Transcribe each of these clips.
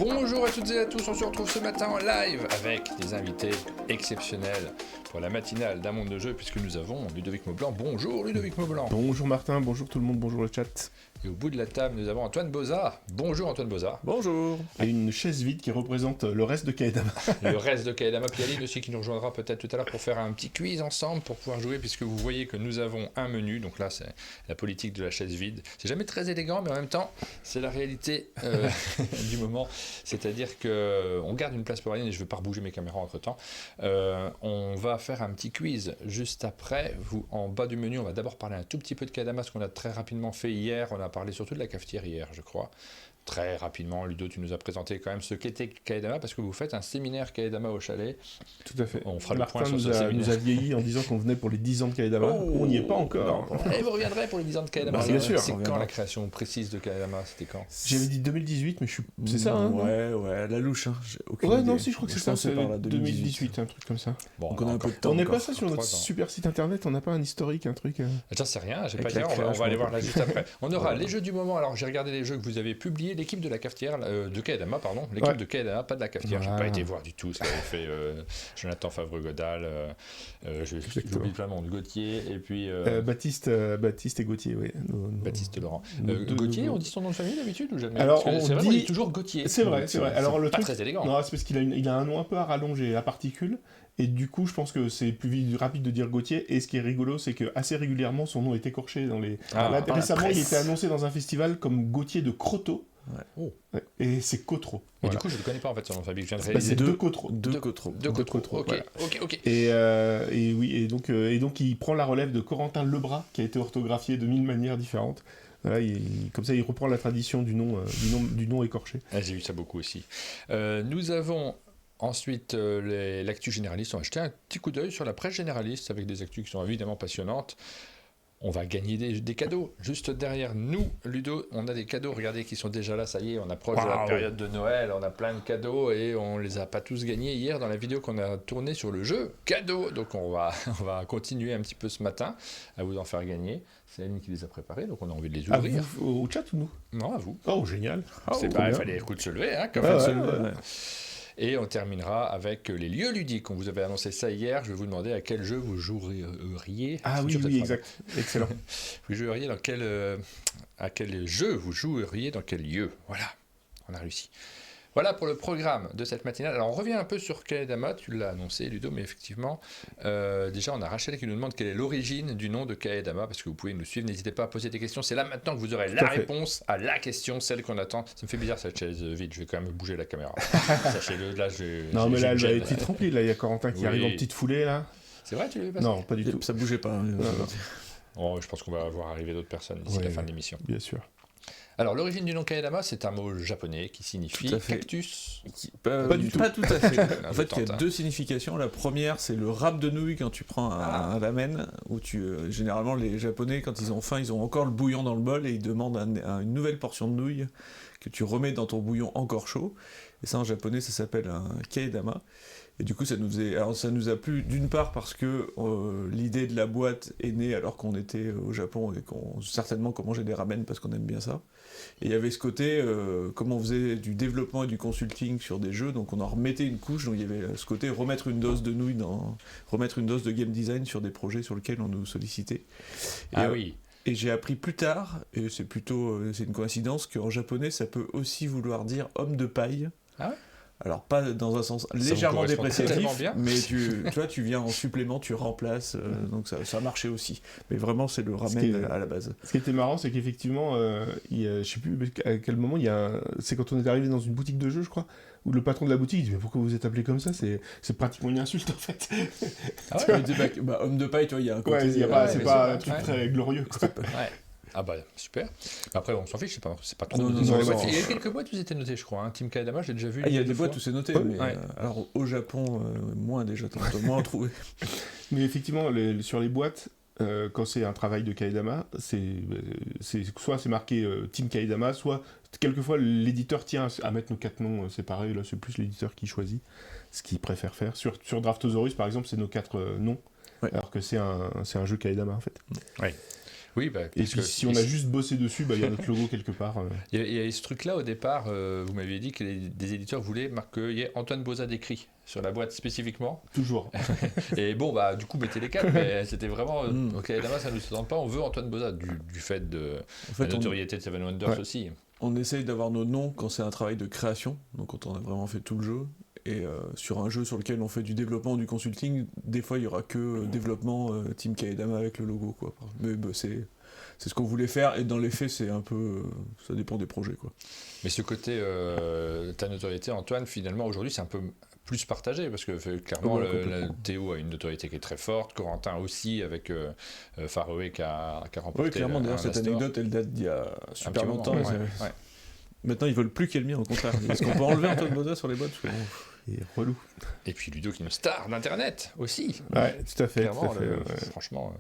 Bonjour à toutes et à tous, on se retrouve ce matin en live avec des invités exceptionnels pour la matinale d'un monde de jeu puisque nous avons Ludovic Maublanc. Bonjour Ludovic Maublanc. Bonjour Martin, bonjour tout le monde, bonjour le chat. Et au bout de la table, nous avons Antoine Bozat. Bonjour Antoine Bozat. Bonjour. Et une chaise vide qui représente le reste de Kaedama. Le reste de Kaedama, puis Aline aussi qui nous rejoindra peut-être tout à l'heure pour faire un petit quiz ensemble pour pouvoir jouer puisque vous voyez que nous avons un menu. Donc là, c'est la politique de la chaise vide. C'est jamais très élégant, mais en même temps, c'est la réalité du moment. C'est-à-dire qu'on garde une place pour Aline et je ne vais pas rebouger mes caméras entre-temps. On va faire un petit quiz juste après. En bas du menu, on va d'abord parler un tout petit peu de Kaedama, ce qu'on a très rapidement fait hier. On a parlé surtout de la cafetière hier, je crois. Très rapidement, Ludo, tu nous as présenté quand même ce qu'était Kaedama, parce que vous faites un séminaire Kaedama au chalet. Tout à fait. On fera Martin le point sur ce séminaire. nous a vieilli en disant qu'on venait pour les 10 ans de Kaedama. On n'y est pas encore. Et vous reviendrez pour les 10 ans de Kaedama. Bien sûr. C'est quand la création précise de Kaedama? C'était quand? J'avais dit 2018, mais c'est ça, hein? Ouais, la louche. Hein. Ouais, non, si, je crois que c'est ça, c'est par là, 2018, un truc comme ça. Bon, donc on a un peu de temps. On n'est encore. pas ça sur notre super site internet, on n'a pas un historique, un truc. J'en sais rien, j'ai Avec pas la dit, on va création, aller voir là juste après. On aura Voilà. les jeux du moment. Alors j'ai regardé les jeux que vous avez publiés, l'équipe de la cafetière, de Kaedama, pardon, l'équipe de Kaedama, pas de la cafetière. J'ai pas été voir du tout ce qu'avait fait Jonathan Favre-Godal, j'oublie plein de monde, Gauthier, et puis Baptiste et Gauthier, oui. Baptiste Laurent. Gauthier, Gauthier, on dit son nom de famille d'habitude ou jamais? Alors, parce que c'est vrai, on on dit dit toujours Gauthier. C'est vrai, c'est vrai. Alors, le pas truc, très élégant. non, c'est parce qu'il a un nom un peu à rallonger, à particules, et du coup, je pense que c'est plus rapide de dire Gauthier, et ce qui est rigolo, c'est que assez régulièrement, son nom est écorché dans les... Là, récemment, il était annoncé dans un festival comme Gauthier de Croteau. Ouais. Oh. Ouais, et c'est Cotreau. Et Voilà. du coup, je ne le connais pas en fait, son nom de famille. Je viens de C'est réaliser. deux Cotreau. Deux Cotreau. Deux Cotreau. Ok, voilà. ok. Et oui, et donc il prend la relève de Corentin Lebras, qui a été orthographié de 1000 manières différentes. Voilà, comme ça, il reprend la tradition du nom écorché. Ah, j'ai vu ça beaucoup aussi. Nous avons ensuite l'actu généraliste. On va jeter un petit coup d'œil sur la presse généraliste avec des actus qui sont évidemment passionnantes. On va gagner des cadeaux. Juste derrière nous, Ludo, on a des cadeaux. Regardez, qui sont déjà là. Ça y est, on approche de la période de Noël. On a plein de cadeaux et on les a pas tous gagnés hier dans la vidéo qu'on a tournée sur le jeu cadeau. Donc on va continuer un petit peu ce matin à vous en faire gagner. C'est Aline qui les a préparés, donc on a envie de les ouvrir. Au chat ou nous? Non, à vous. Oh, génial. C'est pas, il fallait écoute se lever, hein, comme se lever. Et on terminera avec les lieux ludiques. On vous avait annoncé ça hier. Je vais vous demander à quel jeu vous joueriez. Ah oui, exact. Excellent. Vous joueriez dans à quel jeu vous joueriez dans quel lieu. Voilà, on a réussi. Voilà pour le programme de cette matinale. Alors on revient un peu sur Kaedama, tu l'as annoncé Ludo, mais effectivement, déjà on a Rachel qui nous demande quelle est l'origine du nom de Kaedama, parce que vous pouvez nous suivre, n'hésitez pas à poser des questions, c'est là maintenant que vous aurez la réponse à la question, celle qu'on attend. Ça me fait bizarre cette chaise vide, je vais quand même bouger la caméra. Sachez-le, là non mais là elle va être vite remplie, là il y a Corentin qui arrive en petite foulée là. C'est vrai, tu l'avais passé? Non, pas du tout. Ça bougeait pas. Hein, oh, je pense qu'on va voir arriver d'autres personnes d'ici la fin de l'émission. Bien sûr. Alors, l'origine du nom Kaedama, c'est un mot japonais qui signifie cactus. Pas du tout. Pas tout à fait. En fait, il y a hein. deux significations. La première, c'est le râpe de nouilles quand tu prends un ramen, où généralement, les Japonais, quand ils ont faim, ils ont encore le bouillon dans le bol et ils demandent une nouvelle portion de nouilles que tu remets dans ton bouillon encore chaud. Et ça, en japonais, ça s'appelle un kaedama. Et du coup, ça nous a plu d'une part parce que l'idée de la boîte est née alors qu'on était au Japon et certainement qu'on mangeait des ramen parce qu'on aime bien ça. Et il y avait ce côté, comme on faisait du développement et du consulting sur des jeux, donc on en remettait une couche, donc il y avait ce côté remettre une dose de nouilles, remettre une dose de game design sur des projets sur lesquels on nous sollicitait. Oui. Et j'ai appris plus tard, et c'est une coïncidence, qu'en japonais ça peut aussi vouloir dire homme de paille. Ah ouais? Alors pas dans un sens légèrement dépréciatif, bien. mais tu vois, tu viens en supplément, tu remplaces, donc ça a marché aussi. Mais vraiment, c'est le ramen à la base. Ce qui était marrant, c'est qu'effectivement, je sais plus à quel moment, c'est quand on est arrivé dans une boutique de jeux, je crois, où le patron de la boutique dit « Mais pourquoi vous êtes appelé comme ça » C'est pratiquement une insulte, en fait. Ah ouais. Homme de paille, tu vois, il y a un côté... c'est pas un truc très glorieux, quoi. Ouais. Ah bah super. Après on s'en fiche, c'est pas trop. Non, Il y a quelques boîtes où c'était noté, je crois. Team Kaedama, j'ai déjà vu. Il y a des boîtes où c'est noté, mais alors au Japon, moins déjà, t'as moins en trouver. Mais effectivement, sur les boîtes, quand c'est un travail de Kaedama, soit c'est marqué Team Kaedama, soit quelquefois l'éditeur tient à mettre nos 4 noms séparés. Là, c'est plus l'éditeur qui choisit ce qu'il préfère faire. Sur Draftosaurus, par exemple, c'est nos 4 noms, alors que c'est un jeu Kaedama en fait. Ouais. Oui, Et parce puis que si on a juste bossé dessus, il y a notre logo quelque part. il y a ce truc-là au départ, vous m'aviez dit que des éditeurs voulaient qu'il y ait Antoine Boza décrit sur la boîte spécifiquement. Toujours. Et bon, du coup, mettez les 4, mais c'était vraiment. Ok, Kaedama, ça ne nous tente pas, on veut Antoine Boza, du fait de la notoriété de Seven Wonders aussi. On essaye d'avoir nos noms quand c'est un travail de création, donc quand on a vraiment fait tout le jeu. Et sur un jeu sur lequel on fait du développement ou du consulting, des fois il n'y aura que développement Team Kaedama avec le logo, quoi. Mais c'est ce qu'on voulait faire, et dans les faits, c'est un peu. Ça dépend des projets, quoi. Mais ce côté, ta notoriété, Antoine, finalement, aujourd'hui, c'est un peu plus partagé, parce que clairement, Théo a une notoriété qui est très forte, Corentin aussi, avec Faroé qui a remporté. Oui, clairement, d'ailleurs, cette anecdote, elle date d'il y a super longtemps. Ouais. Maintenant, ils veulent plus qu'elle mire, au contraire. Est-ce qu'on peut enlever Antoine Boza sur les boîtes? Et relou. Et puis Ludo qui est une star d'internet aussi. Ouais, tout à fait. Clairement, franchement,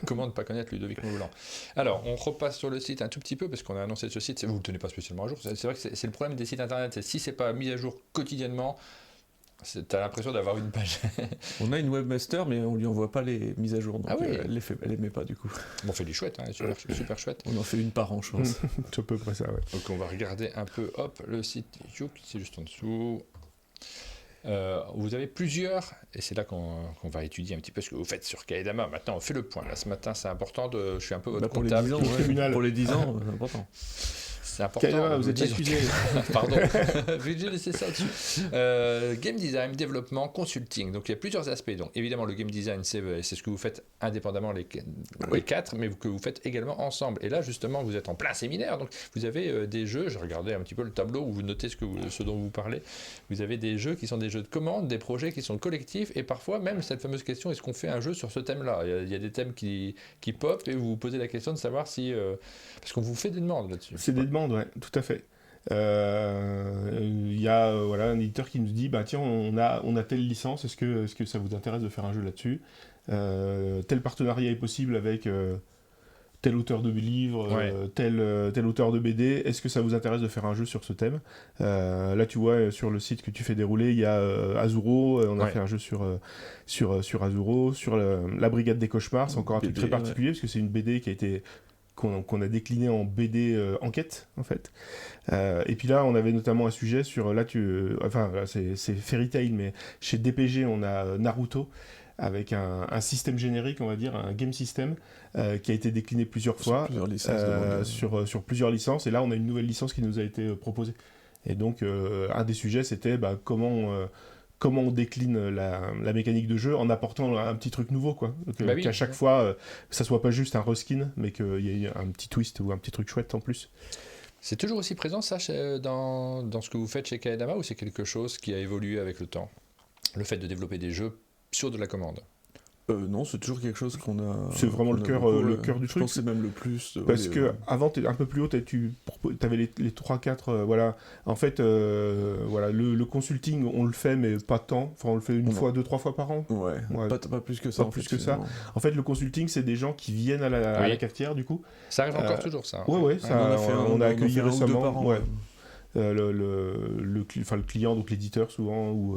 comment ne pas connaître Ludovic Maublanc. Alors, on repasse sur le site un tout petit peu parce qu'on a annoncé ce site. Vous ne le tenez pas spécialement à jour. C'est vrai que c'est le problème des sites internet. C'est si c'est pas mis à jour quotidiennement, t'as l'impression d'avoir une page. On a une webmaster, mais on lui envoie pas les mises à jour. Donc oui. Elle les met pas du coup. Bon, on fait des chouettes, super chouettes. On en fait une par an, je pense. C'est à peu près ça, ouais. Donc on va regarder un peu, le site YouTube, c'est juste en dessous. Vous avez plusieurs, et c'est là qu'on va étudier un petit peu ce que vous faites sur Kaedama. Maintenant, on fait le point. Là, ce matin, c'est important. Je suis un peu votre comptable. Pour les 10 ans, c'est important. C'est important. Kaedama, vous êtes accusé. Pardon, j'ai laissé ça dessus. Game design, développement, consulting. Donc il y a plusieurs aspects. Donc évidemment, le game design, c'est ce que vous faites indépendamment les 4, mais que vous faites également ensemble. Et là, justement, vous êtes en plein séminaire. Donc vous avez des jeux. Je regardais un petit peu le tableau où vous notez ce dont vous parlez. Vous avez des jeux qui sont des jeux de commande, des projets qui sont collectifs, et parfois même cette fameuse question, est-ce qu'on fait un jeu sur ce thème-là? Il y a des thèmes qui pop, et vous vous posez la question de savoir si... parce qu'on vous fait des demandes là-dessus. C'est des demandes, ouais, tout à fait. Il y a un éditeur qui nous dit tiens, on a telle licence, est-ce que ça vous intéresse de faire un jeu là-dessus, tel partenariat est possible avec tel auteur de livre, tel auteur de BD, est-ce que ça vous intéresse de faire un jeu sur ce thème? Là tu vois sur le site que tu fais dérouler, il y a Azuro, on a fait un jeu sur Azuro, sur la Brigade des Cauchemars, c'est encore un truc très particulier parce que c'est une BD qui a été qu'on a décliné en BD enquête en fait. Et puis là on avait notamment un sujet sur c'est Fairy Tail, mais chez DPG on a Naruto avec un système générique, on va dire un game system qui a été décliné plusieurs fois sur plusieurs licences, et là on a une nouvelle licence qui nous a été proposée. Et donc un des sujets c'était comment on décline la mécanique de jeu en apportant un petit truc nouveau, quoi. Qu'à chaque fois, ça soit pas juste un reskin, mais qu'il y ait un petit twist ou un petit truc chouette en plus. C'est toujours aussi présent, ça, dans ce que vous faites chez Kaedama, ou c'est quelque chose qui a évolué avec le temps? Le fait de développer des jeux sur de la commande? Non, c'est toujours quelque chose qu'on a... C'est vraiment le cœur du truc. Je pense que c'est même le plus... Parce que avant, un peu plus haut, tu avais les 3-4... voilà. En fait, le consulting, on le fait, mais pas tant. Enfin, on le fait une fois, 2-3 fois par an. Ouais. Pas plus que ça. Pas plus que ça. En fait, le consulting, c'est des gens qui viennent à la cafetière, du coup. Ça arrive encore toujours, ça. Ouais, on a accueilli récemment. Le client, donc l'éditeur souvent,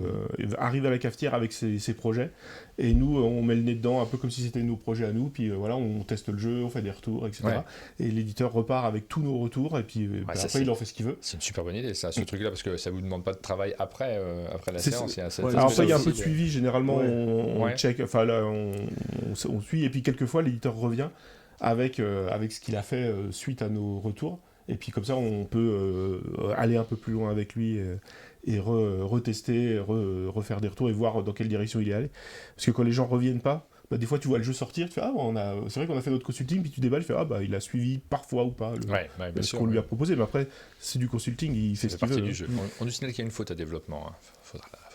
arrive à la cafetière avec ses projets, et nous on met le nez dedans un peu comme si c'était nos projets à nous, puis on teste le jeu, on fait des retours, etc. Et l'éditeur repart avec tous nos retours, et puis après il en fait ce qu'il veut. C'est une super bonne idée, ça, ce truc là, parce que ça vous demande pas de travail après la séance. Alors après il y a un peu de suivi, généralement on check, on suit, et puis quelquefois l'éditeur revient avec ce qu'il a fait suite à nos retours. Et puis comme ça, on peut aller un peu plus loin avec lui et retester, refaire des retours et voir dans quelle direction il est allé. Parce que quand les gens reviennent pas, des fois tu vois le jeu sortir, tu fais c'est vrai qu'on a fait notre consulting, puis tu déballes, tu fais il a suivi parfois ou pas ce qu'on lui a proposé, mais après c'est du consulting, il fait ce qu'il veut. Du jeu. On nous signale qu'il y a une faute à développement.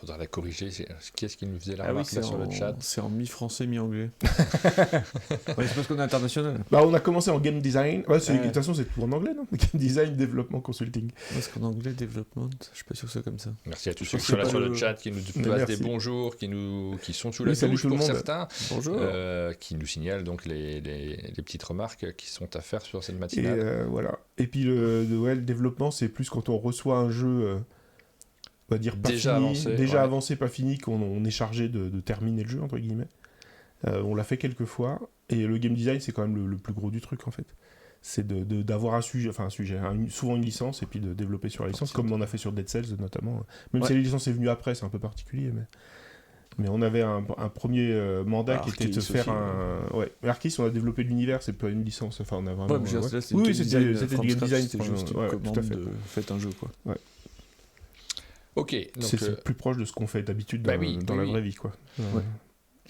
Faudra la corriger. Qui est-ce qui nous faisait la remarque sur le chat? C'est en mi-français, mi-anglais. C'est parce qu'on est international. On a commencé en game design. De toute façon, c'est tout en anglais, non? Game design, développement, consulting. Parce qu'en anglais, développement, je suis pas sûr que c'est comme ça. Merci à tous ceux qui sont là sur le chat, qui nous passent des bonjours, qui sont sous la douche pour certains. Bonjour. Qui nous signalent donc les petites remarques qui sont à faire sur cette matinale. Et puis le développement, c'est plus quand on reçoit un jeu... on va dire pas déjà fini, avancé, pas fini, qu'on est chargé de terminer le jeu, entre guillemets. On l'a fait quelques fois, et le game design, c'est quand même le plus gros du truc, en fait. C'est d'avoir un sujet, souvent une licence, et puis de développer sur la licence, comme on a fait sur Dead Cells, notamment. Même si la licence est venue après, c'est un peu particulier, mais on avait un premier mandat qui était de se faire un... Ouais, Arcis, on a développé l'univers, c'est pas une licence, enfin on a vraiment... Oui, c'était du game design, c'était juste une commande de faites un jeu, quoi. Ouais. Ok, donc... C'est plus proche de ce qu'on fait d'habitude dans la vraie vie, quoi. Ouais.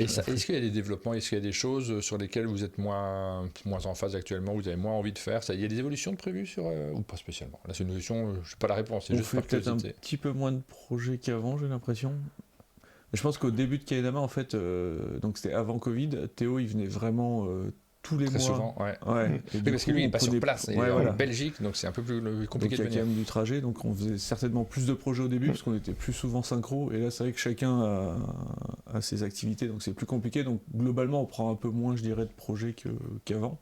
Et est-ce qu'il y a des développements, est-ce qu'il y a des choses sur lesquelles vous êtes moins en phase actuellement, vous avez moins envie de faire? Il y a des évolutions de prévues sur, ou pas spécialement? Là, c'est une évolution, je sais pas la réponse, c'est juste par curiosité. On fait peut-être un petit peu moins de projets qu'avant, j'ai l'impression. Je pense qu'au début de Kaedama, en fait, donc c'était avant Covid, Théo, il venait vraiment tous les très mois. Souvent, ouais. Et parce que lui, il est pas sur place, il est en Belgique, donc c'est un peu plus compliqué de venir. Il y a quand même du trajet, donc on faisait certainement plus de projets au début, parce qu'on était plus souvent synchro, et là, c'est vrai que chacun a ses activités, donc c'est plus compliqué. Donc globalement, on prend un peu moins, je dirais, de projets qu'avant.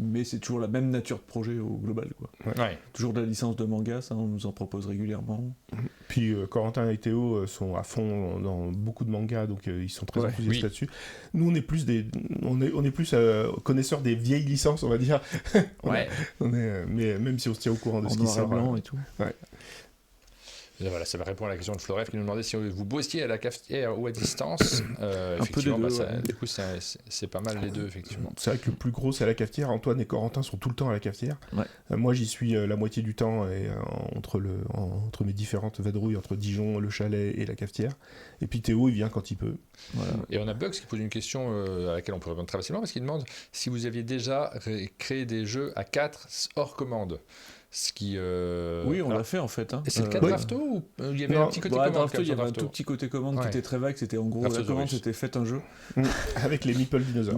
Mais c'est toujours la même nature de projet au global, quoi. Ouais. Toujours de la licence de manga, ça, on nous en propose régulièrement. Puis Corentin et Théo sont à fond dans beaucoup de mangas, donc ils sont très enthousiastes là-dessus. Nous, on est plus connaisseurs des vieilles licences, on va dire. Mais même si on se tient au courant de ce qui sort. Blanc et tout. Ouais. Et voilà, ça va répondre à la question de Floref qui nous demandait si vous bossiez à la cafetière ou à distance. Effectivement, peu des deux, du coup, c'est pas mal les deux, effectivement. C'est vrai que le plus gros, c'est à la cafetière. Antoine et Corentin sont tout le temps à la cafetière. Ouais. Moi, j'y suis la moitié du temps et, entre mes différentes vadrouilles, entre Dijon, le chalet et la cafetière. Et puis Théo, il vient quand il peut. Voilà. Et on a Bugs qui pose une question à laquelle on peut répondre très facilement parce qu'il demande si vous aviez déjà créé des jeux à 4 hors commande. Ce qui, oui, on l'a fait en fait. Et c'est le cas de Drafto ou il y avait un petit côté commande? Drafto, il y avait un tout petit côté commande qui était très vague. C'était en gros la commande, c'était faites un jeu. Avec les meeple dinosaures.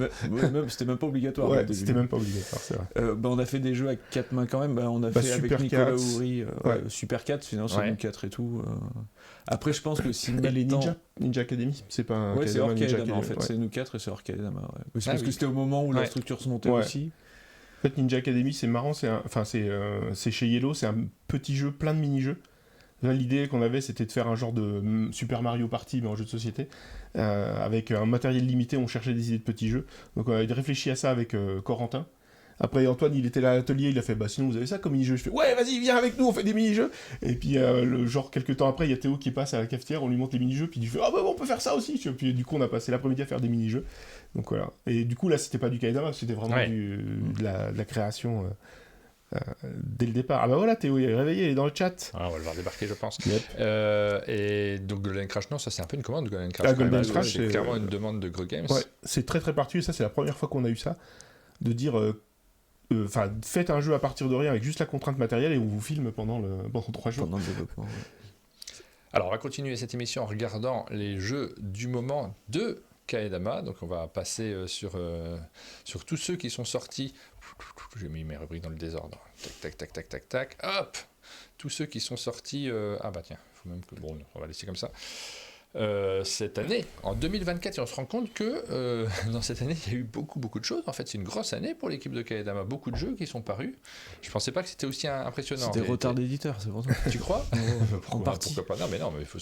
C'était même pas obligatoire. Ouais, c'était même pas obligatoire, c'est vrai. On a fait des jeux à 4 mains quand même. On a fait avec Nicolas Houry, Super 4, finalement, c'est 4 et tout. Après, je pense que si et les Ninja Academy, c'est pas un. Ouais, c'est Orcaedama en fait. C'est nous 4 et c'est Orcaedama. C'est parce que c'était au moment où la structure se montait aussi. En fait, Ninja Academy, c'est marrant, c'est chez Yellow, c'est un petit jeu, plein de mini-jeux. Là, l'idée qu'on avait, c'était de faire un genre de Super Mario Party, mais en jeu de société, avec un matériel limité, on cherchait des idées de petits jeux. Donc on avait réfléchi à ça avec Corentin. Après, Antoine, il était là à l'atelier, il a fait, sinon vous avez ça comme mini-jeu? Je fais, ouais, vas-y, viens avec nous, on fait des mini-jeux. Et puis, quelques temps après, il y a Théo qui passe à la cafetière, on lui montre les mini-jeux, puis il fait, on peut faire ça aussi. Puis du coup, on a passé l'après-midi à faire des mini-jeux. Donc voilà. Et du coup, là, c'était pas du Kaedama, c'était vraiment de la création dès le départ. Ah voilà, Théo, il est réveillé, il est dans le chat. On va le voir débarquer, je pense. Yep. Et donc, Golden Crash, non, ça c'est un peu une commande, Golden Crash. Golden Crash, c'est clairement une demande de Gros Games. Ouais, c'est très très particulier, ça c'est la première fois qu'on a eu ça, de dire... faites un jeu à partir de rien avec juste la contrainte matérielle et on vous filme pendant 3 jours. Pendant le développement. Alors, on va continuer cette émission en regardant les jeux du moment de Kaedama. Donc, on va passer sur tous ceux qui sont sortis. J'ai mis mes rubriques dans le désordre. Tac. Hop! Tous ceux qui sont sortis. Tiens, faut même que. Bon, on va laisser comme ça. Cette année, en 2024, et on se rend compte que dans cette année, il y a eu beaucoup de choses. En fait, c'est une grosse année pour l'équipe de Kaedama. Beaucoup de jeux qui sont parus. Je pensais pas que c'était aussi impressionnant. C'était retard d'éditeur, c'est pour ça. Tu crois? Pourquoi pas? Non, mais il faut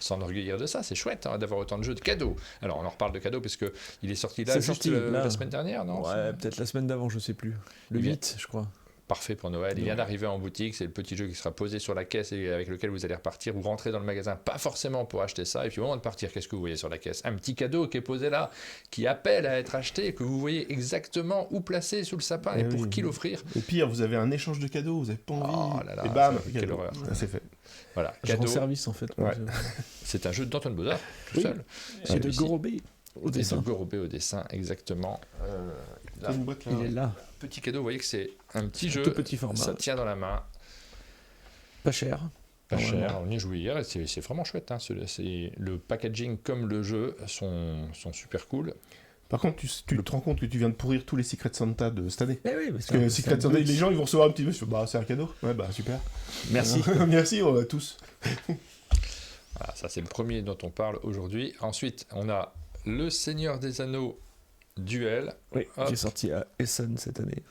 s'enorgueillir de ça. C'est chouette d'avoir autant de jeux de cadeaux. Alors, on en reparle de cadeaux parce que il est sorti là la semaine dernière, non? Ouais, peut-être la semaine d'avant, je sais plus. Le 8, je crois. Parfait pour Noël. Il vient d'arriver en boutique. C'est le petit jeu qui sera posé sur la caisse et avec lequel vous allez repartir. Vous rentrez dans le magasin, pas forcément pour acheter ça. Et puis au moment de partir, qu'est-ce que vous voyez sur la caisse? Un petit cadeau qui est posé là, qui appelle à être acheté, que vous voyez exactement où placer sous le sapin et pour qui l'offrir. Et pire, vous avez un échange de cadeaux, vous n'avez pas envie. Oh là là, et bam, quelle horreur. C'est fait. Voilà. Cadeau. Service en fait. Ouais. C'est un jeu d'Antoine Baudard, tout seul. C'est de Gorobé au dessin. De Gorobé au dessin, exactement. Là, une boîte, là. Il est là. Petit cadeau, vous voyez que c'est un petit jeu. Tout petit format. Ça tient dans la main. Pas cher. Pas cher, on y jouait hier et c'est vraiment chouette. Le packaging comme le jeu sont super cool. Par contre, tu te rends compte que tu viens de pourrir tous les Secret Santa de cette année. Parce que Secret Santa, les gens ils vont recevoir un petit peu, c'est un cadeau. Ouais, super. Merci. Merci à tous. Voilà, ça c'est le premier dont on parle aujourd'hui. Ensuite, on a Le Seigneur des Anneaux Duel. Oui, qui est sorti à Essen cette année.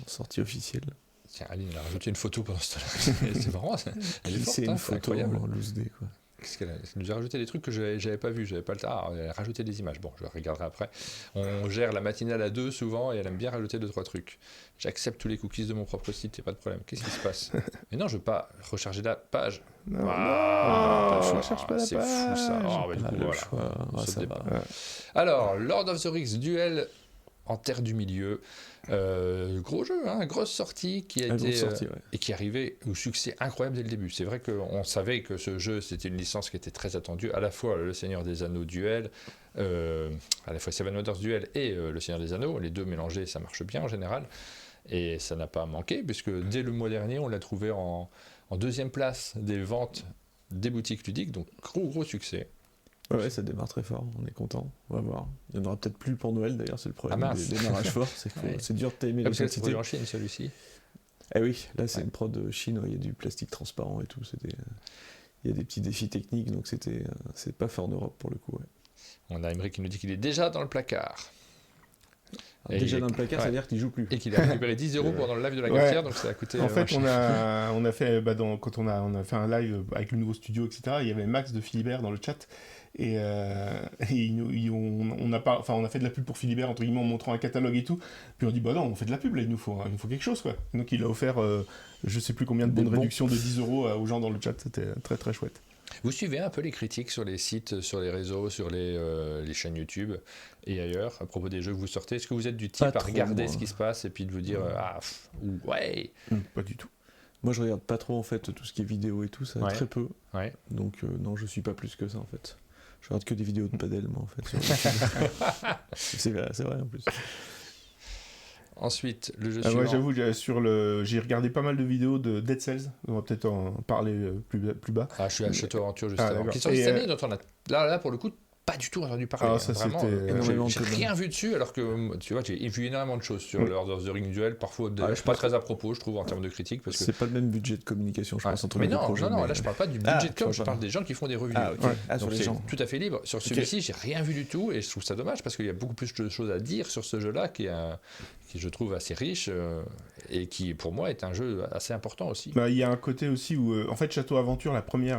Sortie officielle. Tiens, Aline a rajouté une photo pendant ce temps-là. C'est marrant, elle est forte, c'est une photo incroyable. en loose day, quoi. qu'est-ce qu'elle nous a rajouté des trucs que j'avais pas vu, j'avais pas le temps. Ah, elle a rajouté des images. Bon, je regarderai après. On gère la matinale à 2 souvent et elle aime bien rajouter 2-3 trucs. J'accepte tous les cookies de mon propre site, y a pas de problème. Qu'est-ce qui se passe? Mais non, je veux pas recharger la page. Non, je cherche pas la c'est page. fou ça. Oh, bah, du coup, le voilà. choix, On saute ça des va. pas. Alors, Lord of the Rings Duel en Terre du Milieu. Gros jeu, hein, grosse sortie qui a été grosse sortie, ouais. et qui arrivait au succès incroyable dès le début. C'est vrai qu'on savait que ce jeu c'était une licence qui était très attendue, à la fois Le Seigneur des Anneaux Duel, à la fois Seven Wonders Duel et Le Seigneur des Anneaux, les deux mélangés ça marche bien en général, et ça n'a pas manqué puisque dès le mois dernier on l'a trouvé en deuxième place des ventes des boutiques ludiques, donc gros succès. Ouais, ça démarre très fort, on est content, on va voir. Il n'y en aura peut-être plus pour Noël d'ailleurs, c'est le problème mince. des démarrages forts, c'est que Ouais. c'est dur de t'aimer Parce les que c'est quantités. produit en Chine celui-ci. Eh oui, là c'est Ouais. une prod Chine, il y a du plastique transparent et tout, il y a des petits défis techniques, donc c'est pas fait en Europe pour le coup. Ouais. On a Emery qui nous dit qu'il est déjà dans le placard. Alors, Et déjà il est- dans le placard, ça ouais. veut dire qu'il joue plus. Et qu'il a récupéré 10 € pendant le live de la Ouais. Gaffière, donc ça a coûté. En fait, cher. on a fait, quand on a fait un live avec le nouveau studio, etc., il y avait Max de Philibert dans le chat. Et on a fait de la pub pour Philibert, entre guillemets, en montrant un catalogue et tout. Puis on dit, bah non, on fait de la pub, là, il nous faut quelque chose, quoi. Donc il a offert, je sais plus combien de Des bonnes bons. réductions de 10 € aux gens dans le chat. C'était très très chouette. Vous suivez un peu les critiques sur les sites, sur les réseaux, sur les chaînes YouTube et ailleurs à propos des jeux que vous sortez? Est-ce que vous êtes du type Pas à trop, regarder moi. ce qui se passe et puis de vous dire ouais. Pas du tout. Moi je regarde pas trop en fait tout ce qui est vidéo et tout, ça Ouais. très peu. Ouais. Donc non, je suis pas plus que ça en fait. Je regarde que des vidéos de padel moi en fait. Sur YouTube. c'est vrai en plus. Ensuite, le jeu Moi, suivant. j'avoue, j'ai regardé pas mal de vidéos de Dead Cells. On va peut-être en parler plus bas. Ah, je suis à Château Aventure juste Ah, avant. d'accord. Qui est sorti Et, cette année, dont on a là pour le coup pas du tout entendu parler. Ah, hein, ça, vraiment, c'était énormément j'ai de rien vu dessus, alors que tu vois, j'ai vu énormément de choses sur Oui. Lord of the Rings Duel, parfois je pas pense très à propos, je trouve, en termes de critique. Parce que... C'est pas le même budget de communication, je Ouais. pense, entre Mais les deux non, projets. là je parle pas du budget Ah, de com, tu je vois, parle des gens qui font des reviews. Ah, ok. Ouais. Ah, sur Donc les c'est gens. tout à fait libre. Sur celui-ci, j'ai rien vu du tout et je trouve ça dommage parce qu'il y a beaucoup plus de choses à dire sur ce jeu-là qui je trouve assez riche et qui pour moi est un jeu assez important aussi. Bah, il y a un côté aussi où, en fait, Château Aventure, la première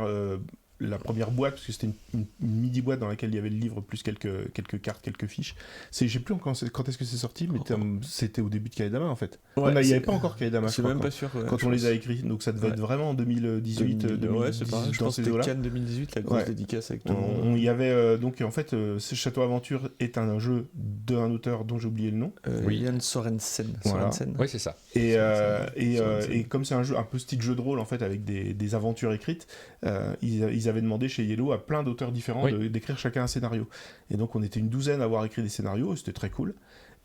boîte, parce que c'était une midi boîte dans laquelle il y avait le livre plus quelques cartes, quelques fiches. Je sais plus quand est-ce que c'est sorti, mais c'était au début de Kaedama en fait. Ouais, Il n'y c'est- avait pas encore Kaedama, je C'est crois, même pas sûr. ouais, quand je on les pense. a écrits. Donc ça devait Ouais. être vraiment en 2018, 2000, ouais, c'est pareil. Je dans pense ces que c'était eaux-là. Cannes 2018, la grosse Ouais. dédicace avec tout le monde. Il y avait donc en fait, ce Château Aventure est un jeu d'un auteur dont j'ai oublié le nom. Oui. Yann Sorensen. Voilà. Oui, c'est ça. Et comme c'est un jeu un peu style jeu de rôle en fait avec des aventures écrites, ils avaient demandé chez Yellow à plein d'auteurs différents Oui. d'écrire chacun un scénario. Et donc on était une douzaine à avoir écrit des scénarios, c'était très cool.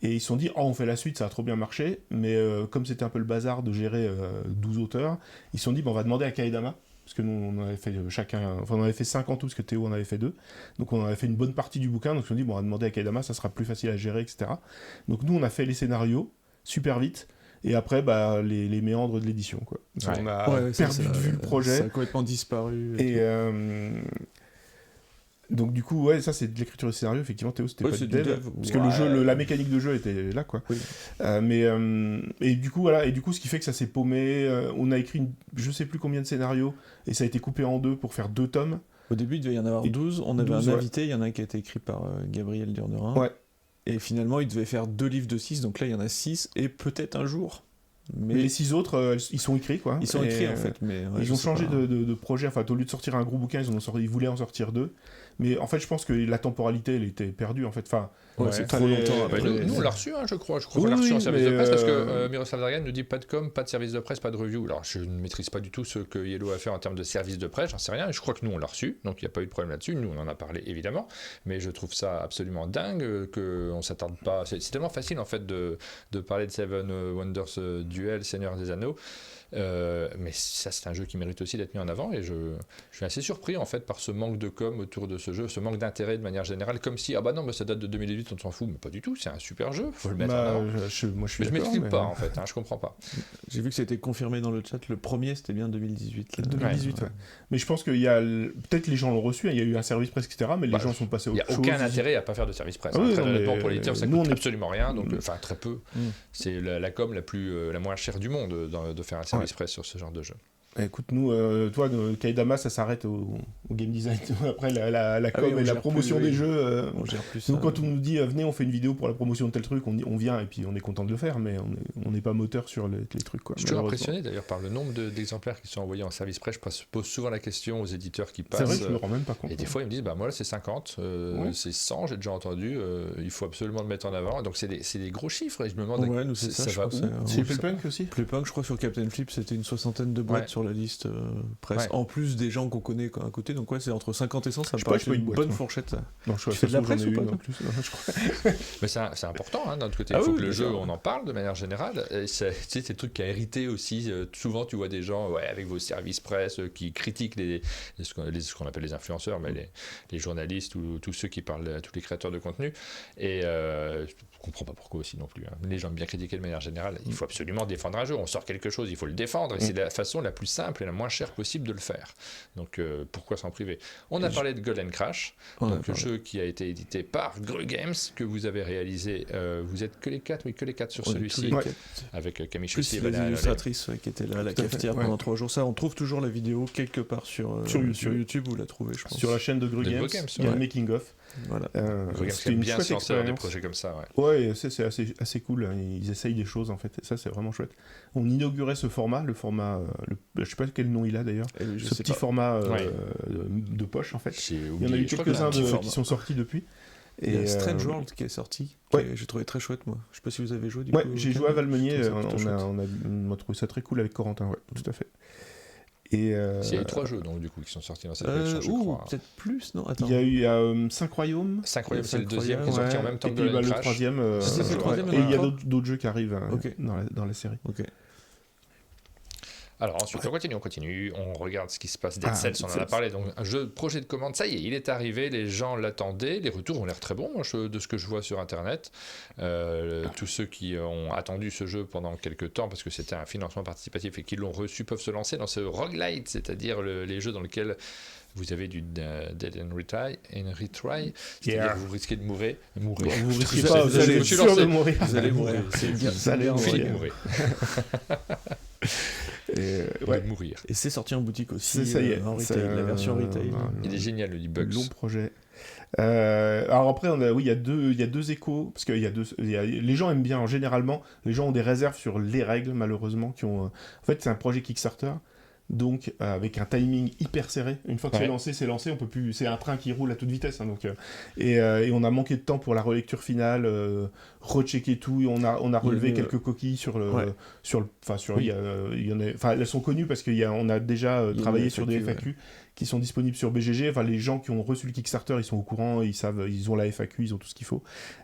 Et ils se sont dit, oh on fait la suite, ça a trop bien marché, mais comme c'était un peu le bazar de gérer 12 auteurs, ils se sont dit, on va demander à Kaedama, parce que nous on avait fait on avait fait 5 en tout, parce que Théo en avait fait 2, donc on avait fait une bonne partie du bouquin, donc ils se sont dit, on va demander à Kaedama, ça sera plus facile à gérer, etc. Donc nous on a fait les scénarios, super vite, et après les méandres de l'édition, quoi. Ouais. On a Ouais, ça, perdu de vue le projet. Ça a complètement disparu. Et donc du coup, ouais, ça c'est de l'écriture de scénario, effectivement, Théo, c'était Ouais, pas c'est du du dev, dev, parce que ouais. le jeu, la mécanique de jeu était là, quoi. Oui. Et du coup, voilà, et du coup, ce qui fait que ça s'est paumé, on a écrit je sais plus combien de scénarios, et ça a été coupé en deux pour faire 2 tomes. Au début, il devait y en avoir Et 12. On avait 12, un ouais. invité, il y en a un qui a été écrit par Gabriel Durnerin. Ouais. Et finalement, il devait faire 2 livres de 6, donc là, il y en a 6, et peut-être un jour. Mais Les 6 autres, ils sont écrits, quoi. ils sont Et, écrits, en fait. Mais, ouais, ils je ont sais changé pas. de projet, enfin au lieu de sortir un gros bouquin, ils voulaient en sortir 2. Mais en fait, je pense que la temporalité, elle était perdue, en fait. Enfin, Ouais, c'est trop fallait- longtemps Bah, après. nous on l'a reçu, hein, je crois. Je crois Oui, qu'on l'a reçu oui, en service mais, de presse parce que Miroslav Dargan nous dit pas de com, pas de service de presse, pas de review. Alors je ne maîtrise pas du tout ce que Yellow a fait en termes de service de presse, j'en sais rien. Je crois que nous on l'a reçu, donc il n'y a pas eu de problème là-dessus. Nous on en a parlé évidemment, mais je trouve ça absolument dingue qu'on s'attarde pas. C'est tellement facile en fait de parler de Seven Wonders Duel, Seigneur des Anneaux. Mais ça c'est un jeu qui mérite aussi d'être mis en avant et je suis assez surpris en fait par ce manque de com autour de ce jeu, ce manque d'intérêt de manière générale, comme si ah bah non mais ça date de 2018 on s'en fout, mais pas du tout, c'est un super jeu, faut le mettre en avant. moi, je suis Mais je d'accord, m'explique mais- pas en fait, hein, je comprends pas. J'ai vu que c'était confirmé dans le chat. Le premier, c'était bien 2018. là. 2018, ouais. Mais je pense qu'il y a... Peut-être les gens l'ont reçu, il y a eu un service presse, etc., mais les Bah, gens sont passés Il au n'y a aucun intérêt à pas faire de service presse. Ah oui, Très non, honnêtement, mais, pour l'éditeur, ça nous, coûte on est- absolument rien, donc enfin très peu. Mm. C'est la com la moins chère du monde de faire un service presse sur ce genre de jeu. Écoute, nous, toi, Kaidama, ça s'arrête au game design. Après, la com et la promotion des jeux. On gère plus Nous, ça. quand on nous dit venez, on fait une vidéo pour la promotion de tel truc, on vient et puis on est content de le faire, mais on n'est pas moteur sur les trucs. Quoi, Je suis toujours impressionné d'ailleurs par le nombre d'exemplaires qui sont envoyés en service presse. Je pose souvent la question aux éditeurs qui passent. C'est vrai que je me rends même pas compte. Et des fois, ils me disent moi, là, c'est 50, c'est 100, j'ai déjà entendu, il faut absolument le mettre en avant. Donc, c'est des gros chiffres et je me demande Ouais, nous, c'est ça, va où. C'est Playpunk aussi. Playpunk, je crois, sur Captain Flip, c'était une 60aine de boîtes sur la liste presse. En plus des gens qu'on connaît à côté, donc c'est entre 50 et 100, ça me paraît une bonne fourchette. Ça. Non, je fais de la presse ou pas, en plus. Non, je crois. Mais c'est important, d'un autre côté. Il faut que le jeu, on en parle de manière générale. Et c'est des trucs qui a hérité aussi. Souvent, tu vois des gens avec vos services presse qui critiquent ce qu'on appelle les influenceurs, mais les journalistes ou tous ceux qui parlent, tous les créateurs de contenu. Et je comprends pas pourquoi aussi non plus. Les gens aiment bien critiquer de manière générale. Il faut absolument défendre un jeu. On sort quelque chose, il faut le défendre. Et c'est la façon la plus simple et la moins chère possible de le faire. Donc pourquoi s'en priver? On a parlé de Golden Crash, donc jeu qui a été édité par Gru Games, que vous avez réalisé. Vous êtes que les 4 sur celui-ci, avec Camille Chaussy et Valérie l'illustratrice qui était là à la cafetière pendant 3 jours. Ça, on trouve toujours la vidéo quelque part sur YouTube, vous la trouvez, je pense. Sur la chaîne de Gru Games, il y a un making of. Voilà. C'était une bien se lancer dans des projets comme ça. Ouais, c'est assez cool. Ils essayent des choses en fait. Et ça, c'est vraiment chouette. On inaugurait ce format, je sais pas quel nom il a d'ailleurs. Ce petit format de poche en fait. Il y en a eu quelques-uns qui sont sortis depuis. Il y a Strange World qui est sorti, que j'ai trouvé très chouette moi. Je sais pas si vous avez joué du coup. Ouais, j'ai joué à Valmenier. On a trouvé ça très cool avec Corentin. Ouais, tout à fait. Et il y a eu 3 jeux donc du coup qui sont sortis dans cette collection, je crois. Peut-être plus, non? Attends. Il y a 5 royaumes. 5 royaumes, c'est le deuxième qui est sorti en même temps que le troisième. C'est le troisième. Et il y a d'autres jeux qui arrivent dans la série. Ok. Alors ensuite, on continue, on regarde ce qui se passe. Dead Cells, on en a parlé, donc un projet de commande, ça y est, il est arrivé, les gens l'attendaient, les retours ont l'air très bons, de ce que je vois sur Internet. Tous ceux qui ont attendu ce jeu pendant quelques temps, parce que c'était un financement participatif et qui l'ont reçu, peuvent se lancer dans ce roguelite, c'est-à-dire les jeux dans lesquels vous avez du Dead and Retry, c'est-à-dire que vous risquez de mourir. Vous risquez pas, vous allez sûr de mourir. Vous allez mourir. Vous allez mourir. Mourir. Et c'est sorti en boutique aussi, ça y est, en retail, la version retail. Il est génial, le Bugs. Long projet. Alors après, il y a deux échos, parce que les gens aiment bien, généralement, les gens ont des réserves sur les règles, malheureusement, en fait, c'est un projet Kickstarter, donc avec un timing hyper serré. Une fois que c'est lancé, on peut plus. C'est un train qui roule à toute vitesse. Et on a manqué de temps pour la relecture finale, rechecker tout. On a relevé quelques coquilles elles sont connues parce qu'on a déjà travaillé sur des FAQ qui sont disponibles sur BGG. Enfin, les gens qui ont reçu le Kickstarter, ils sont au courant, ils savent, ils ont la FAQ, ils ont tout ce qu'il faut.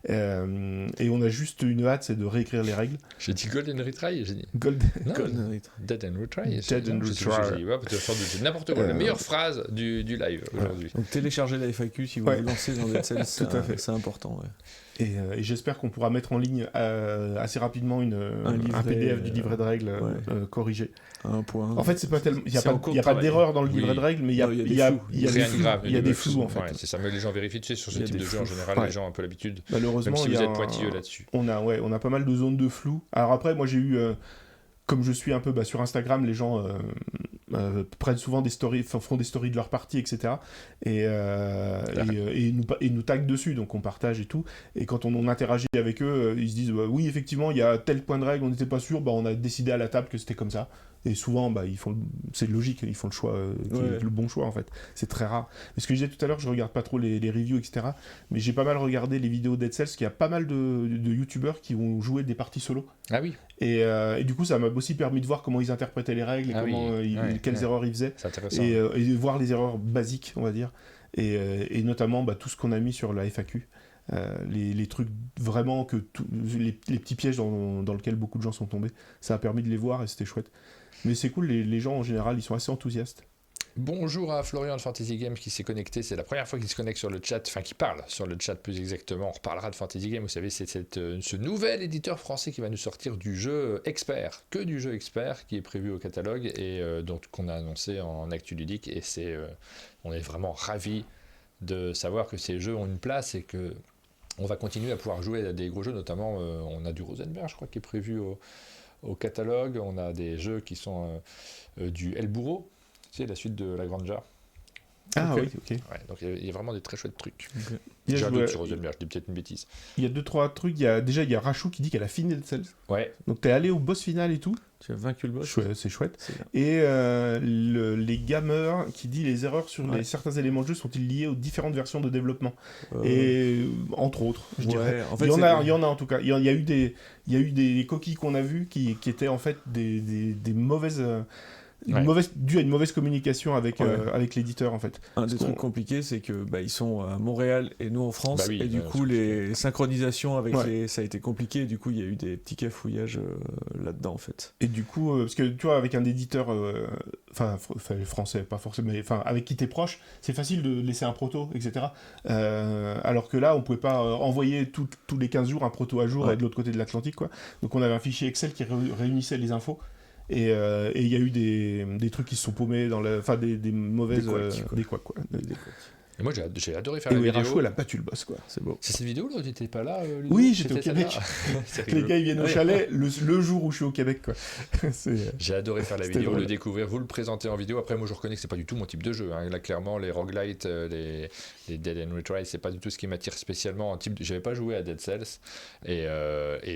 Et on a juste une hâte, c'est de réécrire les règles. J'ai dit Golden Retry, j'ai dit. Golden Dead and Retry. Dead and Retry. C'est n'importe quoi. La meilleure phrase du live aujourd'hui. Donc téléchargez la FAQ si vous vous lancez dans Dead Cells, c'est important. Et j'espère qu'on pourra mettre en ligne assez rapidement un PDF du livret de règles corrigé. Un point. En fait, c'est pas tellement. Il n'y a pas d'erreur dans le livret de règles, mais il y a des flous en fait. Ouais, c'est ça, mais les gens vérifient, tu sais, sur ce type de jeu en général, les gens ont un peu l'habitude. Malheureusement, même si vous êtes pointilleux là-dessus. On a pas mal de zones de flou. Alors après, moi j'ai eu. Comme je suis un peu sur Instagram, les gens prennent souvent des stories, font des stories de leur partie, etc. Et nous taguent dessus, donc on partage et tout. Et quand on interagit avec eux, ils se disent oui, effectivement, il y a tel point de règle, on n'était pas sûr, on a décidé à la table que c'était comme ça. Et souvent, c'est logique, ils font le choix, le bon choix en fait. C'est très rare. Mais ce que je disais tout à l'heure, je regarde pas trop les reviews, etc. Mais j'ai pas mal regardé les vidéos Dead Cells, parce qu'il y a pas mal de youtubeurs qui ont joué des parties solo. Ah oui. Et du coup, ça m'a aussi permis de voir comment ils interprétaient les règles et quelles erreurs ils faisaient. C'est intéressant. Et de voir les erreurs basiques, on va dire. Et notamment tout ce qu'on a mis sur la FAQ. Les trucs vraiment les petits pièges dans lesquels beaucoup de gens sont tombés. Ça a permis de les voir et c'était chouette. Mais c'est cool, les gens en général, ils sont assez enthousiastes. Bonjour à Florian de Fantasy Game qui s'est connecté, c'est la première fois qu'il se connecte sur le chat, enfin qui parle sur le chat plus exactement, on reparlera de Fantasy Game, vous savez c'est ce nouvel éditeur français qui va nous sortir du jeu expert, que du jeu expert qui est prévu au catalogue et qu'on a annoncé en Actu Ludique et on est vraiment ravis de savoir que ces jeux ont une place et que on va continuer à pouvoir jouer à des gros jeux, notamment on a du Rosenberg je crois qui est prévu au catalogue. On a des jeux qui sont du El Burro, tu sais, la suite de La Granja. Ah Ok. oui, ok. Ouais, donc il y a vraiment des très chouettes trucs. Il y J'ai a, un doute sur Rosenberg, je dis peut-être une bêtise. il y a 2-3 trucs. Il y a Rachou qui dit qu'elle a fini Dead Cells. Ouais, Donc t'es allé au boss final et tout. Tu as vaincu le boss. C'est chouette. C'est bien. Et les gamers qui dit les erreurs sur certains éléments de jeu sont-ils liés aux différentes versions de développement et entre autres, je dirais. En fait, Il y en a en tout cas. Il y a eu des coquilles qu'on a vues qui étaient en fait des mauvaises. Dû à une mauvaise communication avec l'éditeur en fait. Un des trucs compliqués, c'est que ils sont à Montréal et nous en France, Bah oui, et du coup les synchronisations avec ça a été compliqué, et du coup il y a eu des petits cafouillages là-dedans en fait. Et du coup, parce que tu vois, avec un éditeur, français, pas forcément, mais avec qui t'es proche, c'est facile de laisser un proto, etc. Alors que là, on pouvait pas envoyer tous les 15 jours un proto à jour de l'autre côté de l'Atlantique, quoi. Donc on avait un fichier Excel qui réunissait les infos. Et il y a eu des trucs qui se sont paumés dans des mauvaises des couacs, quoi. et moi j'ai adoré faire Et la oui, vidéo. Rachou, elle a battu le boss, quoi. C'est beau. C'est cette vidéo là où tu n'étais pas là Ludo? Oui, j'étais au C'était Québec. celle-là C'est Les rigolo. gars, ils viennent au chalet le jour où je suis au Québec, quoi. J'ai adoré faire la C'était vidéo, drôle. le découvrir, vous le présenter en vidéo. Après, moi, je reconnais que c'est pas du tout mon type de jeu. Là, clairement, les roguelites, les Dead and Retry, c'est pas du tout ce qui m'attire spécialement. J'avais pas joué à Dead Cells et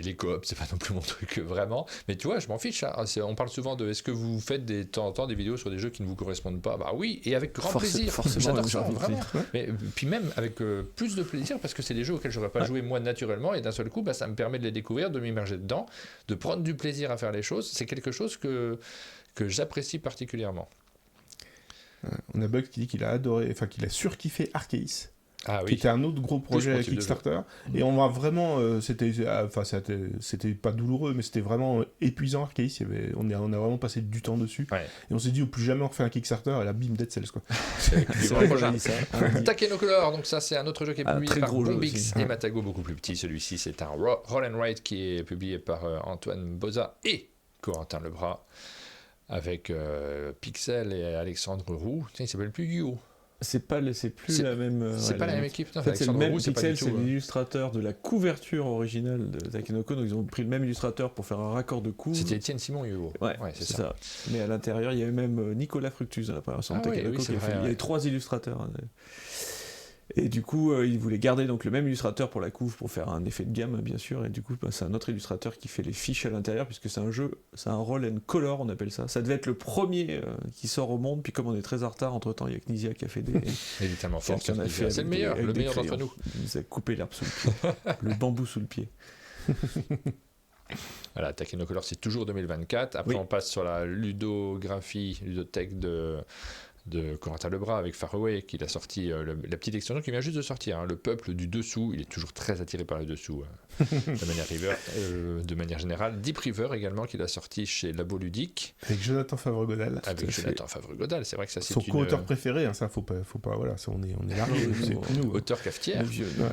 les coops, c'est pas non plus mon truc vraiment. Mais tu vois, je m'en fiche. Hein. On parle souvent de est-ce que vous faites de temps en temps des vidéos sur des jeux qui ne vous correspondent pas? Bah oui, et avec grand plaisir. Forcément, J'adore j'ai ça, envie de vraiment. dire. Mais puis même avec plus de plaisir parce que c'est des jeux auxquels j'aurais pas joué moi naturellement et d'un seul coup, ça me permet de les découvrir, de m'immerger dedans, de prendre du plaisir à faire les choses. C'est quelque chose que j'apprécie particulièrement. On a Bugs qui dit qu'il a adoré, qu'il a surkiffé Arceus, Ah qui oui. était un autre gros projet mon type de Kickstarter. Et on va vraiment, c'était pas douloureux, mais c'était vraiment épuisant Arceus. On a vraiment passé du temps dessus. Ouais. Et on s'est dit, plus jamais on refait un Kickstarter, et là, bim, Dead Cells, quoi. C'est vrai qu'on a dit ça. Takenocolor, donc ça c'est un autre jeu qui est publié très par gros jeu Bombix aussi. et Matago, beaucoup plus petit. Celui-ci c'est un Roll and Write qui est publié par Antoine Boza et Corentin Lebras avec Pixel et Alexandre Roux. Tiens, il s'appelle plus Guillaume. C'est plus C'est- la même. C'est pas la même équipe. Non, En fait, c'est le Alexandre même Roux, c'est pas Pixel, du tout, c'est l'illustrateur de la couverture originale de Takenoko, donc ils ont pris le même illustrateur pour faire un raccord de couve. C'était Étienne Simon Hugo. Ouais, c'est c'est ça. ça. Mais à l'intérieur, il y avait même Nicolas Fructus à la première version de Ah oui, Takenoko oui, c'est qui a vrai, fait. Il y ouais. avait 3 illustrateurs. Et du coup, ils voulaient garder donc le même illustrateur pour la couve pour faire un effet de gamme, bien sûr. Et du coup, c'est un autre illustrateur qui fait les fiches à l'intérieur, puisque c'est un jeu, c'est un roll and color, on appelle ça. Ça devait être le premier qui sort au monde. Puis comme on est très en retard, entre temps, il y a Knizia qui a fait des. Évidemment, fort. qui en a fait C'est le avec meilleur, avec le des meilleur d'entre crayons. nous. Il nous a coupé l'herbe sous le pied, le bambou sous le pied. Voilà, Takenocolor, c'est toujours 2024. Après, Oui. on passe sur la ludothèque de Corentin Lebras avec Faraway, qui a sorti la petite extension qui vient juste de sortir. Hein, le peuple du dessous, il est toujours très attiré par le dessous de manière générale. Deep River également, qu'il a sorti chez Labo Ludique. Avec Jonathan Favre-Godal. Avec Jonathan Favre-Godal, c'est vrai que ça c'est Son une co-auteur préféré, ça faut pas, voilà, ça, on est largué, c'est nous. auteur cafetière. Le vieux. Ouais.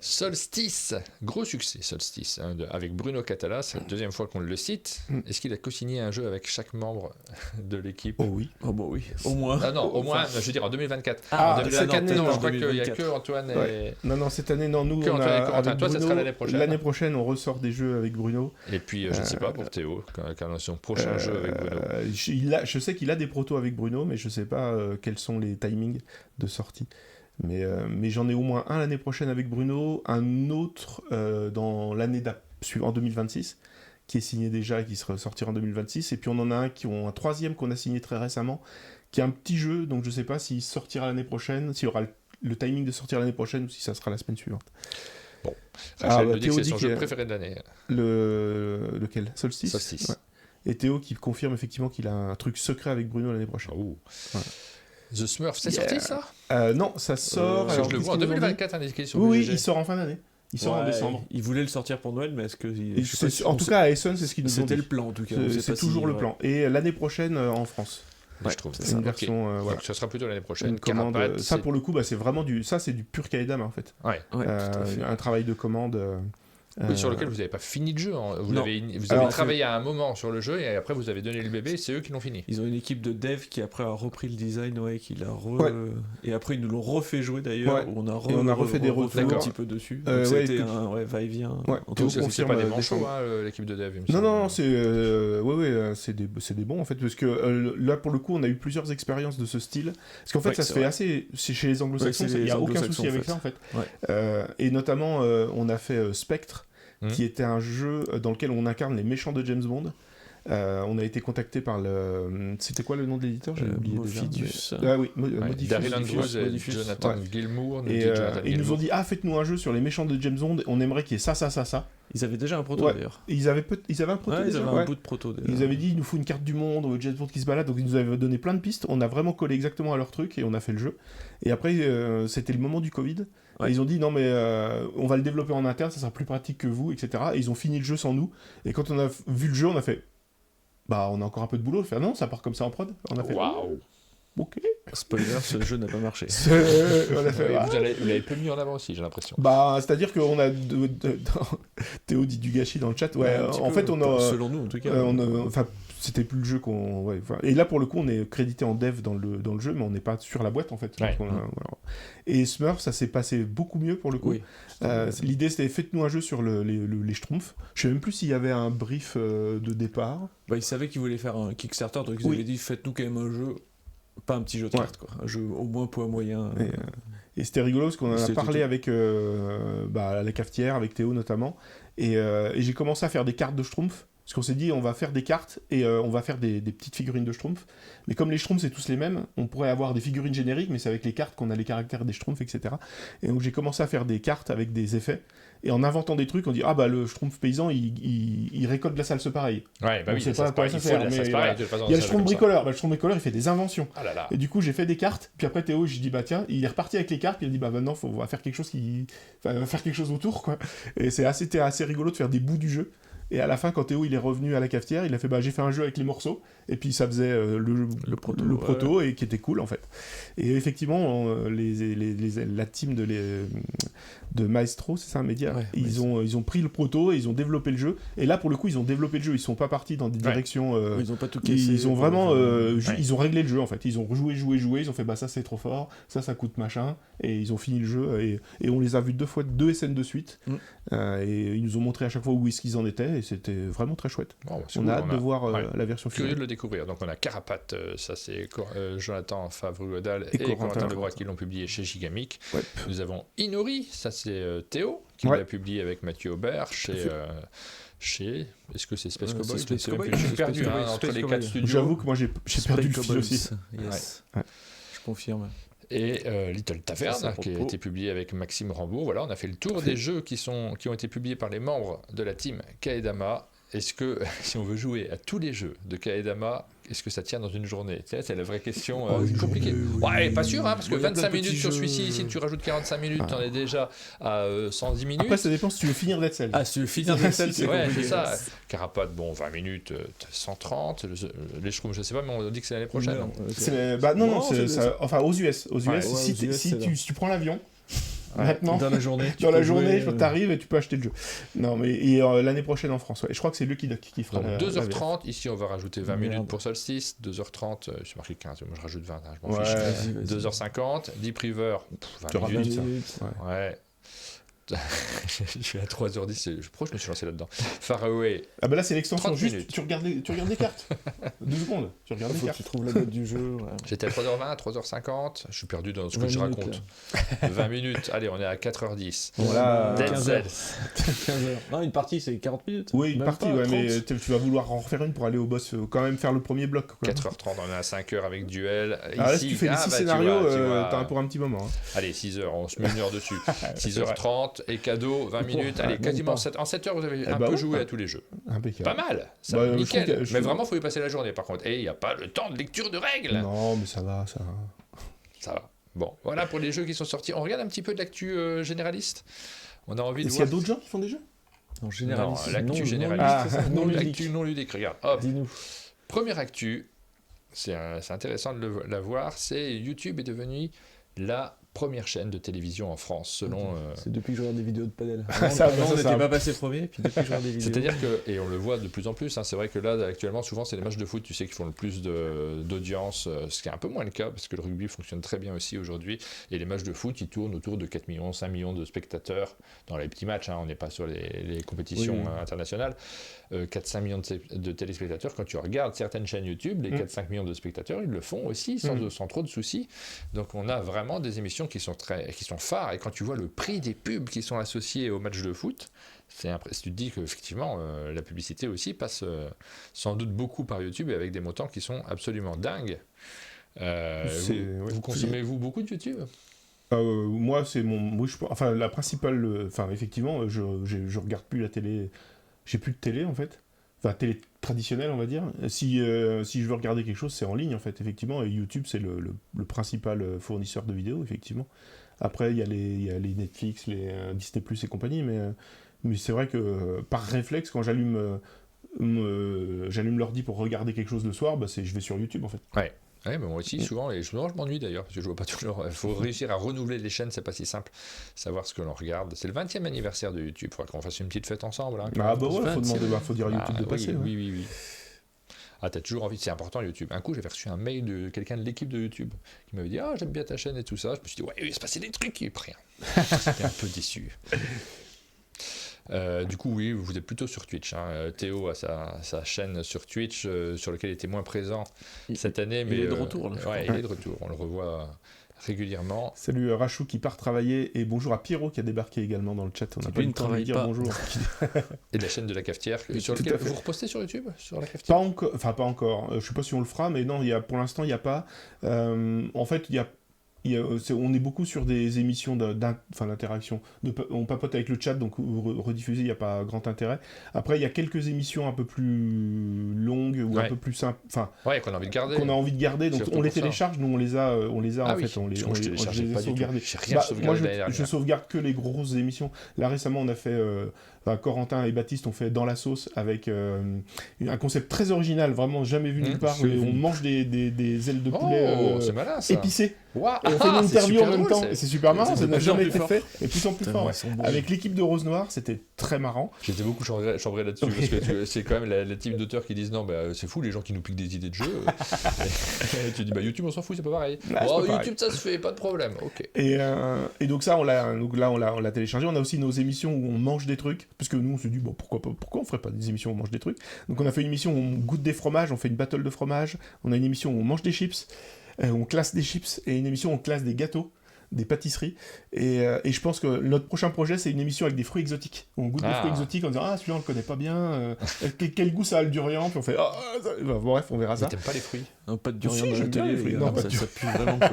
Solstice, gros succès Solstice, avec Bruno Catala, c'est la deuxième fois qu'on le cite. Est-ce qu'il a co-signé un jeu avec chaque membre de l'équipe? Oh oui. Oh bon, oui, au moins. Ah non, au moins, je veux dire en 2024. Ah, en 2024, cette année, non, non, je crois qu'il n'y a 2024. que Antoine et... Ouais. Non, cette année, non, nous, Que on Antoine et a, Corentin. avec Toi, ça Bruno, sera l'année prochaine. L'année prochaine, on ressort des jeux avec Bruno. Et puis, je ne sais pas pour Théo, quand on a son prochain jeu avec Bruno. Je sais qu'il a des protos avec Bruno, mais je sais pas quels sont les timings de sortie. Mais j'en ai au moins un l'année prochaine avec Bruno, un autre dans l'année suivante, en 2026, qui est signé déjà et qui sera sorti en 2026. Et puis on en a un troisième qu'on a signé très récemment, qui est un petit jeu, donc je sais pas s'il sortira l'année prochaine, s'il y aura le timing de sortir l'année prochaine ou si ça sera la semaine suivante. Rachel nous dit que Théo c'est dit son qu'il jeu y a- préféré de l'année. Lequel? Solstice. Solstice. Ouais. Et Théo qui confirme effectivement qu'il a un truc secret avec Bruno l'année prochaine. Oh. Ouais. The Smurf, c'est Yeah. sorti ça? Non, ça sort. Parce que je le qu'est-ce vois en qu'ils nous ont dit 2024 indiqué sur Oui, BGG. il sort en fin d'année. Il sort en Ouais, décembre. Il voulait le sortir pour Noël, mais est-ce que. Et en tout cas, à Essen, c'est ce qu'ils nous ont c'était dit. le plan, en tout cas. on sait C'est pas toujours si- le plan. Et l'année prochaine en France. Ouais, je trouve. c'est C'est ça, une Ok. version. Voilà. Donc, ça sera plutôt l'année prochaine. Une commande. Carapace, Ça, c'est- pour le coup, c'est vraiment du pur Kaedama en fait. Ouais. Ouais, tout à fait. Un travail de commande Oui, sur lequel vous n'avez pas fini le jeu. Hein. Vous Non. avez Alors, travaillé à un moment sur le jeu et après vous avez donné le bébé, c'est eux qui l'ont fini. Ils ont une équipe de dev qui après a repris le design, qui l'a Ouais. et après ils nous l'ont refait jouer d'ailleurs, Ouais. où on a, Et on a refait des retours. un petit peu dessus. Donc Ouais, c'était écoute. un va-et-vient. Ouais. En Théo tout cas, C'est confirme, pas des des manchots, fois. l'équipe de dev. Il me Non, semble. non, c'est des bons en fait, parce que là pour le coup on a eu plusieurs expériences de ce style. Parce qu'en fait Ouais, ça c'est se fait vrai. assez. C'est chez les anglo-saxons, Ouais, c'est il n'y a les aucun anglo-saxons, souci avec en fait. ça en fait. Ouais. Et notamment on a fait Spectre, qui était un jeu dans lequel on incarne les méchants de James Bond. On a été contacté par le. C'était quoi le nom de l'éditeur? J'ai oublié déjà. Mofidius. Ah oui, Ouais, Modifius. Daryl Andrews et Modifius. Jonathan Ouais. Gilmour nous Et dit Jonathan ils nous Gilmour. ont dit faites-nous un jeu sur les méchants de James Bond, on aimerait qu'il y ait ça. Ils avaient déjà un proto Ouais. d'ailleurs. Et ils avaient un proto Ouais, ils déjà, avaient ouais. un bout de proto déjà. Ils avaient dit il nous faut une carte du monde, James Bond qui se balade, donc ils nous avaient donné plein de pistes. On a vraiment collé exactement à leur truc et on a fait le jeu. Et après, c'était le moment du Covid. Ouais. Et ils ont dit non, mais on va le développer en interne, ça sera plus pratique que vous, etc. Et ils ont fini le jeu sans nous. Et quand on a vu le jeu, on a fait bah, on a encore un peu de boulot. Non, ça part comme ça en prod. On a fait Waouh! ok. Spoiler, ce jeu n'a pas marché. On a fait, Ouais, ah. vous l'avez peu mis en avant aussi, j'ai l'impression. Bah, c'est-à-dire qu'on a. Théo dit du gâchis dans le chat. Ouais, Un petit en peu, fait, on a. selon nous en tout cas. Enfin, c'était plus le jeu qu'on. Ouais, enfin, et là, pour le coup, on est crédité en dev dans le jeu, mais on n'est pas sur la boîte en fait. Ouais. Donc, voilà. Et Smurf, ça s'est passé beaucoup mieux pour le coup. Oui. L'idée, c'était faites-nous un jeu sur les Schtroumpfs. Je sais même plus s'il y avait un brief de départ. Bah, ils savaient qu'ils voulaient faire un Kickstarter, donc ils Oui. avaient dit faites-nous quand même un jeu, pas un petit jeu de Ouais. cartes, quoi. Un jeu au moins poids moyen. Et c'était rigolo parce qu'on en a C'était parlé tout. avec à la cafetière, avec Théo notamment. Et j'ai commencé à faire des cartes de Schtroumpfs. Parce qu'on s'est dit, on va faire des cartes et on va faire des petites figurines de Schtroumpfs. Mais comme les Schtroumpfs, c'est tous les mêmes, on pourrait avoir des figurines génériques, mais c'est avec les cartes qu'on a les caractères des Schtroumpfs, etc. Et donc j'ai commencé à faire des cartes avec des effets. Et en inventant des trucs, on dit, ah bah le Schtroumpf paysan, il récolte de la salse pareil. Ouais, bah On oui, sait ça pas se à quoi pareil, ça il faut sert, de la mais salse voilà. pareil, de toute façon, Il y a le ça, Schtroumpf comme ça. bricoleur. Bah, le Schtroumpf bricoleur, il fait des inventions. Ah là là. Et du coup, j'ai fait des cartes, puis après Théo, j'ai dit bah tiens, il est reparti avec les cartes, puis il a dit bah maintenant, on va faire quelque chose on va faire quelque chose autour, quoi. Et c'était assez rigolo de faire des bouts du jeu. Et à la fin, quand Théo il est revenu à la cafetière, il a fait bah j'ai fait un jeu avec les morceaux, et puis ça faisait le proto et qui était cool en fait. Et effectivement, la team de Maestro, c'est ça, un média, Ouais, ils ont pris le proto et ils ont développé le jeu. Et là, pour le coup, ils ont développé le jeu. Ils sont pas partis dans des directions. Ils ont pas tout cassé. Ils ont vraiment, ouais. ils ont réglé le jeu en fait. Ils ont joué. Ils ont fait bah ça c'est trop fort, ça coûte machin, et ils ont fini le jeu. Et on les a vus deux SN de suite. Et ils nous ont montré à chaque fois où est-ce qu'ils en étaient, et c'était vraiment très chouette. Bon, bah, c'est On cool, a hâte de voir ouais. la version Curieux finale. de le découvrir. Donc on a Carapace, ça c'est Jonathan Favre-Godal Et et Corentin Corentin Leroy qui l'ont publié chez Gigamic. Ouais. Nous avons Inori, ça c'est Théo qui Ouais. l'a publié avec Mathieu Aubert chez est-ce que c'est Space Ouais, Cowboy? c'est Space Cowboy. Je suis Space perdu Cowboy. entre Space les Cowboy. quatre studios. J'avoue que moi j'ai perdu le fil aussi. Yes. Ouais. Je confirme. Et Little Tavern, Ça, c'est à qui a propos. été publié avec Maxime Rambaud. Voilà, on a fait le tour des jeux qui ont été publiés par les membres de la team Kaedama. Est-ce que, si on veut jouer à tous les jeux de Kaedama, est-ce que ça tient dans une journée? C'est la vraie question compliquée. Ouais, pas sûr, hein, parce que Ouais, il y a plein 25 de minutes petits sur jeux. celui-ci, si tu rajoutes 45 minutes, t'en es déjà à 110 minutes. Après, ça dépend si tu veux finir Dead Cell. Ah, si tu veux finir Dead c'est Ouais, compliqué. c'est ça. Carapace, bon, 20 minutes, 130. Les Schtroumps, je sais pas, mais on dit que c'est l'année prochaine. Non, Non, c'est ça, enfin aux US. Aux US, Ouais, si, aux US, c'est tu prends l'avion, Ouais. maintenant, dans la journée. tu dans la peux journée, jouer, t'arrives et tu peux acheter le jeu. Non, mais l'année prochaine en France, ouais. Je crois que c'est lui qui fera Donc la 2h30, ici on va rajouter 20 Merde. minutes pour Solstice, 2h30, c'est marqué 15, moi je rajoute 20, hein, je m'en Ouais. fiche. Vas-y, vas-y. 2h50, Deep River, 20 Tu auras minutes. vite, ça. minutes. Ouais. Je suis à 3h10, je crois que je me suis lancé là-dedans. Far Away, Ah bah là c'est l'extension, 30 juste minutes. tu regardes les cartes. 2 secondes, tu regardes les Faut que cartes. tu trouves la boîte du jeu. Ouais. j'étais à 3h20, 3h50, je suis perdu dans ce que 20 je minutes, raconte. 20 minutes, allez, on est à 4h10. Voilà. Dead 15 Cell. heures. 15 heures. Non, une partie c'est 40 minutes. Oui, une Même partie, pas, ouais, 30. mais tu vas vouloir en refaire une pour aller au boss, quand même faire le premier bloc. Quoi. 4h30, on est à 5h avec Duel. Ah là, si tu fais les 6 bah, scénarios, tu vois. t'as pour un petit moment. Hein. Allez, 6h, on se met une heure dessus. C'est 6h30 et cadeau, 20 minutes. Allez, même quasiment pas. 7. En 7 heures, vous avez un bah peu ouais. joué à tous les jeux. Impeccable. Pas mal, ça, Bah, je nickel. trouve que- Mais vraiment, il faut y passer la journée par contre. Et il n'y a pas le temps de lecture de règles. Non, mais ça va, ça va. Ça va. Bon, voilà pour les jeux qui sont sortis. On regarde un petit peu de l'actu généraliste. On a envie de Est-ce qu'il y a voir. d'autres gens qui font des jeux? En général, Non, l'actu généraliste. Ah, non non, ludique. L'actu non ludique, regarde. Hop, Dis-nous. première actu. C'est intéressant de la voir. C'est YouTube est devenu la première chaîne de télévision en France, selon... C'est depuis que je regarde des vidéos de padel. Ça, Avant, on ça, n'était ça. pas passé premier, puis depuis que je regarde des vidéos... C'est-à-dire que, et on le voit de plus en plus, hein, c'est vrai que là, actuellement, souvent, c'est les matchs de foot, tu sais, qui font le plus d'audience, ce qui est un peu moins le cas, parce que le rugby fonctionne très bien aussi aujourd'hui, et les matchs de foot, ils tournent autour de 4 millions, 5 millions de spectateurs, dans les petits matchs, hein, on n'est pas sur les compétitions internationales, 4-5 millions de téléspectateurs. Quand tu regardes certaines chaînes YouTube, les 4-5 millions de spectateurs, ils le font aussi, sans trop de soucis. Donc on a vraiment des émissions qui sont phares, et quand tu vois le prix des pubs qui sont associés aux matchs de foot, tu te dis qu'effectivement la publicité aussi passe sans doute beaucoup par YouTube, et avec des montants qui sont absolument dingues. Vous consommez-vous beaucoup de YouTube ? Moi, c'est la principale... effectivement, je regarde plus la télé... J'ai plus de télé, en fait. Enfin, télé traditionnelle, on va dire. Si je veux regarder quelque chose, c'est en ligne, en fait, effectivement. Et YouTube, c'est le principal fournisseur de vidéos, effectivement. Après, il y a les Netflix, les Disney+, et compagnie. Mais c'est vrai que, par réflexe, quand j'allume l'ordi pour regarder quelque chose le soir, je vais sur YouTube, en fait. Ouais. Oui, mais moi aussi, souvent, et je m'ennuie d'ailleurs, parce que je vois pas toujours. Il faut réussir à renouveler les chaînes, c'est pas si simple. Savoir ce que l'on regarde. C'est le 20e anniversaire de YouTube, il faudra qu'on fasse une petite fête ensemble. Hein, faut dire à YouTube de passer. Oui. Ah, t'as toujours envie, c'est important YouTube. Un coup, j'avais reçu un mail de quelqu'un de l'équipe de YouTube qui m'avait dit j'aime bien ta chaîne et tout ça. Je me suis dit, ouais, il va se passer des trucs, et puis rien. J'étais un peu déçu. Du coup, oui, vous êtes plutôt sur Twitch. Hein. Théo a sa chaîne sur Twitch sur laquelle il était moins présent cette année. Mais il est de retour. Là, il est de retour. On le revoit régulièrement. Salut Rachou qui part travailler, et bonjour à Pierrot qui a débarqué également dans le chat. On n'a pas eu le temps de lui dire bonjour. Et de la chaine de la cafetière sur laquelle vous repostez sur YouTube sur la cafetière. Pas encore. Je sais pas si on le fera, mais non, pour l'instant il n'y a pas. En fait, on est beaucoup sur des émissions d'interaction. On papote avec le chat, donc rediffuser, il n'y a pas grand intérêt. Après, il y a quelques émissions un peu plus longues ou un peu plus simples. Qu'on a envie de garder. Donc on les télécharge, nous on les a en fait. On les a sauvegardés. Moi, je sauvegarde que les grosses émissions. Là récemment, on a fait. Corentin et Baptiste ont fait Dans la sauce avec un concept très original, vraiment jamais vu nulle part. On mange des ailes de poulet épicées. Wow. Et on fait une interview en même temps. Drôle, c'est super marrant, ça n'a jamais été fait. Et plus en plus fort. Avec l'équipe de Rose Noire, c'était très marrant. J'étais beaucoup chambré là-dessus, parce que c'est quand même la team d'auteurs qui disent non, c'est fou les gens qui nous piquent des idées de jeu. Et tu dis YouTube on s'en fout, c'est pas pareil. YouTube ça se fait, pas de problème. Ok. Et donc ça on l'a téléchargé. On a aussi nos émissions où on mange des trucs, parce que nous on se dit pourquoi on ferait pas des émissions où on mange des trucs. Donc on a fait une émission où on goûte des fromages, on fait une battle de fromage. On a une émission où on mange des chips. On classe des chips, et une émission où on classe des gâteaux, des pâtisseries, et je pense que notre prochain projet c'est une émission avec des fruits exotiques. On goûte des fruits exotiques en disant celui-là on le connaît pas bien, quel goût ça a le durian, puis on fait bref, on verra ça. T'aimes pas les fruits? Non, pas de durian dans j'aime bien les fruits. ça pue vraiment quoi.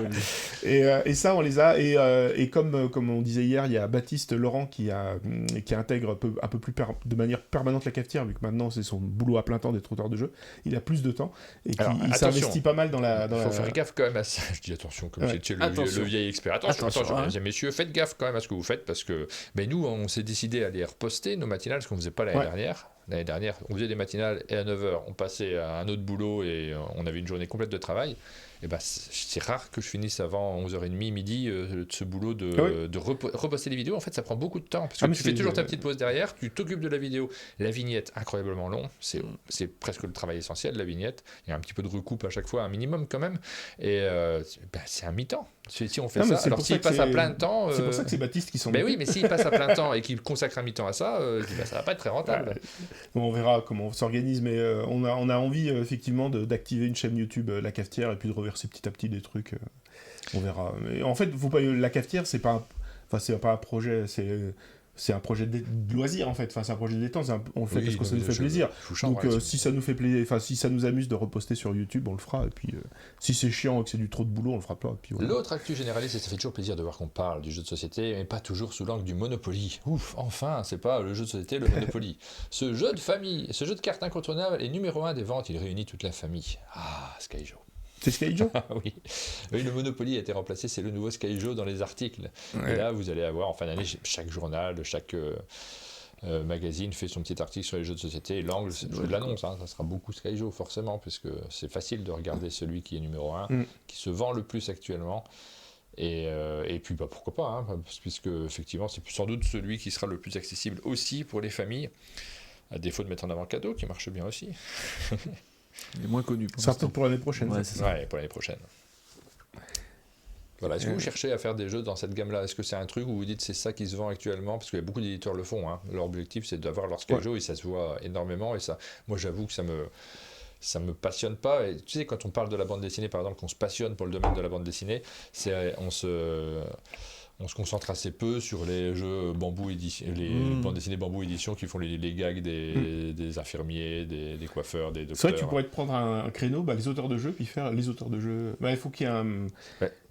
Et ça on les a, et comme on disait hier, il y a Baptiste Laurent qui intègre un peu plus de manière permanente la cafetière, vu que maintenant c'est son boulot à plein temps d'être auteur de jeu. Il a plus de temps et il s'investit pas mal dans la. Faut faire gaffe quand même à ça. Je dis attention, comme c'est le vieil expert. Attention, mesdames, messieurs, faites gaffe quand même à ce que vous faites, parce que nous, on s'est décidé à les reposter, nos matinales, ce qu'on faisait pas l'année dernière. L'année dernière, on faisait des matinales et à 9h, on passait à un autre boulot et on avait une journée complète de travail. Et c'est rare que je finisse avant 11h30, midi, de ce boulot de reposter les vidéos. En fait, ça prend beaucoup de temps, parce que tu fais toujours ta petite pause derrière, tu t'occupes de la vidéo. La vignette, incroyablement long, c'est presque le travail essentiel, la vignette. Il y a un petit peu de recoupe à chaque fois, un minimum quand même. Et c'est un mi-temps. Si on fait ça, alors s'il passe à plein de temps... C'est pour ça que c'est Baptiste qui s'en occupe. Oui, mais s'il passe à plein de temps et qu'il consacre un mi-temps à ça, ça va pas être très rentable. Bon, on verra comment on s'organise, mais on a envie effectivement d'activer une chaîne YouTube, La Cafetière, et puis de reverser petit à petit des trucs. On verra. Mais en fait, La Cafetière, c'est pas un projet, c'est un projet de loisir en fait. C'est un projet de détente. On le fait parce que ça nous fait plaisir. Donc si ça nous fait plaisir, si ça nous amuse de reposter sur YouTube, on le fera. Et puis si c'est chiant et que c'est du trop de boulot, on le fera pas. Et puis, voilà. L'autre actu généraliste, et ça fait toujours plaisir de voir qu'on parle du jeu de société, mais pas toujours sous l'angle du Monopoly. Ouf, enfin, c'est pas le jeu de société, le Monopoly. Ce jeu de famille, ce jeu de cartes incontournable est numéro 1 des ventes. Il réunit toute la famille. Skyjo. C'est Skyjo. Oui, le Monopoly a été remplacé, c'est le nouveau Skyjo dans les articles. Ouais. Et là, vous allez avoir en fin d'année, chaque journal, chaque magazine fait son petit article sur les jeux de société. Et l'angle, je l'annonce, ça sera beaucoup Skyjo, forcément, puisque c'est facile de regarder celui qui est numéro 1, qui se vend le plus actuellement. Et puis pourquoi pas, hein, puisque effectivement c'est sans doute celui qui sera le plus accessible aussi pour les familles, à défaut de mettre en avant Cadeau, qui marche bien aussi. Il est moins connu. Ça sera peut-être pour l'année prochaine. Ouais, c'est ça. Ouais, pour l'année prochaine. Voilà. Est-ce que vous cherchez à faire des jeux dans cette gamme-là? Est-ce que c'est un truc où vous dites c'est ça qui se vend actuellement? Parce qu'il y a beaucoup d'éditeurs le font, hein. Leur objectif c'est d'avoir leur Skyjo et ça se voit énormément. Et ça, moi j'avoue que ça me passionne pas. Et tu sais, quand on parle de la bande dessinée, par exemple, qu'on se passionne pour le domaine de la bande dessinée, on se concentre assez peu sur les jeux Bambou édition, les bandes dessinées Bambou édition qui font les gags des infirmiers, des coiffeurs, des docteurs. C'est vrai que tu pourrais te prendre un créneau, les auteurs de jeux, puis faire les auteurs de jeux. Il faut qu'il y ait un...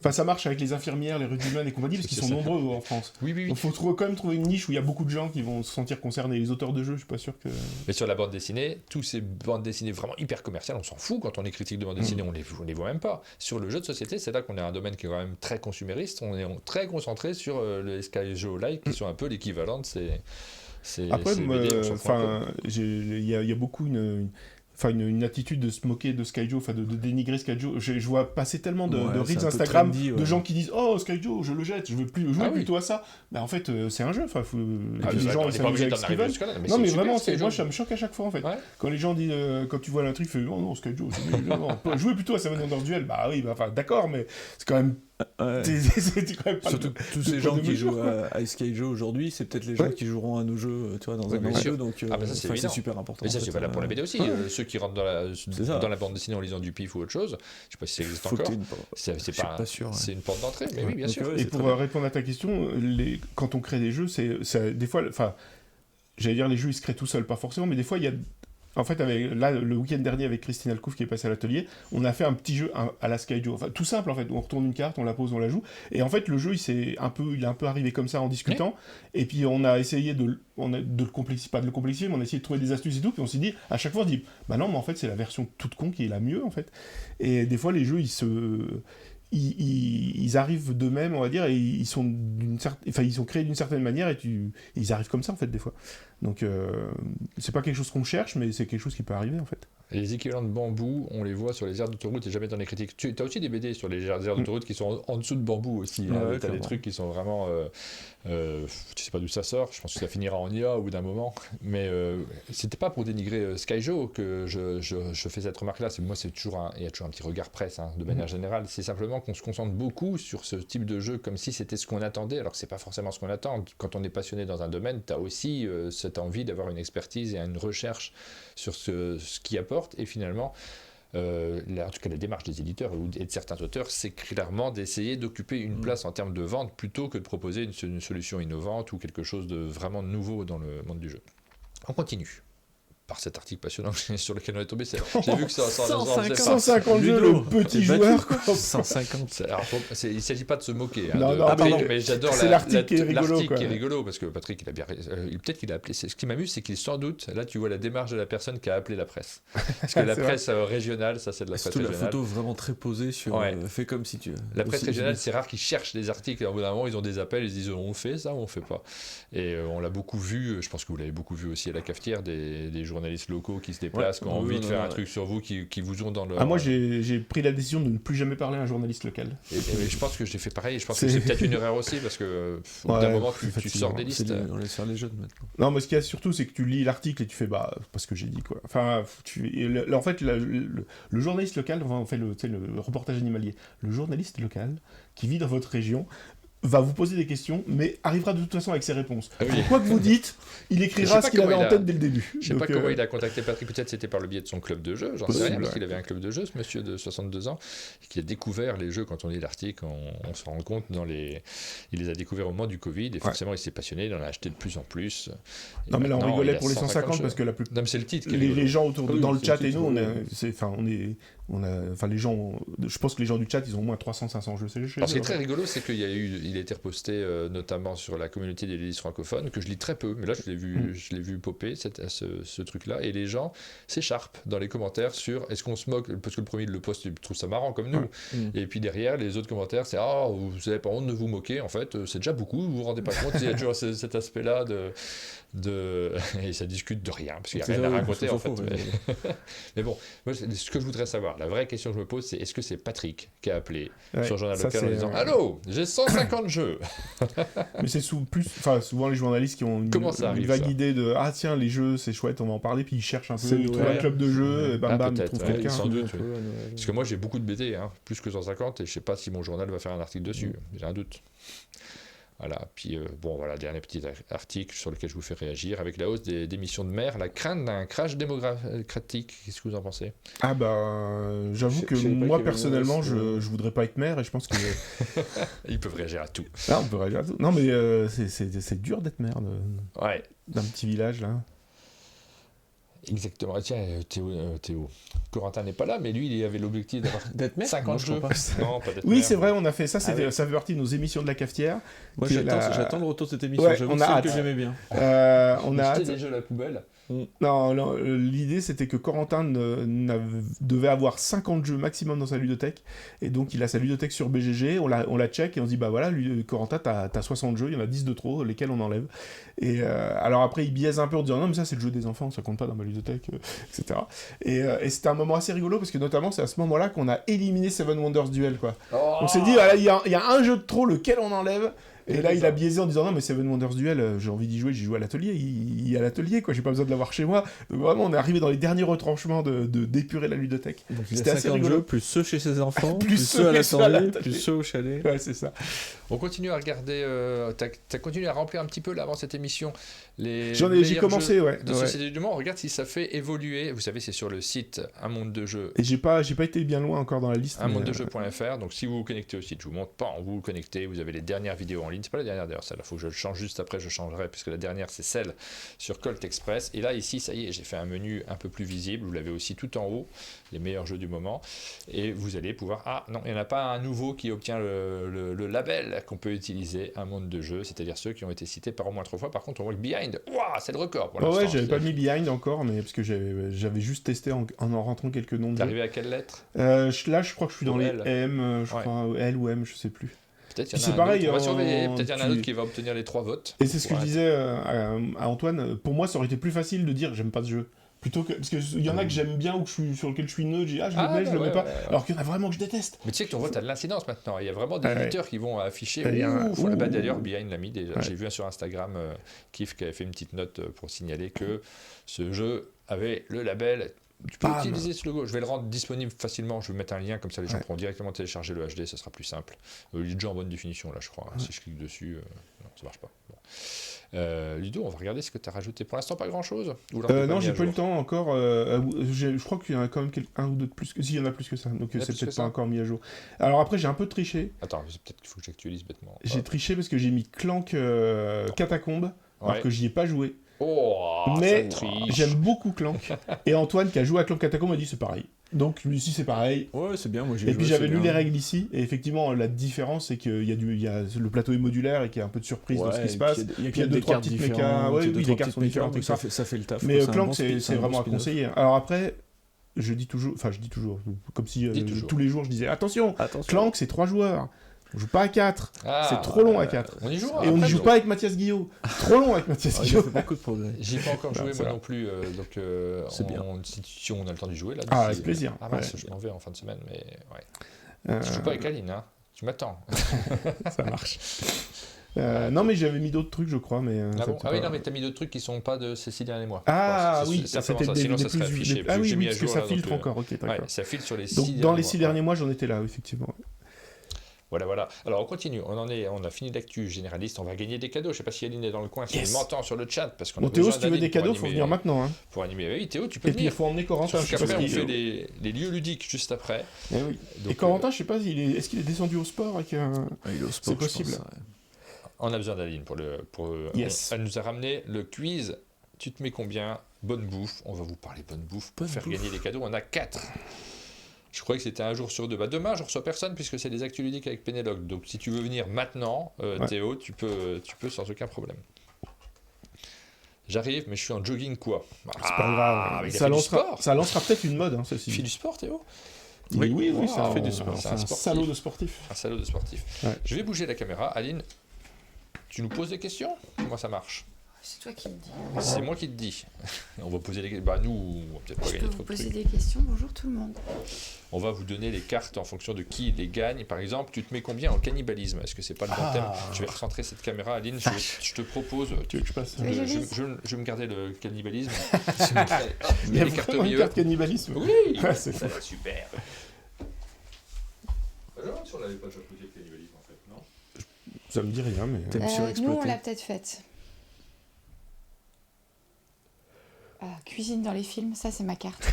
Enfin, ça marche avec les infirmières, les rugbymen et compagnie, parce qu'ils sont nombreux en France. Oui. Donc, il faut quand même trouver une niche où il y a beaucoup de gens qui vont se sentir concernés. Les auteurs de jeux, je suis pas sûr que... Mais sur la bande dessinée, tous ces bandes dessinées vraiment hyper commerciales, on s'en fout quand on est critique de bande dessinée, on les voit même pas. Sur le jeu de société, c'est là qu'on est un domaine qui est quand même très consumériste, on est très concentré sur les Skyjo Like, qui sont un peu l'équivalent de ces Après, il il y a beaucoup une attitude de se moquer de Skyjo, de dénigrer Skyjo. Je vois passer tellement de reels Instagram de gens qui disent oh Skyjo, je le jette, je veux plus jouer plutôt à ça. En fait, c'est un jeu. Les gens ils s'amusent avec ce qu'ils veulent. Non mais vraiment, moi ça me choque à chaque fois en fait. Quand les gens disent, quand tu vois un truc, oh non Skyjo, jouer plutôt à Seven Wonders Duel. Bah oui, d'accord, mais c'est quand même. C'est quand même pas surtout tous ces gens qui jouent à Skyjo aujourd'hui, c'est peut-être les gens qui joueront à nos jeux, tu vois, dans un an ou deux, donc c'est super important. Mais ça c'est valable pour la BD aussi. Ceux qui rentrent dans la bande dessinée en lisant du pif ou autre chose, je sais pas si ça existe encore. C'est une porte d'entrée, mais oui, bien sûr. Et pour répondre à ta question, quand on crée des jeux, c'est des fois, j'allais dire les jeux ils se créent tout seuls, pas forcément, mais des fois il y a. En fait, le week-end dernier, avec Christine Alcouf qui est passée à l'atelier, on a fait un petit jeu à la Skyjo. Enfin, tout simple, en fait. On retourne une carte, on la pose, on la joue. Et en fait, le jeu, il est un peu arrivé comme ça en discutant. Et puis, on a essayé de le complexifier, pas de le complexifier, mais on a essayé de trouver des astuces et tout. Puis on s'est dit, à chaque fois, on se dit, bah non, mais en fait, c'est la version toute con qui est la mieux, en fait. Et des fois, les jeux, ils arrivent d'eux-mêmes, on va dire, et ils sont créés d'une certaine manière, et ils arrivent comme ça, en fait, des fois. Donc, c'est pas quelque chose qu'on cherche, mais c'est quelque chose qui peut arriver, en fait. Et les équivalents de Bambou, on les voit sur les aires d'autoroute et jamais dans les critiques. Tu as aussi des BD sur les aires d'autoroute qui sont en dessous de Bambou aussi. Tu as des trucs qui sont vraiment... tu sais pas d'où ça sort, je pense que ça finira en IA au bout d'un moment. Mais c'était pas pour dénigrer Skyjo que je fais cette remarque-là. Moi, il y a toujours un petit regard presse, de manière générale. C'est simplement qu'on se concentre beaucoup sur ce type de jeu comme si c'était ce qu'on attendait, alors que c'est pas forcément ce qu'on attend. Quand on est passionné dans un domaine, tu as aussi cette envie d'avoir une expertise et une recherche sur ce qui apporte. Et finalement, en tout cas la démarche des éditeurs et de certains auteurs, c'est clairement d'essayer d'occuper une place en termes de vente plutôt que de proposer une solution innovante ou quelque chose de vraiment nouveau dans le monde du jeu. On continue par cet article passionnant sur lequel on est tombé. J'ai vu que ça 150 jeux, le petit joueur. 150. Alors, il ne s'agit pas de se moquer. Mais j'adore l'article qui est rigolo. L'article qui est rigolo parce que Patrick, il a bien. Peut-être qu'il a appelé. Ce qui m'amuse, c'est qu'il sans doute. Là, tu vois la démarche de la personne qui a appelé la presse. Parce que la presse régionale, ça, c'est de la presse régionale. La photo vraiment très posée sur. Fait comme si tu. La presse régionale, c'est rare qu'ils cherchent des articles. Et au bout d'un moment, ils ont des appels. Ils se disent on fait ça ou on fait pas. Et on l'a beaucoup vu. Je pense que vous l'avez beaucoup vu aussi à la cafetière des journalistes locaux qui se déplacent, qui ont envie de faire un truc sur vous, qui vous ont dans le... moi j'ai pris la décision de ne plus jamais parler à un journaliste local. Et je pense que j'ai fait pareil, je pense que c'est peut-être une erreur aussi, parce que au bout d'un moment tu sors des listes. On laisse faire les jeunes maintenant. Non, mais ce qu'il y a surtout, c'est que tu lis l'article et tu fais parce que j'ai dit quoi. Enfin, en fait, le journaliste local, on fait le reportage animalier, le journaliste local qui vit dans votre région va vous poser des questions, mais arrivera de toute façon avec ses réponses. Quoi que vous dites, il écrira ce qu'il avait en tête dès le début. Je sais pas comment il a contacté Patrick, peut-être c'était par le biais de son club de jeu, j'en sais rien, parce qu'il avait un club de jeu, ce monsieur de 62 ans, qui a découvert les jeux quand on lit l'article, on se rend compte, il les a découverts au moment du Covid, et forcément il s'est passionné, il en a acheté de plus en plus. Non mais là on rigolait pour les 150 parce que la plupart... Non mais c'est le titre qui est les gens autour dans le chat et nous, les gens, je pense que les gens du chat, ils ont au moins 300-500 jeux. Alors ce qui est très rigolo, c'est qu'il a été reposté notamment sur la communauté des listes francophones, que je lis très peu, mais là je l'ai vu popper ce truc-là, et les gens s'écharpent dans les commentaires sur est-ce qu'on se moque, parce que le premier le poste, il trouve ça marrant comme nous, et puis derrière les autres commentaires c'est vous n'avez pas honte de vous moquer, en fait c'est déjà beaucoup, vous vous rendez pas compte, il y a toujours cet aspect-là et ça discute de rien, parce qu'il n'y a rien à raconter en fait. Mais bon, moi, ce que je voudrais savoir, la vraie question que je me pose, c'est est-ce que c'est Patrick qui a appelé Ouais, sur le journal ça, local en c'est, disant Allô, j'ai 150 jeux. Mais c'est souvent les journalistes qui ont Comment ça une arrive, vague ça idée de ah tiens les jeux c'est chouette on va en parler puis ils cherchent un peu C'est ils trouvent Noël. un club de jeux et bam Ah, bam ils peut-être, trouvent ouais, quelqu'un. sans doute, Un peu, oui. ouais. Parce que moi j'ai beaucoup de BD, hein, plus que 150, et je sais pas si mon journal va faire un article dessus, j'ai un doute. Voilà, puis bon voilà, dernier petit article sur lequel je vous fais réagir. Avec la hausse des démissions de maires, la crainte d'un crash démographique, qu'est-ce que vous en pensez? Ah bah j'avoue que Je savais pas moi qu'il y avait personnellement une hausse, je voudrais pas être maire et je pense que Ils peuvent réagir à tout. ah, on peut réagir à tout. Non mais c'est dur d'être maire Ouais, d'un petit village là. exactement. Tiens, Théo. Corentin n'est pas là, mais lui, il avait l'objectif d'avoir D'être maire 50 Moi, je jeux. crois pas. Non, pas d'être Oui maire. c'est vrai on a fait ça Ah ouais. ça fait partie de nos émissions de la cafetière. Moi, Qui est j'attends le retour de cette émission. Ouais, J'avoue on que a celle hâte. que j'aimais bien. On a Jeter hâte. des jeux à la poubelle. Non, l'idée c'était que Corentin devait avoir 50 jeux maximum dans sa ludothèque, et donc il a sa ludothèque sur BGG, on la check et on se dit bah voilà, Corentin t'as 60 jeux, il y en a 10 de trop, lesquels on enlève. Et alors après il biaise un peu en disant non mais ça c'est le jeu des enfants, ça compte pas dans ma ludothèque, etc. Et c'était un moment assez rigolo parce que notamment c'est à ce moment-là qu'on a éliminé Seven Wonders Duel quoi. On s'est dit voilà, il y a un jeu de trop, lequel on enlève. Et là, il a biaisé en disant non, mais Seven Wonders Duel, j'ai envie d'y jouer, j'y joue à l'atelier. Il est à l'atelier, quoi. J'ai pas besoin de l'avoir chez moi. Donc vraiment, on est arrivé dans les derniers retranchements d'épurer la ludothèque. Donc, il a C'était assez 50 rigolo. jeux, plus ceux chez ses enfants, Plus plus ceux à ceux à l'atelier, l'atelier. plus ceux au chalet. Ouais, c'est ça. On continue à regarder. T'as continué à remplir un petit peu là avant cette émission les. J'ai meilleurs commencé, jeux ouais. De ouais. Société du Mans. On regarde si ça fait évoluer. Vous savez, c'est sur le site Un Monde de Jeux. Et j'ai pas été bien loin encore dans la liste. mais, unmondedejeux.fr. Donc si vous vous connectez au site, je vous montre pas, vous vous connectez, vous avez les dernières vidéos en ligne. C'est pas la dernière d'ailleurs, celle-là, faut que je le change juste après, je changerai, puisque la dernière c'est celle sur Colt Express. Et là ici, ça y est, j'ai fait un menu un peu plus visible, vous l'avez aussi tout en haut, les meilleurs jeux du moment. Et vous allez pouvoir, ah non, il n'y en a pas un nouveau qui obtient le label qu'on peut utiliser, Un Monde de Jeux, c'est-à-dire ceux qui ont été cités par au moins 3 fois. Par contre, on voit que Behind, waouh, c'est le record pour l'instant. Ouais, j'avais pas mis Behind encore, mais parce que j'avais juste testé en rentrant quelques noms de T'es jeux. arrivé à quelle lettre? Là, je crois que je suis dans les L. M, je Ouais. crois, L ou M, je sais plus. Peut-être il y en a C'est un pareil, autre. On va surveiller. Peut-être il y en a un tu- autre qui va obtenir les 3 votes. Et c'est ce que Ouais. je disais à Antoine, pour moi ça aurait été plus facile de dire j'aime pas ce jeu. Plutôt que. Parce qu'il y en a que j'aime bien ou sur lequel je suis neutre, je dis je le mets, je le mets pas. ouais. Alors qu'il y en a vraiment que je déteste. Mais tu sais que ton vote a de l'incidence maintenant. Il y a vraiment des Ah ouais. éditeurs qui vont afficher. Il y a un- Ouf, ouh. bah, d'ailleurs, Behind l'a mis déjà. Ouais. J'ai vu un sur Instagram, Kif, qui avait fait une petite note pour signaler que ce jeu avait le label. Tu peux Bam. utiliser ce logo. Je vais le rendre disponible facilement. Je vais mettre un lien, comme ça les gens Ouais. pourront directement télécharger le HD. Ça sera plus simple. Il est déjà en bonne définition là, je crois. Si je clique dessus, non, ça marche pas. Bon. Ludo, on va regarder ce que tu as rajouté. Pour l'instant, pas grand chose. Non, j'ai pas eu le temps encore. Je crois qu'il y en a quand même un ou deux de plus. Si, il y en a plus que ça. Donc Il y en a c'est plus que peut-être ça pas encore mis à jour. Alors après, j'ai un peu triché. Attends, peut-être qu'il faut que j'actualise bêtement. J'ai triché parce que j'ai mis Clank Catacombe, alors Ouais. que j'y ai pas joué. Oh, Mais ça triche. j'aime beaucoup Clank. Et Antoine, qui a joué à Clank Catacombe, m'a dit c'est pareil. Donc ici c'est pareil. Ouais, c'est bien, moi j'ai Et joué, puis j'avais c'est lu bien. les règles ici, et effectivement la différence c'est que le plateau est modulaire et qu'il y a un peu de surprise dans ce Ouais, qui se et passe. puis il y a Puis il y a des deux, trois cartes petites différentes, mécas. Ouais, il y a deux, oui, trois les cartes petites sont différentes, mécas, tout ça. donc ça fait le taf. Mais quoi, c'est un Clank bon c'est un bon vraiment à spin-off. conseiller. Alors après, je dis toujours, comme si Dis toujours. tous les jours je disais attention, Attention. Clank c'est 3 joueurs. On joue pas à 4. Ah, C'est trop long à 4. On y joue. Et on n'y joue pas avec Mathias Guillot. Trop long avec Mathias Ah, il a Guillot. fait beaucoup de progrès. J'ai pas encore joué c'est moi vrai. non plus, donc C'est bien. si on a le temps d'y jouer là. Ah, d'ici- avec plaisir. Ah mince, Ouais. je m'en vais en fin de semaine, mais ouais. Je joue pas avec Aline, hein. Tu m'attends. Ça marche. Non mais j'avais mis d'autres trucs je crois, mais Ah, ça bon peut ah oui, pas- non, mais t'as mis d'autres trucs qui sont pas de ces 6 derniers mois. Ah Bon, oui, c'est c'était simplement ça, des sinon ça serait plus affiché. Ah oui, J'ai mis à parce que jour, ça là, filtre donc, encore, ok, d'accord. Ouais, ça file sur les 6 Donc derniers dans les mois. 6 derniers mois, j'en étais là, effectivement. Voilà. Alors on continue. On a fini l'actu généraliste. On va gagner des cadeaux. Je sais pas si Aline est dans le coin. Si Yes. elle m'entend sur le chat, parce qu'on a Bon Théo, besoin si tu veux d'Aline des pour cadeaux, faut animer- venir maintenant. Hein. Pour animer. Oui, Théo, tu peux Et puis il venir. faut emmener Corentin, Sauf je sais pas qu'après, ce on fait qu'il... les lieux ludiques juste après. Eh oui. Donc, Et Corentin, je sais pas, est-ce qu'il est descendu au sport avec un... Ah, il est au sport, C'est je possible. pense, ouais. On a besoin d'Aline pour Yes. elle nous a ramené le quiz. Tu te mets combien? Bonne bouffe. On va vous parler bonne bouffe pour Bonne faire bouffe. gagner des cadeaux. On a 4. Je croyais que c'était un jour sur 2. Bah, demain, je reçois personne puisque c'est des actus ludiques avec Pénélope. Donc, si tu veux venir maintenant, Théo, tu peux sans aucun problème. J'arrive, mais je suis en jogging quoi. C'est pas grave. mais il a Ça fait du lancera, sport. ça lancera peut-être une mode, hein, Tu ceci. fais du sport, Théo? Oui, Wow, ça fait du sport. C'est C'est un un sportif. salaud de sportif. Un salaud de sportif. Ouais. Je vais bouger la caméra. Aline, tu nous poses des questions? Comment ça marche? C'est toi qui me dis. C'est moi qui te dis. On va poser les... Bah nous, on va peut-être pas Je peux gagner vous trop de poser trucs. des questions. Bonjour tout le monde. On va vous donner les cartes en fonction de qui les gagne. Par exemple, tu te mets combien en cannibalisme? Est-ce que c'est pas le bon thème? Je vais recentrer cette caméra, Aline. Je te propose... Tu veux que je passe Oui, je Je lise. vais me garder le cannibalisme. Il y a les cartes au vraiment une milieu. carte cannibalisme. Oui, Ouais, c'est ça va super. Je me demande si on l'avait pas déjà posé le cannibalisme en fait, non? Ça me dit rien, mais... Thème Nous, on surexploité. l'a peut-être faite. Cuisine dans les films, ça c'est ma carte.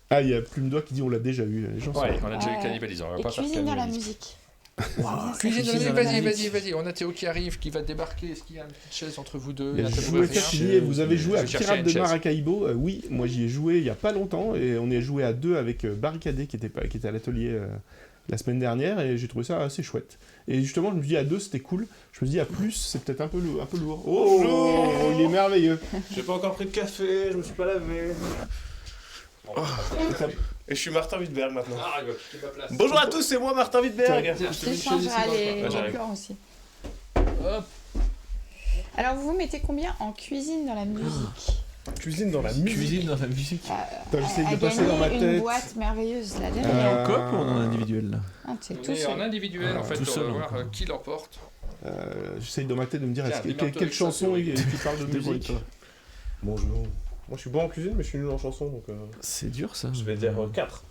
Ah, il y a Plume d'Oie qui dit on l'a déjà eu. Les gens Ouais, sont... on a déjà eu le cannibalisme. On va Et pas faire cuisine dans la cannibalisme. musique. Cuisine dans la Cuisine musique, dans la vas-y. On a Théo qui arrive, qui va débarquer. Est-ce qu'il y a une petite chaise entre vous deux? Il y a Un tabouret, Jouet rien Cachilier, vous avez joué à Je cherchais Pirates une de chaise. Maracaibo. Oui, moi j'y ai joué il y a pas longtemps et on y a joué à deux avec Barricadé qui était à l'atelier la semaine dernière et j'ai trouvé ça assez chouette. Et justement, je me dis à deux c'était cool. Je me dis à plus c'est peut-être un peu lourd. Oh, il est merveilleux. J'ai pas encore pris de café, je me suis pas lavé. Et je suis Martin Wittberg maintenant. Ah, il va piquer ma place. Bonjour à tous, c'est moi Martin Wittberg. Tiens, je te mets Tu une chaise ici, changeras moi, les quoi. j'arrive. couleurs aussi. Hop. Alors vous mettez combien en cuisine dans la musique? Cuisine dans la musique. Cuisine dans la musique. Attends, j'essaie à de passer dans ma gagner une tête. boîte merveilleuse la On est dernière. en coop ou on est en individuel là? Ah, t'es On tout est en seul. individuel en fait, tout on seul, va voir encore. qui l'emporte. J'essaye dans ma tête de me dire Tiens, est-ce que- démarre-toi quelle avec ça, chanson Théo. qui parle de musique. Débrouille-toi. Bonjour. Moi je suis bon en cuisine, mais je suis nul en chanson donc. C'est dur ça. Je vais dire 4.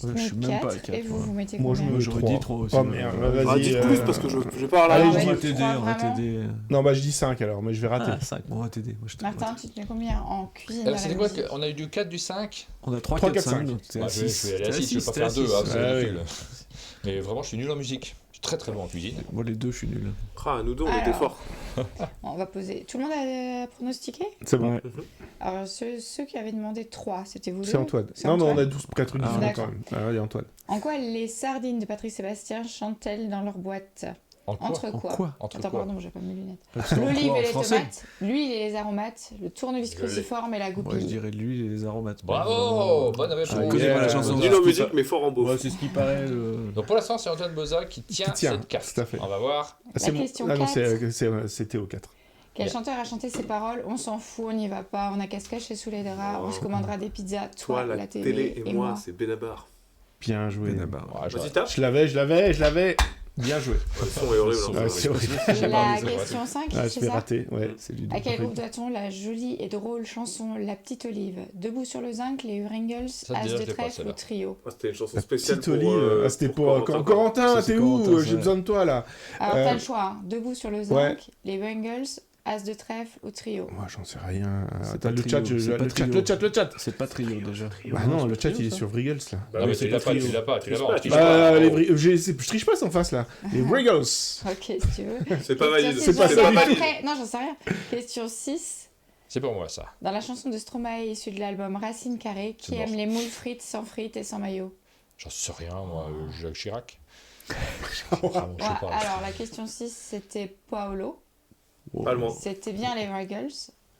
Ouais, je suis Mais même pas à 4, 4. et vous, vous mettez Moi, je combien? me- J'aurais dit 3 aussi. Oh merde, ouais. vas-y. dites plus parce que je pars là. Allez, Ah, je ouais, dis- On va tu t'aider, crois on va vraiment t'aider. Non, bah je dis 5 alors, mais je vais rater. Ah, 5, on va t'aider. Moi, je te Martin, tu te mets combien en cuisine dans Alors la c'était quoi musique? On a eu du 4, du 5. On a 3, 3, 4, 4, 5. 5. Donc t'es Bah, à je vais 6. aller à 6, je vais pas faire 2, c'est Ouais, ridicule. Mais vraiment, je suis nul en musique. Je suis très très bon en cuisine. Moi, les deux, je suis nul. Ah, nous deux on était Alors. forts. On va poser. Tout le monde a pronostiqué? C'est bon. Ouais. Alors ceux qui avaient demandé 3, c'était vous deux? C'est Antoine. C'est Non, mais on Antoine. a 12 prêtres différents d'accord. quand même. Ah, allez, Antoine. En quoi les sardines de Patrick Sébastien chantent-elles dans leur boîte? En quoi? Entre En quoi? quoi Entre Attends, quoi? pardon, j'ai pas mes lunettes. Parce qu'en L'olive quoi, et en les français tomates, l'huile et les aromates, le tournevis Le lait. cruciforme et la Moi, je goupille. dirais de l'huile et les aromates. Bravo, bonne réponse. Je connais pas la chanson. Nul en musique, mais fort en beauf. Ouais, c'est ce qui paraît. Donc pour l'instant, c'est Antoine Boza qui tient cette carte. tout à fait. On va voir. Ah, c'est question Ah non, 4. c'est Théo 4. Quel chanteur a chanté ces paroles? On s'en fout, on n'y va pas, on a qu'à se cacher sous les draps, on se commandera des pizzas, Toi, la télé et moi, c'est Benabar. Bien joué. Benabar. Ouais, Vas-y, tape. Je l'avais. Bien joué. Le son est horrible. Ouais, c'est horrible. La question 5, Ah, je c'est vais ça? rater. Ouais. C'est du À quel groupe doit-on la jolie et drôle chanson La Petite Olive? Debout sur le zinc, les Wrangles, Ça, As déjà, de je l'ai pas, trèfle celle-là. ou trio? Ah, c'était une chanson La spéciale petite olive. C'était pour Corentin. Corentin, Ça, c'est t'es où? Corentin, J'ai ouais. besoin de toi là. Alors t'as le choix, hein. Debout sur le zinc, Ouais. les Wrangles, As de trèfle ou trio? Moi, j'en sais rien. C'est Attends, pas le trio, chat, c'est pas trio. le chat. C'est pas trio déjà. Bah non, le chat il est sur Vriggles là. Bah non, oui, mais c'est tu l'as pas pas, trio. tu l'as pas, tu l'as pas. Bah, on triche bah, pas. Je triche pas sans face là. Les Vriggles. Ok, si tu veux. C'est pas valide. Question pas six, ça. après- Non, j'en sais rien. Question 6. C'est pour moi ça. Dans la chanson de Stromae issue de l'album Racine Carrée, qui C'est aime mort. les moules frites et sans maillot? J'en sais rien, moi. Jacques Chirac. Ouais, Vraiment, je sais pas. alors la question 6, c'était Paolo. Allemand. C'était bien les Wrangles.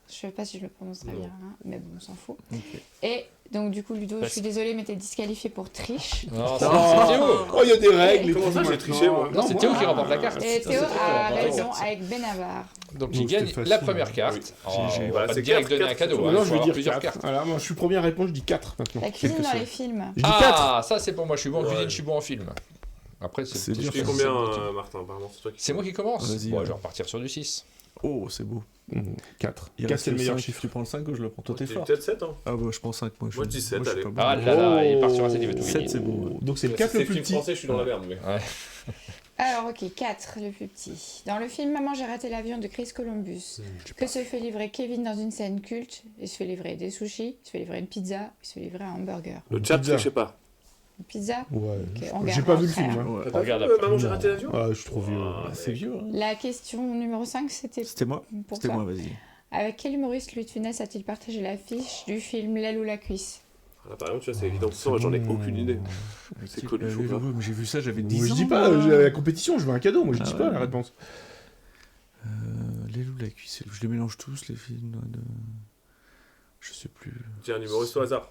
Je sais pas si je le prononce très Non. bien, hein, mais bon, on s'en fout. Et donc, du coup, Ludo, je suis désolée, mais t'es disqualifié pour triche. Non, c'est Oh, Théo. oh, il y a des règles. Comment ça, j'ai triché, moi Non, c'est Théo qui remporte la carte. Et Théo c'est a Théo. raison avec Benabar. Donc il Donc, gagne c'était la facile. première carte. Oui. Oh, GG. on Voilà, va pas c'est direct quatre, donner un quatre. cadeau. hein, il Maintenant, faut je vais avoir dire plusieurs 4. cartes. Voilà, moi je suis première réponse, je dis 4 maintenant. La cuisine Quelque dans chose. les films. Je dis 4. Ah, ça c'est pour moi. Je suis bon en Ouais. cuisine, je suis bon en film. Après, C'est c'est dur. Tu fais combien, Martin, apparemment? C'est toi qui. C'est moi qui commence. Vas-y, Bon, ouais. je vais repartir sur du 6. Oh, c'est beau. 4. Il 4 reste c'est le meilleur 5. chiffre. Tu prends le 5 ou je le prends? Toi, t'es fort. Peut-être 7, hein. Ah, bah, je prends 5. Moi, Moi, je dis 7, suis allez. pas bon. Ah là là, il part sur un 7, il va tout 7, gagner. c'est bon. Ouais. Donc c'est le 4 le plus petit. je suis dans la merde, mais. Alors, ok, 4, le plus petit. Dans le film Maman, j'ai raté l'avion de Chris Columbus, que se fait livrer Kevin dans une scène culte? Il se fait livrer des sushis, il se fait livrer une pizza, il se fait livrer un hamburger. Le chat, Pizza. je sais pas. Une pizza? Ouais. Ok, on J'ai regarde pas vu le après, film. hein. Hein. Ouais. T'as pas Regarde vu, après. Maman, j'ai raté l'avion? Ah, je suis trop vieux. Ah, C'est vieux. Hein. La question numéro 5, c'était C'était moi. pour C'était toi. moi, vas-y. Avec quel humoriste Louis de Funès a-t-il partagé l'affiche du film L'aile ou la cuisse? Là, par exemple, tu vois, c'est évident. Ça, j'en ai aucune idée. C'est connu, faut pas. Mais j'ai vu ça, j'avais 10 Moi, ans. je dis pas, moi. j'ai la compétition, je veux un cadeau, moi je Ah dis ouais. pas la réponse. Les loups, la cuisse, je les mélange tous, les films de... Je sais plus. Tiens, un humoriste au hasard.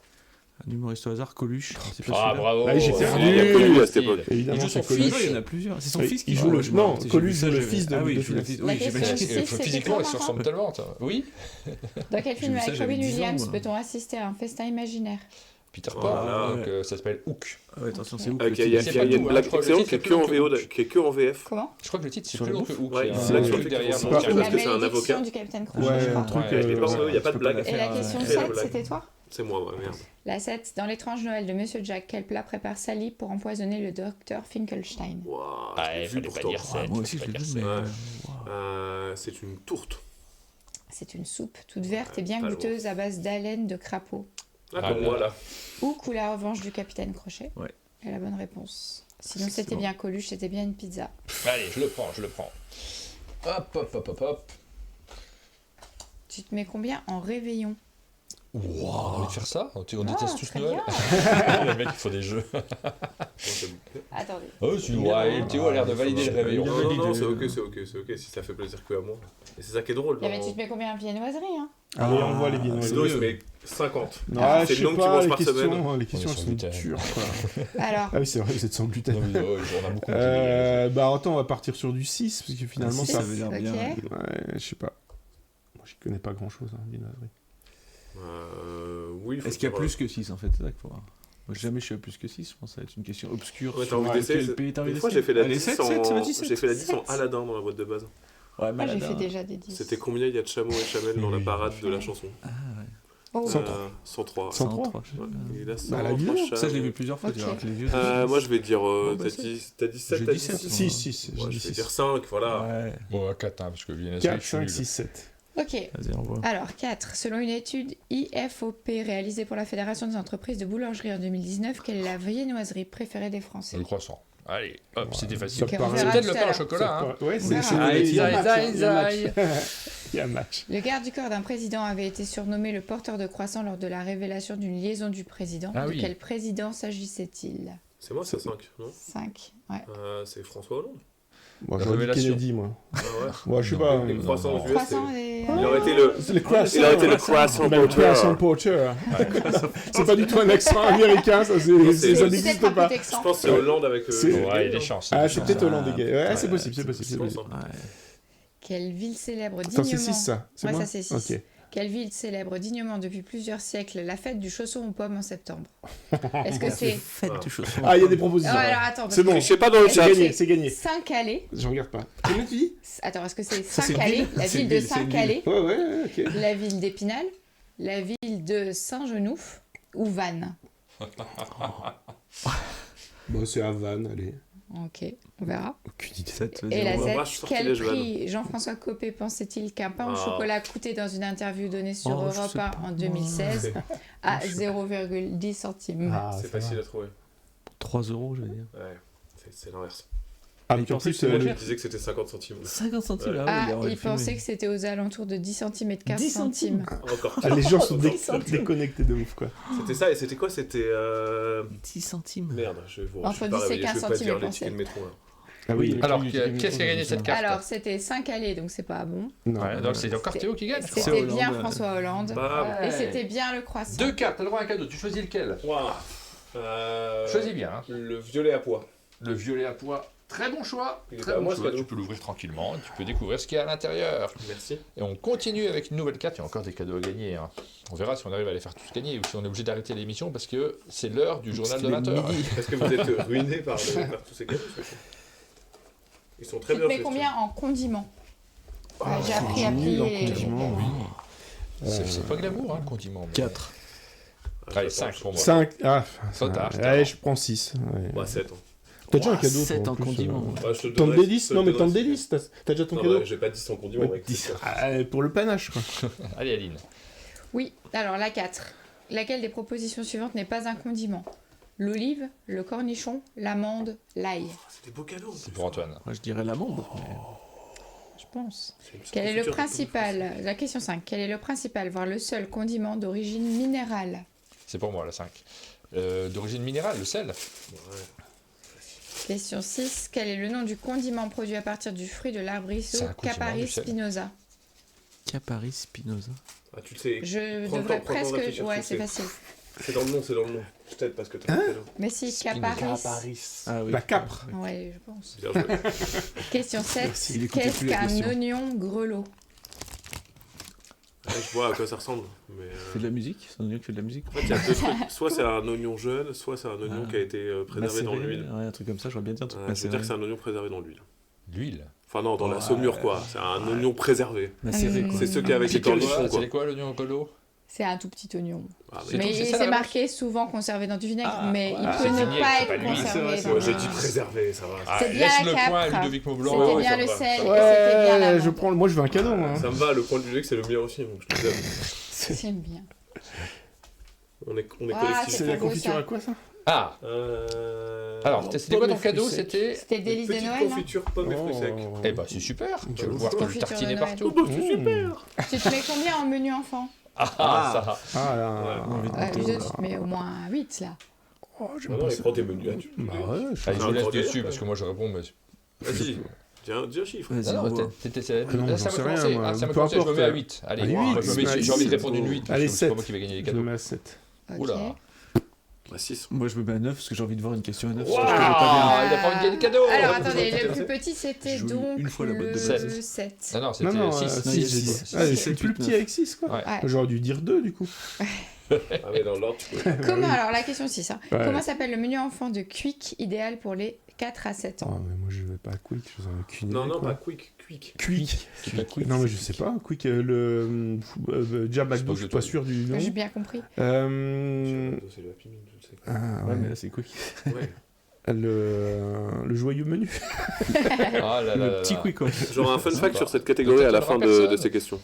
Un humoriste au hasard, Coluche. C'est pas Ah, celui-là bravo. Ah, j'étais Ah, revenu il y a à Coluche cette époque. Évidemment, Il joue c'est son Coluche. fils. Il y en a plusieurs. C'est son Oui, fils il qui joue le- je non, me rappelle, Coluche j'ai vu ça, joue le j'ai- fils de- Ah oui, de il joue le Philippe. fils. La Oui, question j'imagine. aussi, c'était Physiquement, quoi, ils se Vincent ressemblent tellement. Oui. Dans quel film J'ai vu ça, avec Robin j'avais 10 ans, Williams moi. peut-on assister à un festin imaginaire? Peter Oh Pan, là là. donc ça s'appelle Hook. Ah ouais, attention, c'est où Il y a C'est il y pas a tout, une hein, blague je crois que le excellente titre qui est que en est plus VO, long que qui est que en VF. Comment? Je crois que le titre c'est Sur plus le long que Hook. Hook. Ouais, Il y a une un blague truc sur le fait derrière. qu'ils donc font- il y a- parce que c'est un malédiction avocat. du Capitaine Ouais, Crochet, je crois. un truc. je l'ai pas en VO, il n'y a pas de Tu peux pas blague. Et la question Ouais, 7, la blague. c'était toi? C'est moi, ouais, merde. La 7, dans l'étrange Noël de Monsieur Jack, quel plat prépare Sally pour empoisonner le docteur Finkelstein? Waouh, Ah, je l'ai il vu fallait pas pourtant. dire ça. Moi aussi, je l'ai vu, mais. Ouais. Waouh. C'est une tourte. C'est une soupe toute verte et bien pas goûteuse à base d'haleine de crapaud. Ah, Ah comme là moi, là. là. Hook ou la revanche du Capitaine Crochet? Ouais. Et la bonne réponse. Sinon, c'était Excellent. bien Coluche, c'était bien une pizza. Allez, je le prends, je le prends. Hop, hop, hop, hop, hop. Tu te mets combien en réveillon? Wow, on a envie de faire ça? On déteste tous très Noël. bien. Les mecs, il faut des jeux. Attendez. Oh, tu vois, Théo a l'air de valider le réveillon. Non, non, non, c'est ok, c'est ok, si ça fait plaisir que à moi. Et c'est ça qui est drôle. Mais tu te mets combien en viennoiserie, hein? Allez, on voit les viennoiseries. Sinon, il se met 50. Non, C'est je le sais nombre que tu pas, manges les par semaine. questions, les questions On est sans sont gluten. dures. quoi. Alors, Ah oui, c'est vrai, vous êtes sans gluten. Non, mais, on a beaucoup de Bah, attends, on va partir sur du 6, parce que finalement, Six, ça. ça veut dire bien. ok. Ouais, je sais pas. Moi, je connais pas grand chose, hein, viennoiserie. Oui, il faut Est-ce qu'il y a dire, plus que 6 en fait? C'est ça qu'il faut voir. Moi, jamais je suis à plus que 6, je pense que ça va être une question obscure. Ouais, t'as sur envie quel d'essayer. pays t'as envie Une fois, d'essayer. j'ai fait la Allez, 10 7, ça va, 17. j'ai fait la 10 en 7. Aladin dans la boîte de base. Ouais, moi j'ai Malada. fait déjà des 10. C'était combien il y a de chameaux et chamelles dans la parade de la chanson? Oh. 103. 103. Ouais. Et là, Bah, la 103 vidéo. Ça, je l'ai vu plusieurs fois, Ok. tu vois, avec les vieux. Moi, je vais dire. bah, T'as dit 7, J'ai t'as dit dit 7. 6. 6, Ouais, je vais 6. dire 5, voilà. Ouais, Bon, à 4, parce que viennoiserie, 4, je suis 5, nul. 6, 7. Ok. vas-y, on voit. Alors, 4. Selon une étude IFOP réalisée pour la Fédération des entreprises de boulangerie en 2019, quelle est la viennoiserie préférée des Français? Le croissant. Allez, hop, c'était facile. Ça Ok, paraît- on C'est verra peut-être tout le à pain au l'heure. chocolat. Hein. Ouais, On c'est verra. chaud. Aïe, Il y a aïe, match, aïe, il y a match. aïe. Il y a un match. Le garde du corps d'un président avait été surnommé le porteur de croissant lors de la révélation d'une liaison du président. Ah de oui. quel président s'agissait-il? C'est moi, c'est 5, non 5. Ouais. C'est François Hollande. Moi, La j'aurais dit révélation. Kennedy, moi. Ah ouais. Moi, je sais pas. Les croissants aux US, Croissant c'est. et... Il aurait été le. C'est le croissant. Il aurait été le croissant Bah, le croissant porter. poacher. C'est pas du tout un accent américain, ça, c'est- ça C'est n'existe peut-être un pas. peu Je texan. pense que c'est Hollande avec. C'est- Ouais, il y a des chances. Ah, c'est peut-être Ah, hollandais. Ouais, ouais, c'est possible, c'est possible. Je c'est pense, possible. hein. Ouais. Quelle ville célèbre Attends, dignement... c'est 6, ça. C'est Ouais, moi ça c'est 6. Ok. Quelle ville célèbre dignement depuis plusieurs siècles la fête du chausson aux pommes en septembre? Est-ce que c'est... Fête du chausson. Ah, il y a des Oh, propositions. alors attends, parce C'est bon. que- Je sais pas dans le Est-ce chat. que C'est gagné. Saint-Calais. Je regarde pas. Combien tu dis? Attends, est-ce que c'est Ça, c'est une Saint-Calais, ville. la C'est ville une de ville, c'est une Saint-Calais, Ouais, ok. la ville d'Épinal, la ville de Saint-Genouf ou Vannes? Bon, c'est Havane, allez. Ok, on verra. Aucune idée. 7, Et la on va Z, voir, je suis sorti quel les jeux, prix Jean-François Copé pensait-il qu'un pain au Ah. chocolat coûtait dans une interview donnée sur Oh, je Europe sais 1 pas. en 2016 à 0,10 centimes? Ah, C'est ça facile va. à trouver. 3 €, je vais dire. Ouais, c'est l'inverse. Ah, Il puis en pensait plus, que Moi, c'était je disais que c'était 50 centimes. 50 centimes, Ouais. ah, Ah, oui, il pensait que c'était aux alentours de 10 centimes et de 15 10 centimes. Encore. ah, les gens sont centimes. déconnectés de ouf, quoi. C'était ça, et c'était quoi? C'était. 10 centimes. Merde, je vais vous. Entre je suis pas 10 et réveillé, 15 je vais pas centimes, dire il les pensait. tickets de métro là. Ah oui. Alors, qu'est-ce qui a gagné cette carte? Alors, c'était Saint-Calais, donc c'est pas bon. Non. Ouais, donc c'est encore Théo qui gagne. je crois. C'est C'était Hollande, bien ouais. François Hollande. Bah, Et c'était bien le croissant. 2 cartes, t'as le droit à un cadeau. Tu choisis lequel? Choisis bien. Hein. Le violet à pois. Le violet à pois. Très bon choix. Il est Très pas à bon moi, ce choix. cadeau. Tu peux l'ouvrir tranquillement. Tu peux découvrir ce qu'il y a à l'intérieur. Merci. Et on continue avec une nouvelle carte. Il y a encore des cadeaux à gagner. Hein. On verra si on arrive à les faire tous gagner ou si on est obligé d'arrêter l'émission parce que c'est l'heure du journal de 20h. Est-ce que vous êtes ruiné par tous ces cadeaux? Ils sont très Tu te bien mets faits. combien en condiments? Ah, J'ai appris à nul en plier. condiments, C'est pas glamour, hein, le condiment. mais- 4. Allez, 5 pour moi. 5. Ah, Trop tard, c'était allez, avant. je prends 6. Bah, 7. T'as déjà un cadeau, 7 toi, en plus, condiment. Ouais, je te le Tente donnerai, des je te le Non, mais donnerai, tente des si- listes. T'as déjà ton Non, cadeau? bah, j'ai pas 10 en condiment, mec. 10. Pour le panache, quoi. Allez, Aline. Oui, alors la 4. Laquelle des propositions suivantes n'est pas un condiment? L'olive, le cornichon, l'amande, l'ail. C'est des beaux cadeaux. C'est pour Antoine. Moi, je dirais l'amande. Je pense. C'est une Quel est le confiture de principal, la question 5, quel est le principal, voire le seul condiment d'origine minérale? C'est pour moi, la 5. D'origine minérale, le sel. tout. Ouais. Question 6, quel est le nom du condiment produit à partir du fruit de l'arbrisseau C'est un condiment, Caparis du sel. spinosa? Caparis Spinoza. Ah, tu le sais. Je Prends le devrais temps, prends le temps presque... de réfléchir, Ouais, tu c'est sais. facile. C'est dans le nom, c'est dans le nom. Je t'aide parce que t'as fait le Mais si, Caparis. Ah oui. La capre. Ouais, je pense. Bien joué. Question 7. Merci, il écoutait Qu'est-ce plus la qu'un question. oignon grelot? Ouais, je vois à quoi ça ressemble. Mais, C'est de la musique? C'est un oignon qui fait de la musique? En fait, il y a deux trucs. Soit c'est un oignon jeune, soit c'est un oignon Ah. qui a été préservé dans Macéré, l'huile. ouais, un truc comme ça, je vois bien dire un truc Je veux dire macéré. que c'est un oignon préservé dans l'huile. L'huile. Enfin non, dans la Ouais. saumure quoi. C'est un oignon préservé. Macéré, quoi. C'est ceux qui avec C'est les cornichons quoi, quoi. c'est quoi l'oignon colo? C'est un tout petit oignon. Ah, C'est Mais tout, c'est ça, c'est la marqué souvent conservé dans du vinaigre, Ah, mais il ouais. peut C'est ne vinaigre, pas c'est pas être l'huile. conservé. C'est dans Ouais, du- j'ai dit préservé, ça va. Ah, C'est bien laisse la le capre. point à Ludovic Maublanc. C'était Ouais, bien ça le va. sel et c'était bien la Je menthe. prends, moi je veux un cadeau. Hein. Ça me va, le point de Ludovic c'est le mien aussi, donc je te donne. J'aime bien. On est Ah, collectifs. C'est la trop beau, confiture ça. à quoi ça? Ah, alors, non, c'était quoi ton pommes et fruits cadeau? secs. C'était. C'était le délice de Petite Noël, non? confiture, pommes et fruits secs. Eh ben, c'est super. Tu vas Confiture pouvoir te le de tartiner Noël. partout. Oh, bah, c'est super. Tu te mets combien en menu enfant? Ah, ça. Ah là. Ouais, envie de Ouais, goûter, Ludo, là. tu te mets au moins 8 là. Oh, Ah j'aime non, pas il ça. prend tes menus. Ah, Bah ouais, je Allez, je C'est vous un laisse cordier, dessus ouais. parce que moi je réponds. Mais... Vas-y, dis un chiffre. Vas-y, Non, non, envoie. t'étais. non, Là, j'en ça sais va rien, commencer. moi. Ah, ça va Peu commencer, je me importe. mets à 8. Allez, Allez, moi, huit, je me mets- allez, j'ai envie de six. répondre une 8. Allez, C'est pas 7. moi qui vais gagner les Je cadeaux. le mets à 7. Ok. Oula. Bah 6. Moi, je me mets à 9 parce que j'ai envie de voir une question à 9. Waouh, parce que je connais pas bien. il a pas envie de gagner le cadeau. Alors Ouais, attendez, vous le avez plus petit c'était Je joue donc une fois la botte de le base. 7. Non, non, Non, c'était non, 6. non, il y a 6, j'ai dit. six. Ah, je Six, suis sept, plus huit, petit neuf. avec 6 quoi. Ouais. Ouais. J'aurais dû dire 2 du coup. Ah mais dans l'ordre, tu peux. Comment, alors la question 6, hein. Ouais. Comment s'appelle le menu enfant de Quick idéal pour les 4 à 7 Ah, ans? mais moi je vais pas à Quick, je veux un cuisiner. Non, non, quoi. pas quick. Quick. C'est pas quick. Non, mais je sais pas. Quick, le. Jab McDo, je suis pas sûr du nom. J'ai bien compris. C'est le Happy Meal, je sais. Ah, Ouais, mais ouais. là, c'est quick. Ouais. Le joyeux menu. Ah là là Le là petit là. quick, quoi. J'aurai un fun fact Sympa. sur cette catégorie à la fin Personne. de ces questions.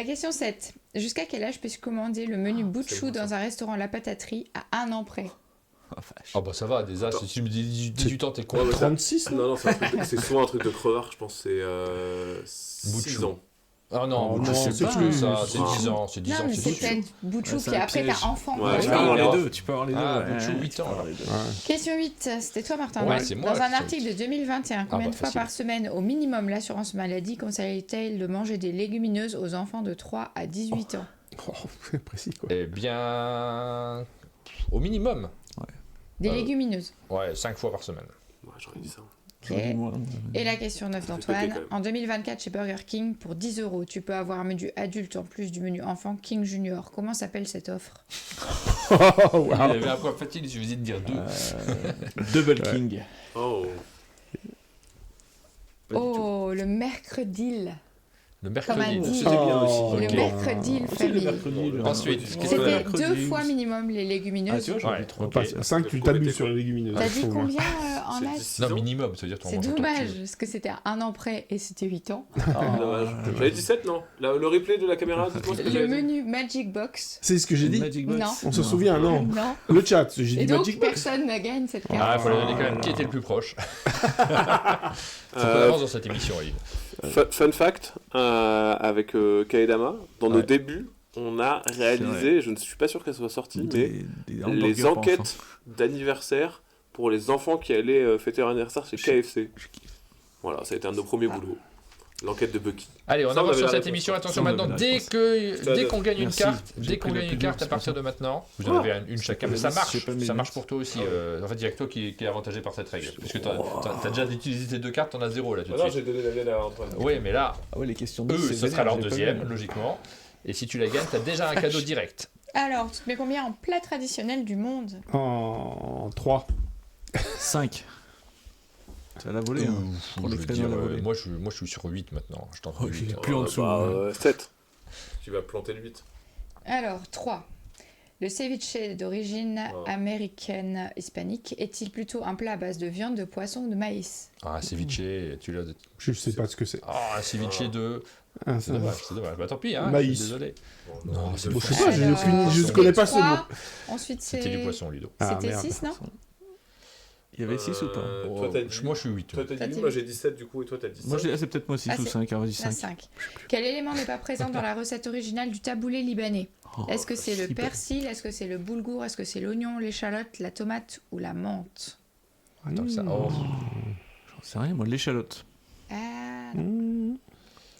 Question 7. Jusqu'à quel âge peux-tu commander le menu bout de c'est chou bon, ça. dans un restaurant La Pataterie à 1 an près? Oh, vache. Ah bah ça va, déjà, si tu me dis 18 ans, t'es quoi? Ouais, mais ça- 36 non Non, non, c'est souvent un truc de crevard, je pense. C'est Bout de 6 chou. ans. Ah non, Oh je non, sais c'est pas plus, ça, c'est c'est 10 ans, c'est 10 Non, ans, mais c'est c'est 10 peut-être bout de chou, Ouais, c'est puis un après piège. t'as enfant. Ouais, Tu je peux vais avoir avoir les deux, tu peux avoir les deux. Ah, ouais. bout de chou, Ouais, 8 tu peux ans, avoir là. les deux. Ouais. Question 8. C'était toi, Martin. Ouais, non c'est moi, Dans un question article de 2021, combien bah, de fois facile. par semaine, au minimum, l'assurance maladie conseille-t-elle de manger des légumineuses aux enfants de 3 à 18 ans? Oh, c'est précis quoi. Eh bien, au minimum, Des légumineuses. ouais, 5 fois par semaine. Ouais, j'aurais dit ça. J'en ai moins. Et la question 9 Ça fait d'Antoine. péter, quand même. En 2024, chez Burger King, pour 10 €, tu peux avoir un menu adulte en plus du menu enfant King Junior. Comment s'appelle cette offre? Oh, Il wow. y avait un point facile, il suffisait de dire 2. Double King. Oh. Pas du tout. Oh, le mercredi. Le Comme un mercredi. dit. C'était bien aussi. Oh, Le Ok. mercredi, C'est le famille. mercredi. là. Ensuite, Ouais, qu'est-ce que C'était mercredi, 2 fois minimum les Ah, légumineuses. tu vois, j'en ai Ouais, trois. ok. Pas 5, tu t'abuses sur les légumineuses. T'as dit faut voir. combien en J'ai âge? dit 6 Non, ans. minimum, ça veut dire que tu en C'est manges autant que tu dommage, veux. parce que c'était à 1 an près et c'était 8 ans. Dommage. J'avais dit 7, non Le replay de la caméra, dites-moi ce que Le j'avais dit. menu Magic Box. C'est ce que j'ai dit. Magic Box. Non. On se souvient, non. Non. Le chat, j'ai Et dit donc, Magic Box. personne ne gagne cette carte. Ah, il faut la donner quand même qui était le plus proche. Faut qu'on avance dans cette émission, Yves. Fun fact, avec Kaedama, dans nos Ouais. débuts, on a réalisé, je ne suis pas sûr qu'elle soit sortie, mais Des les hamburgers pour enquêtes enfants. d'anniversaire pour les enfants qui allaient fêter leur anniversaire chez KFC. Voilà, ça a été un de nos premiers boulots. L'enquête de Bucky. Allez, on Ça, on avance avait sur la cette réponse. émission. Ça, Attention on avait maintenant, la dès réponse. qu'on gagne une Merci. carte, J'ai dès qu'on pris la gagne une plus carte dure, à partir c'est de maintenant, vous Oh. en avez une chacun, mais ça Je sais marche, pas mes ça marche notes. pour toi aussi. En fait, il y a que toi qui est avantagé par cette règle, puisque t'as déjà utilisé tes 2 cartes, t'en as 0 là tout de non, suite. j'ai donné la mienne à Antoine. Oui, mais là, Ah ouais, les questions de eux, c'est ce sera vénère, leur j'ai pas deuxième, vu. logiquement. Et si tu la gagnes, t'as déjà un cadeau direct. Alors, tu te mets combien en plat traditionnel du monde? En 3. 5. C'est à la volée. hein. Pour Je les veux créneaux dire, à la volée. moi je suis sur 8 maintenant. Je tente Oh, 8. j'ai plus en dessous. hein. 7. Tu vas planter le 8. Alors, 3. Le ceviche d'origine Oh. américaine hispanique est-il plutôt un plat à base de viande, de poisson ou de maïs? Ah, un ceviche, tu l'as. Je sais pas ce que c'est. Ah, un ceviche de. Ah, C'est ça dommage, c'est dommage. Bah tant pis, hein. Maïs. Je suis désolé. Non, c'est Bon, le je sais pas, j'ai Alors, aucune- je c'était connais pas ce 3. mot. Ensuite, c'est... C'était du poisson, Ludo. Ah, C'était merde. 6, non? Il y avait 6 ou pas Toi, t'as dit... Moi je suis 8. Toi, t'as Toi, dit t'as 8, moi dit- j'ai dit 7 du coup, et toi t'as dit 5. Moi, c'est peut-être moi 6 Ah, ou c'est- 5. Alors, vas-y, La 5. 5. Quel élément n'est pas présent dans la recette originale du taboulé libanais? Oh, Est-ce que c'est le persil? Est-ce que c'est le boulgour? Est-ce que c'est l'oignon, l'échalote, la tomate ou la menthe? Attends, ça. Oh, J'en sais rien, moi, l'échalote. Ah, Mmh.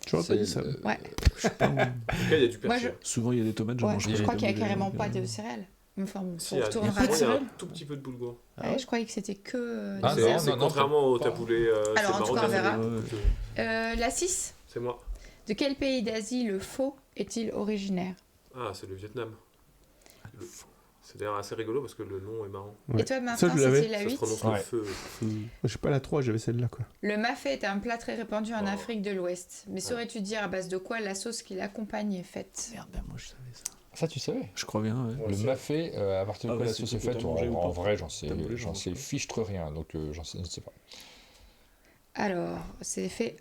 J'aurais pas dit ça. ouais. Je sais pas, moi. En tout cas, il y a du Moi, persil. Souvent, il y a des tomates, je Ouais, mange je pas. Je crois les qu'il n'y a taboulés, carrément donc, pas de céréales. Enfin bon, Si, on il y a retournera il y a dessus. un tout petit peu de boulgour. Ouais, je croyais que c'était que... Ah, dessert. non, C'est contrairement au pas. taboulé. c'est Alors, en tout marrant, cas, on verra. taboulé. La 6. C'est moi. De quel pays d'Asie le faux est-il originaire? Ah, c'est le Vietnam. C'est d'ailleurs assez rigolo parce que le nom est marrant. Ouais. Et toi, Ça, Martin, je l'avais. c'était la Ça se 8. prononce Ouais. le feu. J'ai pas la 3, j'avais celle-là, quoi. Le mafé est un plat très répandu en Oh. Afrique de l'Ouest. Mais saurais-tu dire à base de quoi la sauce qui l'accompagne est faite? Merde, ben moi je savais ça. Ça, tu savais? Je crois bien, ouais. Ouais, Le c'est- mafé, à partir de Ah quoi ouais, la c'est sauce est ce que faite, t'as mangé ou en pas? vrai, T'as mangé, j'en sais fichtre rien, donc je ne sais pas. Alors, c'est fait...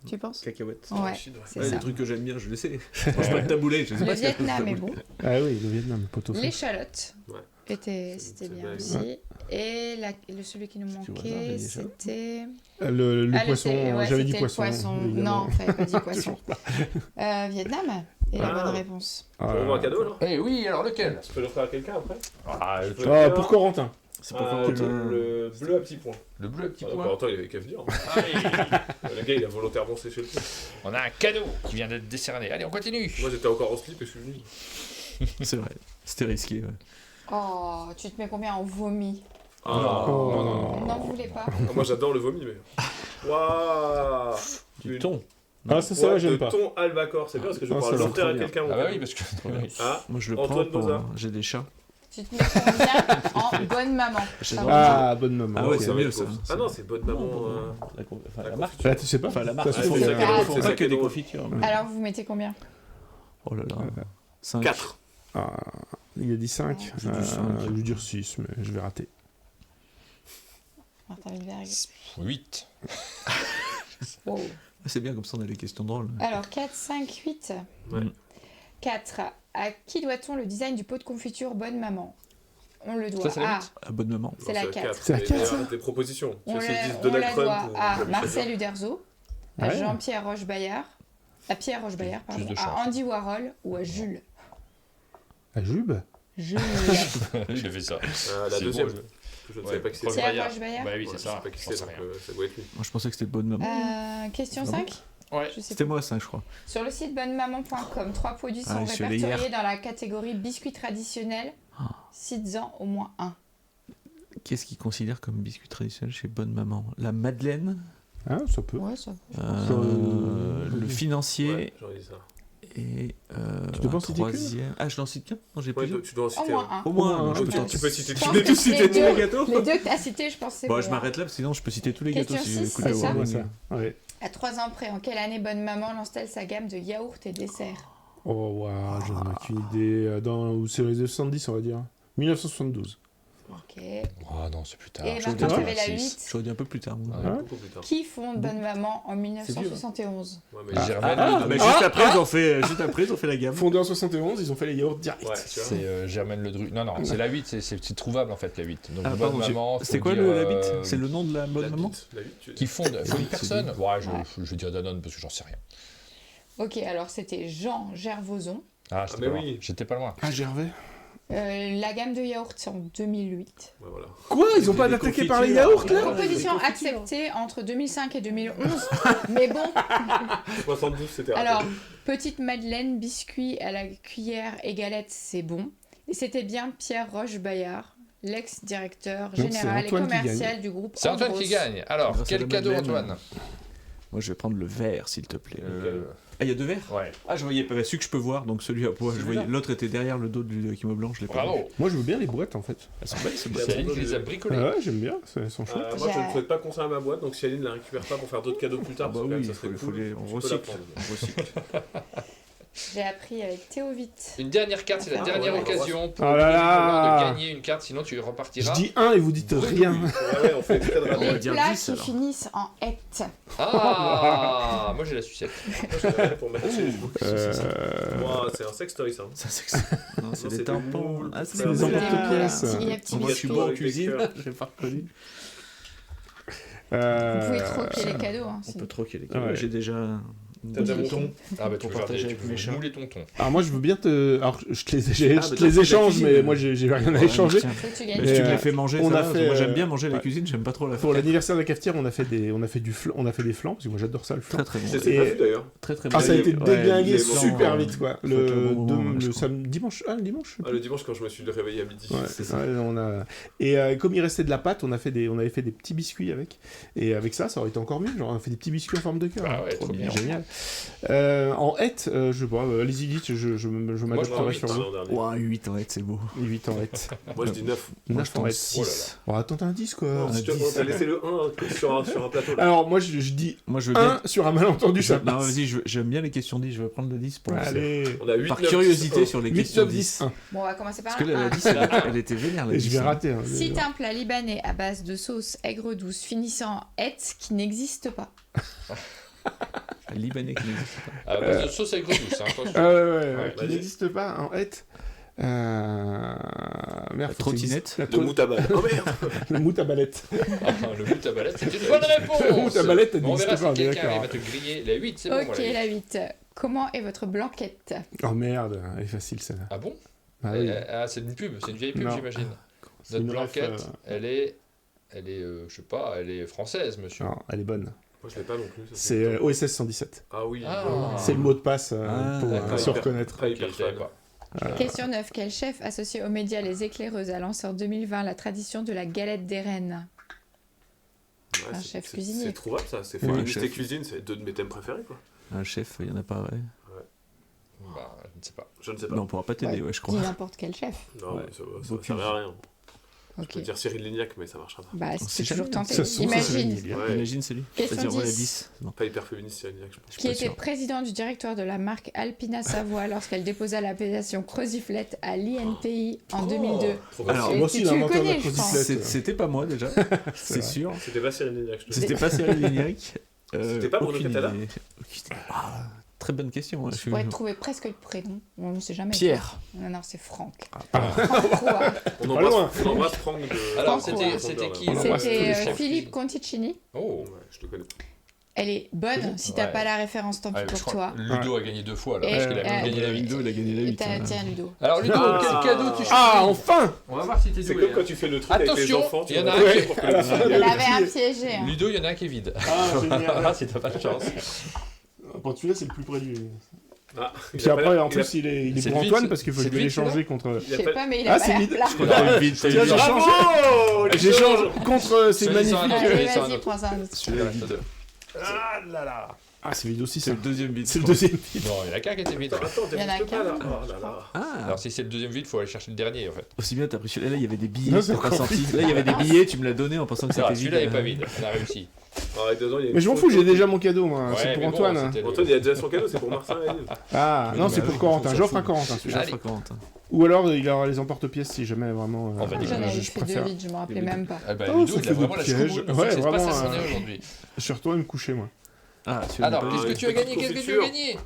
Tu penses? Cacahuètes. Ouais, Arachide, ouais. c'est Ouais, ça. les trucs que j'aime bien, je le sais. Je mange pas de taboulé, je sais Le pas si y a Vietnam de est taboulé. bon. Ah oui, le Vietnam, poteau. L'échalote Ouais. c'était C'est bien bien. aussi. Et celui qui nous Tu vois, manquait, les échalotes. c'était... Le Ah, poisson, ouais, j'avais dit c'était le poisson. Non, évidemment. t'avais pas dit poisson. Vietnam est la Ah. bonne réponse. Ah, On voit un cadeau alors Eh oui, alors lequel? Tu peux l'offrir à quelqu'un après Ah, Je le, peux Ah, faire pour Corentin. C'est pas un- Corentin. le bleu à petits points. le bleu petit Ah, point. Corentin, il avait qu'à venir. Le gars, il a volontairement séché le truc. On a un cadeau qui vient d'être décerné. Allez, on continue. Moi, j'étais encore en slip et je suis venu. C'est vrai, c'était risqué. Ouais. Oh, tu te mets combien en vomi? Ah, Oh. N'en voulez pas. Moi, j'adore le vomi, mais. Waouh Du Une thon. Ah, ça, va, j'aime de pas. thon albacore. C'est bien parce que je vais Ah, pouvoir ça, c'est l'offrir trop à bien. quelqu'un. mon Ah bah cadeau. oui, parce que... Ah, Moi je le Antoine prends pour. Boza. J'ai des chats. Tu te mets combien en bonne maman? J'ai Ça dans- va. Ah, bonne maman. Ah ouais, ok. c'est mieux, ça. Ah non, c'est bonne maman. La marque. Là, tu sais pas. Enfin, la marque. Ça se Ouais, trouve, c'est il y a- ça. Ils c'est font ça pas qui que est des drôle. confitures. Alors, vous mettez combien? Oh là là. 5. 4. Ah, il a dit 5. J'ai dit cinq. Je vais dire 6, mais je vais rater. Martin Wittberg. 8. Wow. C'est bien, comme ça on a les questions drôles. Alors, 4, 5, 8. Ouais. 4. À qui doit-on le design du pot de confiture Bonne Maman? On le doit Ça, c'est la à... huit. Ah, bonne maman. C'est la 4. C'est la quatre, ça Des propositions. On C'est la, disent on Donald la Trump doit ou à Michel Marcel Uderzo, à Ouais. Jean-Pierre Rochebayard, à Pierre Rochebayard, Plus pardon, de chance. à Andy Warhol ou à Jules. À Jube Jules. Il a fait ça. La C'est deuxième. beau, Je ne Ouais, savais pas qui c'était. Rochebayard. Pierre Rochebayard. Bah oui, Ouais, c'est je ça. sais pas qui J'en c'est, sais donc rien. ça doit être lui. Moi je pensais que c'était bonne maman. Question Ah bon 5. Ouais. Je sais C'était pas. moi 5, je crois. Sur le site bonnemaman.com, 3 produits sont Ah, je suis allé répertoriés hier. dans la catégorie biscuits traditionnels. Cites-en au moins un. Qu'est-ce qu'ils considèrent comme biscuit traditionnel chez Bonne Maman? La Madeleine, Ah, ça peut. Ouais, ça. le financier Ouais, j'aurais dit ça. et Tu peux pas en un citer qu'une troisième. Ah, je n'en cite qu'un? Non, j'ai Ouais, plusieurs. tu dois en Au citer moins un. un. Au moins, Au moins je peux un. tenter. Tu peux citer Je tous pense les que deux citer les tous les deux- gâteaux. Les deux que tu as cités, je pense que c'est Bon, bon, je hein. m'arrête là, sinon je peux citer tous les Question gâteaux si six, j'écoute c'est le ça Ouais, warning. ça. Ouais. À 3 ans près, en quelle année Bonne Maman lance-t-elle sa gamme de yaourts et desserts? Oh, waouh, j'en ai aucune idée. Ou c'est les années 70, on va dire. 1972. Ok. Oh non, c'est plus tard. Et Je Martin, vais tu dire avais la 6. 8. J'aurais dit un peu plus tard. moi. Ouais. Beaucoup plus tard. Qui fonde Bonne Maman en 1971? Ouais, mais Germaine Mais Ledru. juste après, ils ont fait la gamme. Fondé en 71, ils ont fait les yaourts direct. Ouais, tu vois. C'est Germaine Ledru. Non, non, c'est la 8, c'est trouvable en fait, la 8. Donc, Ah, bonne pardon, maman. c'est faut quoi dire, la bite? C'est le nom de la bonne La maman? bite, la bite, tu- Qui fonde. Faut une c'est personne? Ouais, Ouais. je vais dire Danone parce que j'en sais rien. Ok, alors c'était Jean Gervoson. Ah, j'étais mais pas loin. oui. J'étais pas loin. Ah, Gervais. La gamme de yaourts, c'est en 2008. Ouais, voilà. Quoi? Ils ont pas Des attaqué par les confitures. yaourts, là? Proposition acceptée entre 2005 et 2011. Mais bon, 72, c'était raté. alors, petite madeleine, biscuit à la cuillère et galette, c'est bon. Et c'était bien Pierre Roche-Bayard, l'ex-directeur Donc, c'est général et Antoine qui commercial du groupe C'est Antoine Ambros. qui gagne. Alors, Grâce à quel la cadeau, Madeleine. Antoine? Moi, je vais prendre le vert, s'il te plaît. Euh, Ah, il y a 2 verres? Ouais. Ah, je voyais pas. Celui que je peux voir, donc celui à poids. Je voyais. L'autre était derrière le dos du Kimo Blanc, je l'ai pas vu. Bravo. Moi, je veux bien les boîtes, en fait. Elles sont belles, ces boîtes. C'est Aline qui les a bricolés. Ah ouais, j'aime bien, elles sont chouettes. Moi, je ne J'ai- souhaite pas conserver ma boîte, donc si Aline ne la récupère pas pour faire d'autres cadeaux plus tard, Ah bah parce que quand oui, même, ça serait faut cool, les- on tu peux la recycle. prendre. On recycle. J'ai appris avec Théo Vite. Une dernière carte, c'est la Ah, dernière ouais, occasion pour Oh le là Kevin là. Blanc de gagner une carte, sinon tu Je repartiras. dis 1 et vous dites rien. Ouais, on fait exprès de rater. va Les dire plats 10, qui alors. finissent en hête. Ah, moi j'ai la sucette. Pour mettre chez les cheveux. Moi, c'est un sextoy, ça. Ça, c'est que Non, c'est Non, des c'est tampons. des moules. Ah, C'est c'est des des emporte-pièces. Il y a petit Moi, je suis biscuit. bon en Avec des cuisine. cœurs. J'ai pas reconnu. Vous pouvez troquer les cadeaux. Hein, On sinon. peut troquer les Ouais. J'ai déjà T'as déjà mon ton. Ah bah tu Pour peux partager garder, avec tu peux mes chats. mouler ton ton. Alors moi je veux bien te... Alors je te les, Ah, je bah, te les t'as fait échange, la mais cuisine. moi j'ai rien à Ouais, échanger. tiens. Faut que tu Et, gagnes. Si tu me euh, les fais manger, on ça a va, fait, moi j'aime bien manger la ouais. cuisine, j'aime pas trop la Pour faire. l'anniversaire de la cafetière, on a fait des flancs, parce que moi j'adore ça le flan. Très très bon. C'est Et- pas vu d'ailleurs. Très très Ah, bon. ça a été Ouais, déglingué les super flancs, vite, quoi. faut être un bon moment, le je crois. samedi, dimanche, dimanche. Ah, le dimanche quand je me suis réveillé à midi. Ouais, c'est ça. ouais, on a... Et comme il restait de la pâte, on avait fait des petits biscuits avec. Et avec ça aurait été encore mieux. Genre, on a fait des petits biscuits en forme de cœur. Ah ouais, trop bien. Génial. En hête, je sais pas, allez-y vite, je m'adapterai je sur prends vous. l'an dernier. Ouah, 8 en fait, c'est beau. 8 en hête. Moi je dis 9. 9 en hête. 6. Oh, attends, t'as un 10 quoi. Non, on t'a laissé le 1 sur un plateau là. Alors, moi je dis Moi je veux bien. 1 sur un malentendu, ça Non, passe. vas-y, j'aime bien les questions 10, je vais prendre le 10 pour Allez. On a 8, par 9, curiosité 10, sur les 8, questions 9, 10. 10, 1. Bon, on va commencer par Parce que la un. 10, elle était vénère. La Et je 10, vais hein. rater. Hein, Cite un plat libanais à base de sauce aigre douce finissant en hête qui n'existe pas. Un Libanais qui n'existe pas. À base de sauce aigre douce, hein, attention. ouais, qui vas-y. n'existe pas en hête. Merde, faut que trottinette. ça existe. Le moutabal. Oh merde. Le moutabalette. Ah, le moutabalette, c'est une bonne réponse. Le moutabalette, elle Bon, on verra n'existe si pas, on est quelqu'un arrive à d'accord. te griller. La 8, c'est bon. Ok, voilà. la 8. Comment est votre blanquette? Oh merde, elle est facile celle-là. Ah bon Ah oui. Ah, c'est une pub, c'est une vieille pub, Non. j'imagine. C'est Notre une ref, blanquette, elle est, je sais pas, elle est française, monsieur. Non, elle est bonne. Moi je l'ai pas non plus. ça, C'est OSS 117. Ah oui. Ah. voilà. C'est le mot de passe Ah, pour d'accord. se reconnaître. Pas Ok, hyper je savais fan. pas. Question 9. Quel chef associé aux médias Les Éclaireuses a lancé en 2020 la tradition de la galette des reines? Ouais, Un c'est- chef c'est- cuisinier. C'est trouvable ça. C'est Ouais, féministe chef. et cuisine, c'est 2 de mes thèmes préférés quoi. Un chef, il y en a pas, ouais. Bah, je ne sais pas. Je ne sais pas. Non, on pourra pas t'aider, ouais, je crois. Dis n'importe quel chef. Non, Ouais. mais ça Aucune. sert à rien. Je Ok. peux dire Cyril Lignac, mais ça marchera pas. Bah, On si sait tu peux toujours jamais. tenter. Ça se trouve, ça serait Imagine. génial. Ouais. Imagine, c'est lui. Question Vas-y, envoie la 10. 10. Non. Pas hyper féministe Cyril Lignac, je pense. Qui pas était sûr. président du directoire de la marque Alpina Savoie lorsqu'elle déposa l'appellation Croziflette à l'INPI en 2002. Trop Alors, facile. moi aussi, tu le l'inventeur de la connais, je pense. croziflette. C'était pas moi déjà, c'est vrai. sûr. C'était pas Cyril Lignac, je te dis. C'était pas Cyril Lignac. C'était pas Bruno aucune Catala idée. Aucune idée. Ah, très bonne question. hein. Je pourrais trouver presque le prénom. On ne sait jamais. Pierre. Non, non, c'est Franck. Ah. Franck Roy. On Pas loin. embrasse Franck de. Alors, Franck c'était Roy. qui On embrasse tous les C'était chefs Philippe Conticini. Oh, Ouais, je te connais. Elle est bonne. Si t'as Ouais. pas la référence, tant pis ouais, je pour crois toi. que Ludo a gagné 2 fois là, Et, parce qu'il a même gagné la la 8. Ludo, il a gagné la 8. Tiens, Ludo. Alors Ludo, Ah. quel cadeau tu choisis? Ah, enfin. On va voir si t'es C'est doué. comme quand hein. tu fais le truc avec les Attention, enfants. il y en a vas un taper qui- pour que à la le fin petit- de- Il avait un piégé. hein. Ludo, il y en a un qui est vide. Ah, génial. Ah, c'est t'as pas de chance. Pour celui-là, c'est le plus près du. Ah, il Puis a pas après, l'air- en plus, il est C'est pour vide, Antoine c'est- parce qu'il faut c'est que je vais vide, celui-là l'échanger contre. Je sais pas, mais il a Ah, pas c'est l'air vide. plat. J'échange J'échange contre ces Choisis un magnifiques. autre. Allez, c'est un vas-y, autre. prends ça. Celui-là, vide. Ah là là. Ah, c'est vide aussi, C'est ça. le deuxième vide. C'est le deuxième. Non, il y en a qu'un qui était vide. Attends, Il y en a défonce-le pas là. qu'un. Oh là là. Ah, Alors si c'est le deuxième vide, il faut aller chercher le dernier en fait. aussi bien t'as pris celui-là. Là, il y avait des billets, Non, c'est c'est pas encore sorti. vide. Là, il y avait des billets, tu me l'as donné en pensant que c'était Ah, vide. celui-là n'est pas vide, on a réussi. Ah, et dedans, il y a une Mais je m'en fous, photo. j'ai déjà mon cadeau, moi. Ouais, C'est pour mais bon, Antoine. c'était le- Antoine, il a déjà son cadeau, c'est pour Marcin et Yves. Ah, non, c'est bah pour oui, Corentin. on s'en J'offre à fout. Corentin, celui-là. J'offre à Corentin. Ou alors, il aura les emporte-pièces si jamais vraiment. On va dire J'en avais je fait deux préfère. vides, je me rappelais même pas. Ah bah Oh, Ludo, ça il fait a des vraiment la pièges. choucroute, Ouais, c'est pas vraiment, ça sonner aujourd'hui. Je suis retourné me coucher, moi. Ah, celui-là. Alors, pas- qu'est-ce que tu as petite gagné? Qu'est-ce que tu as confiture. gagné?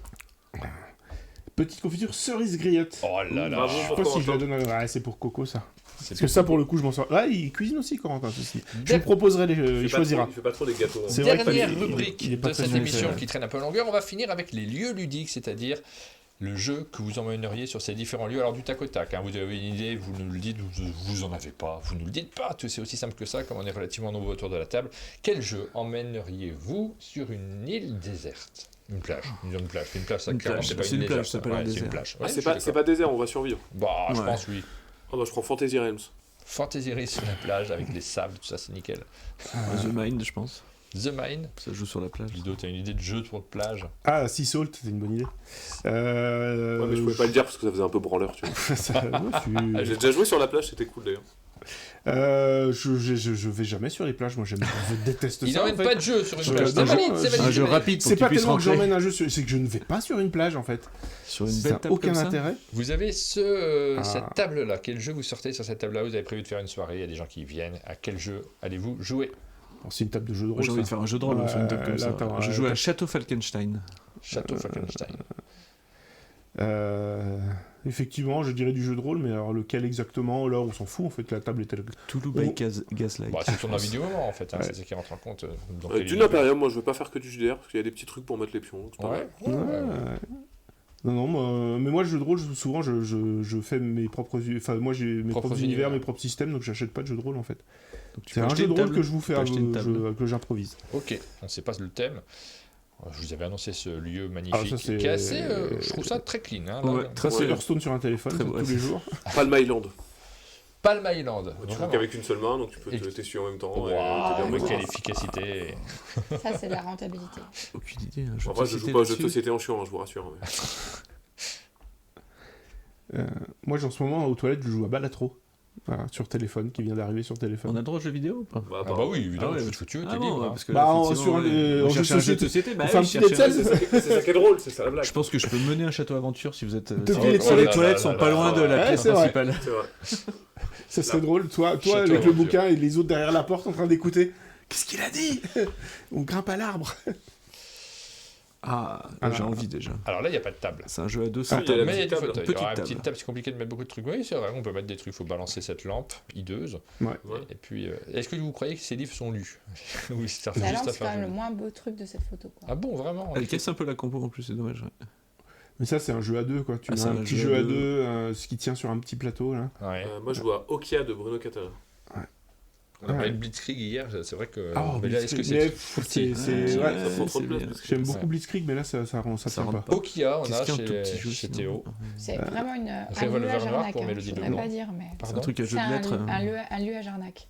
Petite confiture cerise griotte. Oh là là. Bravo. Je sais pas si je la donne. Ouais, c'est pour Coco, ça. C'est Parce que ça, pour le coup, je m'en sors. Ah, il cuisine aussi, Corentin, ceci. Je lui proposerai il choisira. Il fait pas trop des gâteaux. hein. C'est vrai Dernière qu'il- rubrique il est pas de très cette bien émission fait. qui traîne un peu en longueur. On va finir avec les lieux ludiques, c'est-à-dire le jeu que vous emmèneriez sur ces différents lieux. Alors du tac au tac, hein, vous avez une idée, vous nous le dites, vous en avez pas, vous nous le dites pas. C'est aussi simple que ça, comme on est relativement nombreux autour de la table. Quel jeu emmèneriez-vous sur une île déserte? Une plage, une plage, c'est une plage, ça Une clairement, plage, c'est pas c'est une une plage, désert, ça s'appelle un ouais, c'est une désert. plage. Ah, Ouais, c'est je pas, suis c'est pas désert, on va survivre. d'accord. Bah, je Ouais. pense oui. Ah bah je prends Fantasy Realms. Fantasy Race sur la plage avec les sables, tout ça, c'est nickel. The Mind, je pense. The Mine. Ça joue sur la plage. Ludo, t'as une idée de jeu pour de plage? Ah, Sea Salt, c'est une bonne idée. Ouais, mais je pouvais pas le dire parce que ça faisait un peu branleur, tu vois. Ah, j'ai déjà joué sur la plage, c'était cool d'ailleurs. Je vais jamais sur les plages, moi je déteste Il ça. n'emmène en fait. pas de jeu sur une Je- plage. non, C'est valide, non, c'est je- valide. Un jeu c'est rapide pour C'est que pas tu puisses tellement que rentrer j'emmène un jeu, c'est que je ne vais pas sur une plage en fait. sur une Ça belle n'a table aucun comme ça. intérêt. Vous avez Ah. cette table-là. Quel jeu vous sortez sur cette table-là? Vous avez prévu de faire une soirée, il y a des gens qui viennent. À quel jeu allez-vous jouer? Alors, c'est une table de jeu de Moi, rôle. j'ai envie de ça. faire un jeu de rôle Ouais, sur une table comme là, ça. attends, Je joue à Château Falkenstein. Château Falkenstein. Effectivement, je dirais du jeu de rôle, mais alors lequel exactement? Là, on s'en fout, en fait, la table est... Toulouse by Gaslight. Bah, c'est tourne un vidéo moment en fait, hein, c'est ça qui rentre en compte. Dans quel Dune univers. Imperium, moi je veux pas faire que du JDR parce qu'il y a des petits trucs pour mettre les pions. C'est pas Ouais. mal. Non, mais moi, le jeu de rôle, souvent, je fais mes propres... Enfin, moi, j'ai mes propres univers, mes propres systèmes, donc j'achète pas de jeu de rôle, en fait. C'est un jeu de rôle que je vous fais, que j'improvise. Ok, on sait pas le thème. Je vous avais annoncé ce lieu magnifique, Ah, ça, qui est assez... je trouve ça très clean. Hein, Ouais, là. très C'est Hearthstone sur un téléphone, Très tous beau, les jours. Palm Island. Palm Island. Tu joues vraiment. qu'avec une seule main, donc tu peux Et- t'essuyer en même temps. Waouh, et t'es bien mais mec. quelle efficacité. Ça, c'est de la rentabilité. Aucune idée. Un jeu Après, de je société joue pas aux jeux de là-dessus. société en chiant, hein, je vous rassure. Mais... Moi, en ce moment, aux toilettes, je joue à Balatro. Voilà, sur téléphone, qui vient d'arriver sur téléphone. On a le droit aux jeux vidéo ou pas? Bah, Ah bah oui, évidemment, Ah ouais, fais ce que tu veux, Ah t'es bon, libre. ouais, Hein. parce que Bah, là, effectivement, sur les- on en jeu cherchait de un jeu de société, société, bah on fait un oui, petit cherchait un- Dead C'est ça qui est drôle, c'est ça la blague. Je pense que je peux mener un château aventure si vous êtes. Depuis si les les toilettes. toilettes sont pas loin de la Ouais, pièce c'est vrai. principale. C'est vrai. Ça serait drôle, toi Château avec le aventure. bouquin et les autres derrière la porte en train d'écouter. Qu'est-ce qu'il a dit? On grimpe à l'arbre. Ah, Ah. j'ai envie déjà. Alors là, il n'y a pas de table. C'est un jeu à deux Ah, il y a la Mais il y a petite des table. fauteuils. Il y Petite aura une table. petite table, c'est compliqué de mettre beaucoup de trucs. Oui, c'est vrai, on peut mettre des trucs, il faut balancer cette lampe hideuse. Ouais. Ouais. Et puis, est-ce que vous croyez que ces livres sont lus? Oui, ça fait La juste lampe, à c'est quand faire même le joli. moins beau truc de cette photo. Quoi. Ah bon, vraiment? Elle casse un peu la compo en plus, c'est dommage. Ouais. Mais ça, c'est un jeu à deux, quoi. Tu Ah, mets c'est un un petit jeu jeu à à deux. deux, ce qui tient sur un petit plateau, là. Ouais. Moi je joue à Okia de Bruno Catala. On a parlé de Blitzkrieg hier, c'est vrai que... Ah, mais là, est-ce que Blitzkrieg. Mais, c'est... c'est- Ça ouais, prend trop de c'est place. bien. parce que- J'aime beaucoup Ouais. Blitzkrieg, mais là, ça tient rentre pas. Okia, on Qu'est-ce a qu'il y a un tout chez, petit jeu chez sinon Théo. C'est vraiment un Revolver lieu à noir Jarnac. pour Hein. Mélodie Je de voudrais Lou. pas dire, mais... C'est un truc à C'est jeu de lettres. un lieu à Jarnac.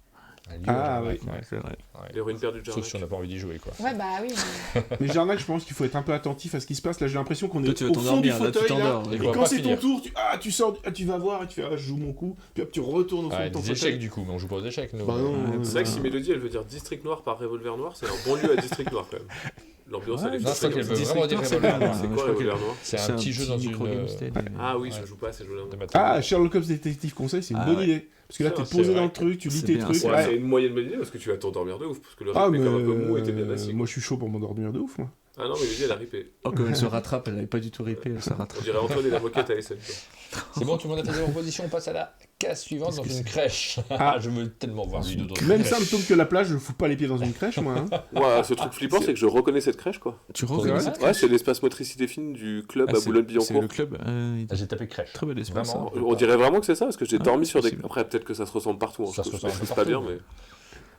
Un lieu Ah, à oui. Jarnac, ouais. C'est vrai. Ouais. L'héroïne perdue de Sauf Jarnac. si on n'a pas envie d'y jouer, quoi. Ouais, bah oui. Mais... Mais Jarnac, je pense qu'il faut être un peu attentif à ce qui se passe. Là, j'ai l'impression qu'on Toi, est tu vas au fond du t'endormir, là, tu fauteuil, là. t'endors. Et Et qu'on va quand pas c'est ton finir. tour, tu sors, tu vas voir et tu fais je joue mon coup, puis hop, tu retournes au fond Ouais, de ton des échecs fauteuil. du coup, mais on joue pas aux échecs, nous. Bah non, C'est vrai que si Mélodie elle veut dire District Noir par Revolver Noir, c'est un bon lieu à District Noir quand même. L'ambiance elle est Non, c'est vrai qu'elle veut District vraiment dire Noir, c'est Revolver bien, Noir. C'est je quoi crois Revolver Noir C'est un petit jeu dans une... micro-game style. Ah oui, Ouais. je joue pas à ces jeux-là. de matériel. Ah, Sherlock Holmes Détective Conseil, c'est une Ah, bonne ouais. idée. Parce que là, t'es C'est posé vrai. dans le truc, tu lis C'est tes bien, trucs. c'est Ouais, ouais. c'est une moyenne bonne idée parce que tu vas t'endormir de ouf. Parce que le Ah, rythme est mais quand même un peu mou et t'es bien assis. moi, je suis chaud pour m'endormir de ouf, moi. Ah non, Mélodie elle a ripé. Oh, comme elle se rattrape, elle n'avait pas du tout ripé, elle se On rattrape. dirait Antoine et la moquette à SN. C'est bon, tout le monde a fait des propositions, on passe à la case suivante dans une crèche. Ah. Je veux tellement voir Ludo dans une Même crèche. symptôme que la plage, je fous pas les pieds dans une crèche, moi. Hein. Ouais, ce truc flippant, c'est que je reconnais cette crèche quoi. Tu C'est reconnais vrai cette Ouais, c'est l'espace motricité fine du club Ah, à c'est Boulogne-Billancourt. le club. Ah, j'ai tapé crèche. Très bel espace. Vraiment. hein. On dirait vraiment que c'est ça parce que j'ai Ah, dormi c'est sur des. possible. Après, peut-être que ça se ressemble partout. Hein. Ça se Je ressemble maîtrise pas partout. bien, mais.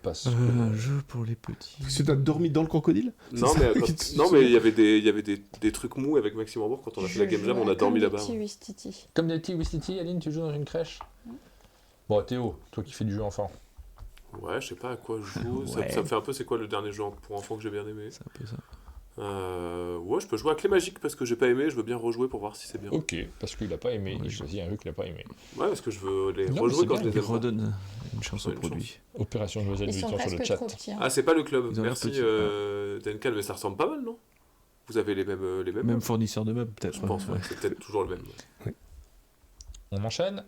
Passe. Un jeu pour les petits. Parce que t'as dormi dans le crocodile. Non, C'est mais, ça quand- qui te- non, mais il y avait des trucs mous avec Maxime Hambourg quand on a fait la Game Jam, on a dormi là-bas. Titi. Comme des petits Wistiti, Aline, tu joues dans une crèche? Bon, Théo, toi qui fais du jeu enfant. Ouais, je sais pas à quoi je joue. Ouais. Ça me fait un peu, c'est quoi le dernier jeu pour enfants que j'ai bien aimé? C'est un peu ça. Ouais, je peux jouer à Clé Magique parce que j'ai pas aimé, je veux bien rejouer pour voir si c'est bien. Ok, parce qu'il a pas aimé, Ouais, il choisit un jeu qu'il a pas aimé. Ouais, parce que je veux les Non, mais rejouer c'est quand bien, je Il les aime. pas. redonne une chance au Ouais, une produit. Opération Joiselle Ils du sont temps sur le presque chat. trop petits. hein. Ah, c'est pas le club. Ils ont l'air Merci petits, Denkan, mais ça ressemble pas mal, non? Vous avez les mêmes Même meubles fournisseur de meubles, peut-être. Je pense, ouais. C'est peut-être toujours le même. On enchaîne?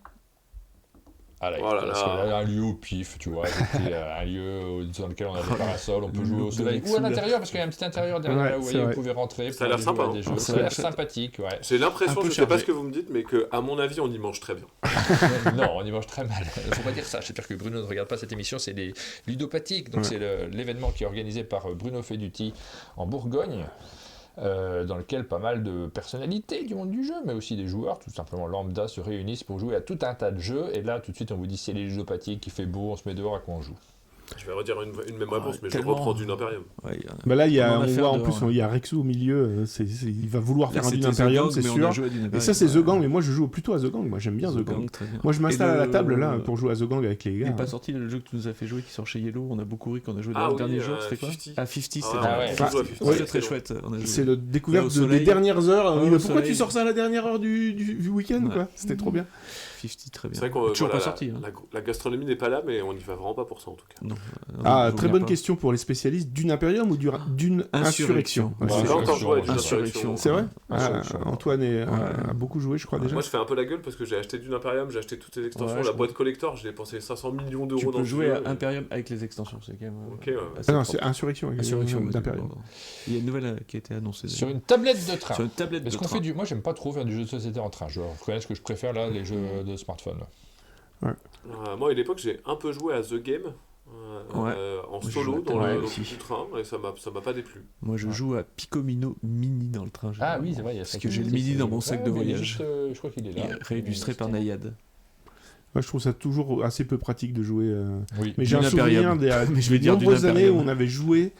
Ah là, Oh là parce là. que là, un lieu au pif, tu vois, c'était un lieu dans lequel on a des parasols, on peut Le jouer au look de soleil, ou à Lexoula. l'intérieur, parce qu'il y a un petit intérieur derrière Ouais, là où vous c'est voyez, vrai. vous pouvez rentrer. Ça a l'air pour sympa, aller jouer à hein. des jeux. Ça Ça a a l'air l'air sympathique, ouais. J'ai l'impression, Un peu je sais pas chargé. ce que vous me dites, mais que à mon avis, on y mange très bien. Non, on y mange très mal. Faut pas dire ça. J'espère que Bruno ne regarde pas cette émission. C'est les ludopathiques. Donc, Ouais. c'est l'événement qui est organisé par Bruno Feduti en Bourgogne, dans lequel pas mal de personnalités du monde du jeu, mais aussi des joueurs, tout simplement lambda, se réunissent pour jouer à tout un tas de jeux. Et là, tout de suite, on vous dit c'est les ludopathiques, qui fait beau, on se met dehors, à quoi on joue. Je vais redire une même réponse, mais tellement. je reprends Dune Imperium. Ouais, il y a- Bah là, On en a on fait voit un en dehors, plus, hein. il y a Rexou au milieu. Il va vouloir Là, faire un c'était Dune The Imperium, Gang, c'est mais on a sûr. joué à Dune Et Imperium, ça, c'est The ouais. Gang, mais moi, je joue plutôt à The Gang. Moi, j'aime bien The Gang. très bien. Moi, je m'installe Et à la le- table là pour jouer à The Gang avec les Il gars. n'est pas sorti le jeu que tu nous as fait jouer qui sort chez Yellow. On a beaucoup ri quand on a joué Ah le oui, dernier jour. C'était quoi 50. Ah, 50, c'était Ah ouais. on Enfin, joue à 50. ouais. très très chouette. On a joué. C'est la découverte Là, au des soleil. dernières heures. Ouais, Mais au pourquoi tu soleil. sors ça à la dernière heure du week-end, Ouais. quoi? C'était trop bien. 50, très bien. C'est vrai qu'on Toujours voilà, pas sorti. Hein. la gastronomie n'est pas là, mais on n'y va vraiment pas pour ça en tout cas. Non, Très bonne question pour les spécialistes. D'une Imperium ou d'une insurrection? J'ai pas encore joué à Dune Insurrection. C'est vrai. Insurrection. Antoine a beaucoup joué, je crois, déjà. Moi je fais un peu la gueule parce que j'ai acheté Dune Imperium, j'ai acheté toutes les extensions, Ouais, la boîte collector, j'ai dépensé 500 millions d'euros Tu dans peux le jouer jeu, à Imperium avec les extensions, c'est quand même. Ok, ouais. assez Ah non, propre. c'est Insurrection. Insurrection d'Imperium. pardon. Il y a une nouvelle qui a été annoncée. Sur une tablette de train. Sur une tablette Est-ce de qu'on train. fait du... Moi, j'aime pas trop faire du jeu de société en train. Je reconnais ce que je préfère là, les jeux de smartphone. Moi à l'époque j'ai un peu joué à The Game Ouais. en Je solo joue dans à le aussi. du train et ça m'a pas déplu. Moi, je joue à Picomino Mini dans le train. Ah oui, c'est vrai. Il y a Parce ça que qui j'ai le existe. mini dans mon sac de Ouais, mais il est voyage. juste, je crois qu'il est là. Réillustré par Nayad. Ouais, je trouve ça toujours assez peu pratique de jouer. Oui. Mais j'ai un Dune souvenir Imperium. des Mais je vais dire Dune nombreuses années Imperium. où on avait joué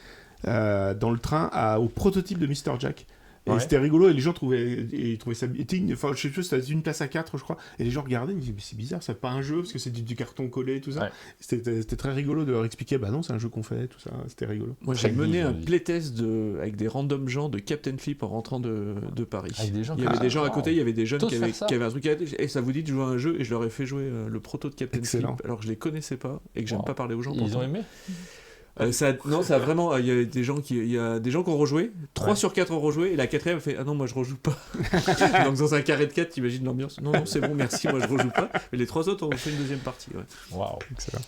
dans le train au prototype de Mr. Jack. Et Ouais. c'était rigolo et les gens trouvaient ça. Enfin, je sais plus, c'était une place à 4, je crois. Et les gens regardaient, ils me disaient, mais c'est bizarre, c'est pas un jeu parce que c'est du carton collé et tout ça. Ouais. C'était très rigolo de leur expliquer, bah non, c'est un jeu qu'on fait, tout ça. C'était rigolo. Moi, j'ai Très mené good, un oui. playtest avec des random gens de Captain Flip en rentrant de Paris. Avec des gens Il y avait qui- des gens à Ah, côté, il y avait des jeunes Tous qui faire ça. avaient un truc à dire. Et ça vous dit de jouer à un jeu et je leur ai fait jouer le proto de Captain Excellent. Flip alors que je les connaissais pas et que j'aime Wow. pas parler aux gens. Ils pourtant. ont aimé. Non, ça a vraiment. Il y a des gens qui ont rejoué. 3 Ouais. sur 4 ont rejoué et la quatrième a fait ah non moi je rejoue pas. Donc dans un carré de 4 t'imagines l'ambiance. Non c'est bon merci moi je rejoue pas. Mais les 3 autres ont fait une deuxième partie. Ouais. Waouh. Excellent.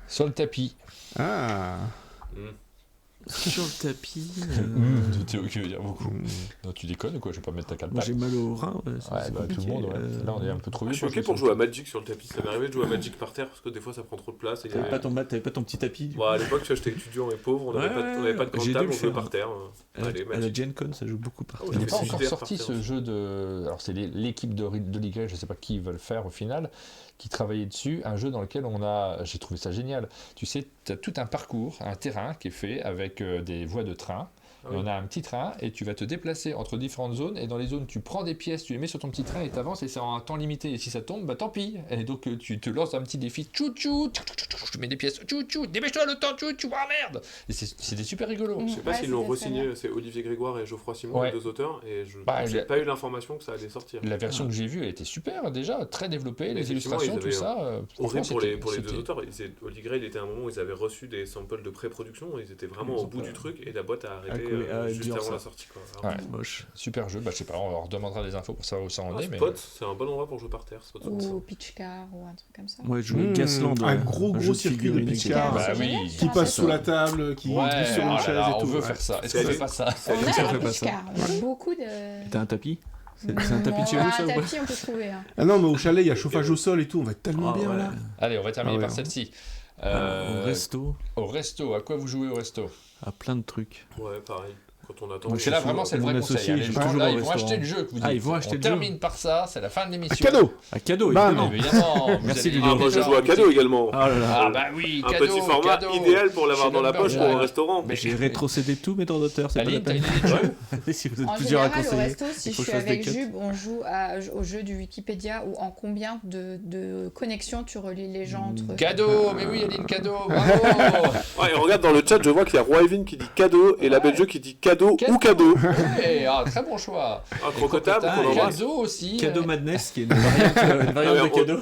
Sur le tapis. Ah. Sur le tapis. Théo qui veut dire beaucoup. Non, tu déconnes ou quoi? Je vais pas mettre ta carte. Moi j'ai mal au rein. Ouais, bah, tout le monde, ouais. Là, on est un peu trop Je vieux. suis ok pour jouer à Magic sur le tapis. Ça m'est arrivé de jouer à Magic par terre parce que des fois ça prend trop de place. Et T'avais pas ton petit tapis. Bon, à l'époque, j'étais étudiant et pauvre, on n'avait pas de grande J'ai dû table, le on jouait faire. par terre. Allez, À la Magic. Gen Con ça joue beaucoup par Ah ouais, Il n'est Mais pas c'est encore super sorti parfait, ce jeu de. Alors, c'est l'équipe de Ligue, je ne sais pas qui veut le faire au final, qui travaillait dessus. Un jeu dans lequel j'ai trouvé ça génial. Tu sais, tu as tout un parcours, un terrain qui est fait avec des voies de train. Ah Et oui. on a un petit train et tu vas te déplacer entre différentes zones. Et dans les zones, tu prends des pièces, tu les mets sur ton petit train et tu avances. Et c'est en un temps limité. Et si ça tombe, bah tant pis. Et donc, tu te lances un petit défi. Tchou-tchou, tu mets des pièces. Tchou-tchou, dépêche-toi le temps. Tchou-tchou, ah merde. Et c'était super rigolo. Je sais pas Ouais, s'ils l'ont c'était très re-signé, c'est Olivier Grégoire et Geoffroy Simon, Ouais. les deux auteurs, et je Bah, j'ai il a- pas eu l'information que ça allait sortir. La version que j'ai vue, elle était super déjà, très développée, les Effectivement, illustrations, ils tout avaient ça. Horrible franchement, pour les deux c'était- auteurs. Olivier Gray, il était à un moment où ils avaient reçu des samples de pré-production, ils étaient vraiment Ils au ont bout pas- du truc, et la boîte a arrêté juste dur, avant ça. la sortie. Quoi. Ouais. Moche. Super jeu, bah, je sais pas, on leur demandera des infos pour savoir où ça en est. Mais... Spot, c'est un bon endroit pour jouer par terre. Spot, Ou Pitch Car ou un truc comme ça. Moi je jouais Mmh, Gasland. un gros jeu de circuit de figurines Pitch avec- Car. Bah c'est oui. génial, Qui sur un passe site. sous la table, qui Ouais, glisse sur oh une là chaise là, et on tout. veut ouais. faire ça. Est-ce C'est qu'on fait allé- pas ça? c'est On allé- a ça un fait pas Pitch ça. Car, on a beaucoup de... T'as un tapis C'est un tapis de chez Bon, vous ça un ou pas tapis, on peut trouver. Hein. Ah non, mais au chalet, il y a chauffage au sol et tout, on va être tellement Ah bien ouais. là. Allez, on va terminer Ah ouais, par hein. celle-ci. Au resto, Au resto, à quoi vous jouez au resto? à plein de trucs. Ouais, pareil. Quand on attend. Moi, C'est là vraiment, c'est le vrai Mon conseil. associé, Hein. il Les joue gens toujours là, au ils vont restaurant. acheter le jeu que vous dites. Ah, ils vont acheter on le jeu. termine par ça, c'est la fin de Un l'émission. cadeau. À cadeau Bam. évidemment. Évidemment. vous Merci, allez Ludo. Ah, dire moi des je gens joue à qui- cadeau également. Ah là là. Ah bah oui, Un cadeau, petit format cadeau. idéal pour l'avoir Chez dans la poche pour Lumberjack. un restaurant. Mais J'ai rétrocédé tous mes droits d'auteur, c'est pas la Aline, t'as peine. une idée de jeu? Si vous êtes En plusieurs à général, au conseiller. resto, si il faut je suis que je fasse avec des cuts. Jube, on joue au jeu du Wikipédia ou en combien de connexions tu relis les gens entre eux. Cadeau, mais oui, Aline, cadeau, bravo. Ouais, et regarde dans le chat, je vois qu'il y a Roi Evin qui dit cadeau et la Belge qui dit cadeau ou cadeau. Ouais, ah, très bon choix. Un crocotable Crocotable, qu'on embrasse. cadeau aussi. Cadeau Madness, qui est une variante mais de on- cadeau.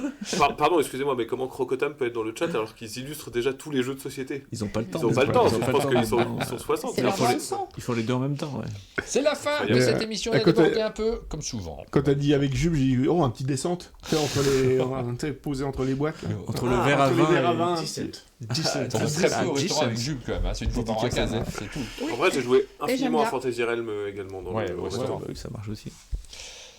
Pardon, excusez-moi, mais comment Crocotam peut être dans le chat alors qu'ils illustrent déjà tous les jeux de société? Ils ont pas le temps. Ils ont pas le temps, Ils ont je pas pense le qu'ils temps. sont 60. C'est il leur faut les- bande son. Ils font les deux en même temps, ouais. C'est la fin de Mais, cette émission. On à a côté- débordé un peu, comme souvent. Quand t'as dit avec Jules, j'ai dit, oh, un petit descente. Tu sais, entre les. Tu sais, posé entre les boîtes. Là. Entre le Ah, verre à Entre les verres à vin vin. et 17. On va très peu au restaurant avec 10 Jules quand même. Hein. C'est une fois par an à Dédicace à Cannes, c'est tout. En vrai, j'ai joué j'aime infiniment à bien. Fantasy Realm également dans Ouais, le ouais, restaurant. Oui, ça marche aussi.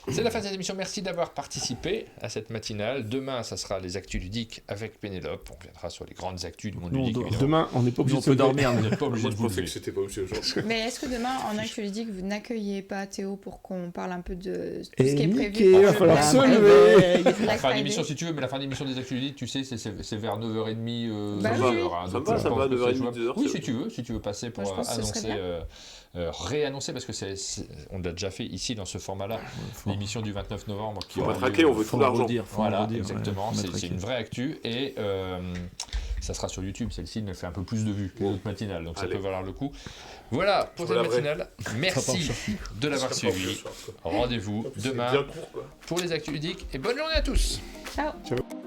C'est la fin de cette émission. Merci d'avoir participé à cette matinale. Demain, ça sera les actus ludiques avec Pénélope. On viendra sur les grandes actus du monde Nous, on ludique. dort. évidemment. Demain, on n'est pas obligé On de se peut lever. dormir. Vous n'êtes pas obligé Moi, de je vous pensais lever. que c'était pas aussi aujourd'hui. Mais est-ce que demain, en actualité, vous n'accueillez pas Théo pour qu'on parle un peu de tout Et ce qui est prévu niqué, pour va le falloir Black se Friday. lever. Black La fin Friday. d'émission si tu veux, mais la fin d'émission des actus ludiques, tu sais, c'est vers 9h30, Bah 10h. oui. hein, Ça donc me va, je ça me pense va, que 9h30, c'est jouable. 10h, Oui, c'est si tu veux passer pour Moi, je pense que ce serait annoncer, réannoncer, parce que on l'a déjà fait ici dans ce format-là, l'émission du 29 novembre. Qui On va aura traquer, lieu. on veut tout l'argent. Voilà, Faut le redire, exactement, ouais, c'est une vraie actu. Et Ça sera sur YouTube, celle-ci ne fait un peu plus de vues que les autres matinales, donc ça Allez. peut valoir le coup. Voilà pour Je cette regarderai. matinale. Merci de l'avoir Ça sera pas suivi. ce soir, quoi. Rendez-vous C'est demain bien court, quoi. pour les actus ludiques et bonne journée à tous. Ciao. Ciao.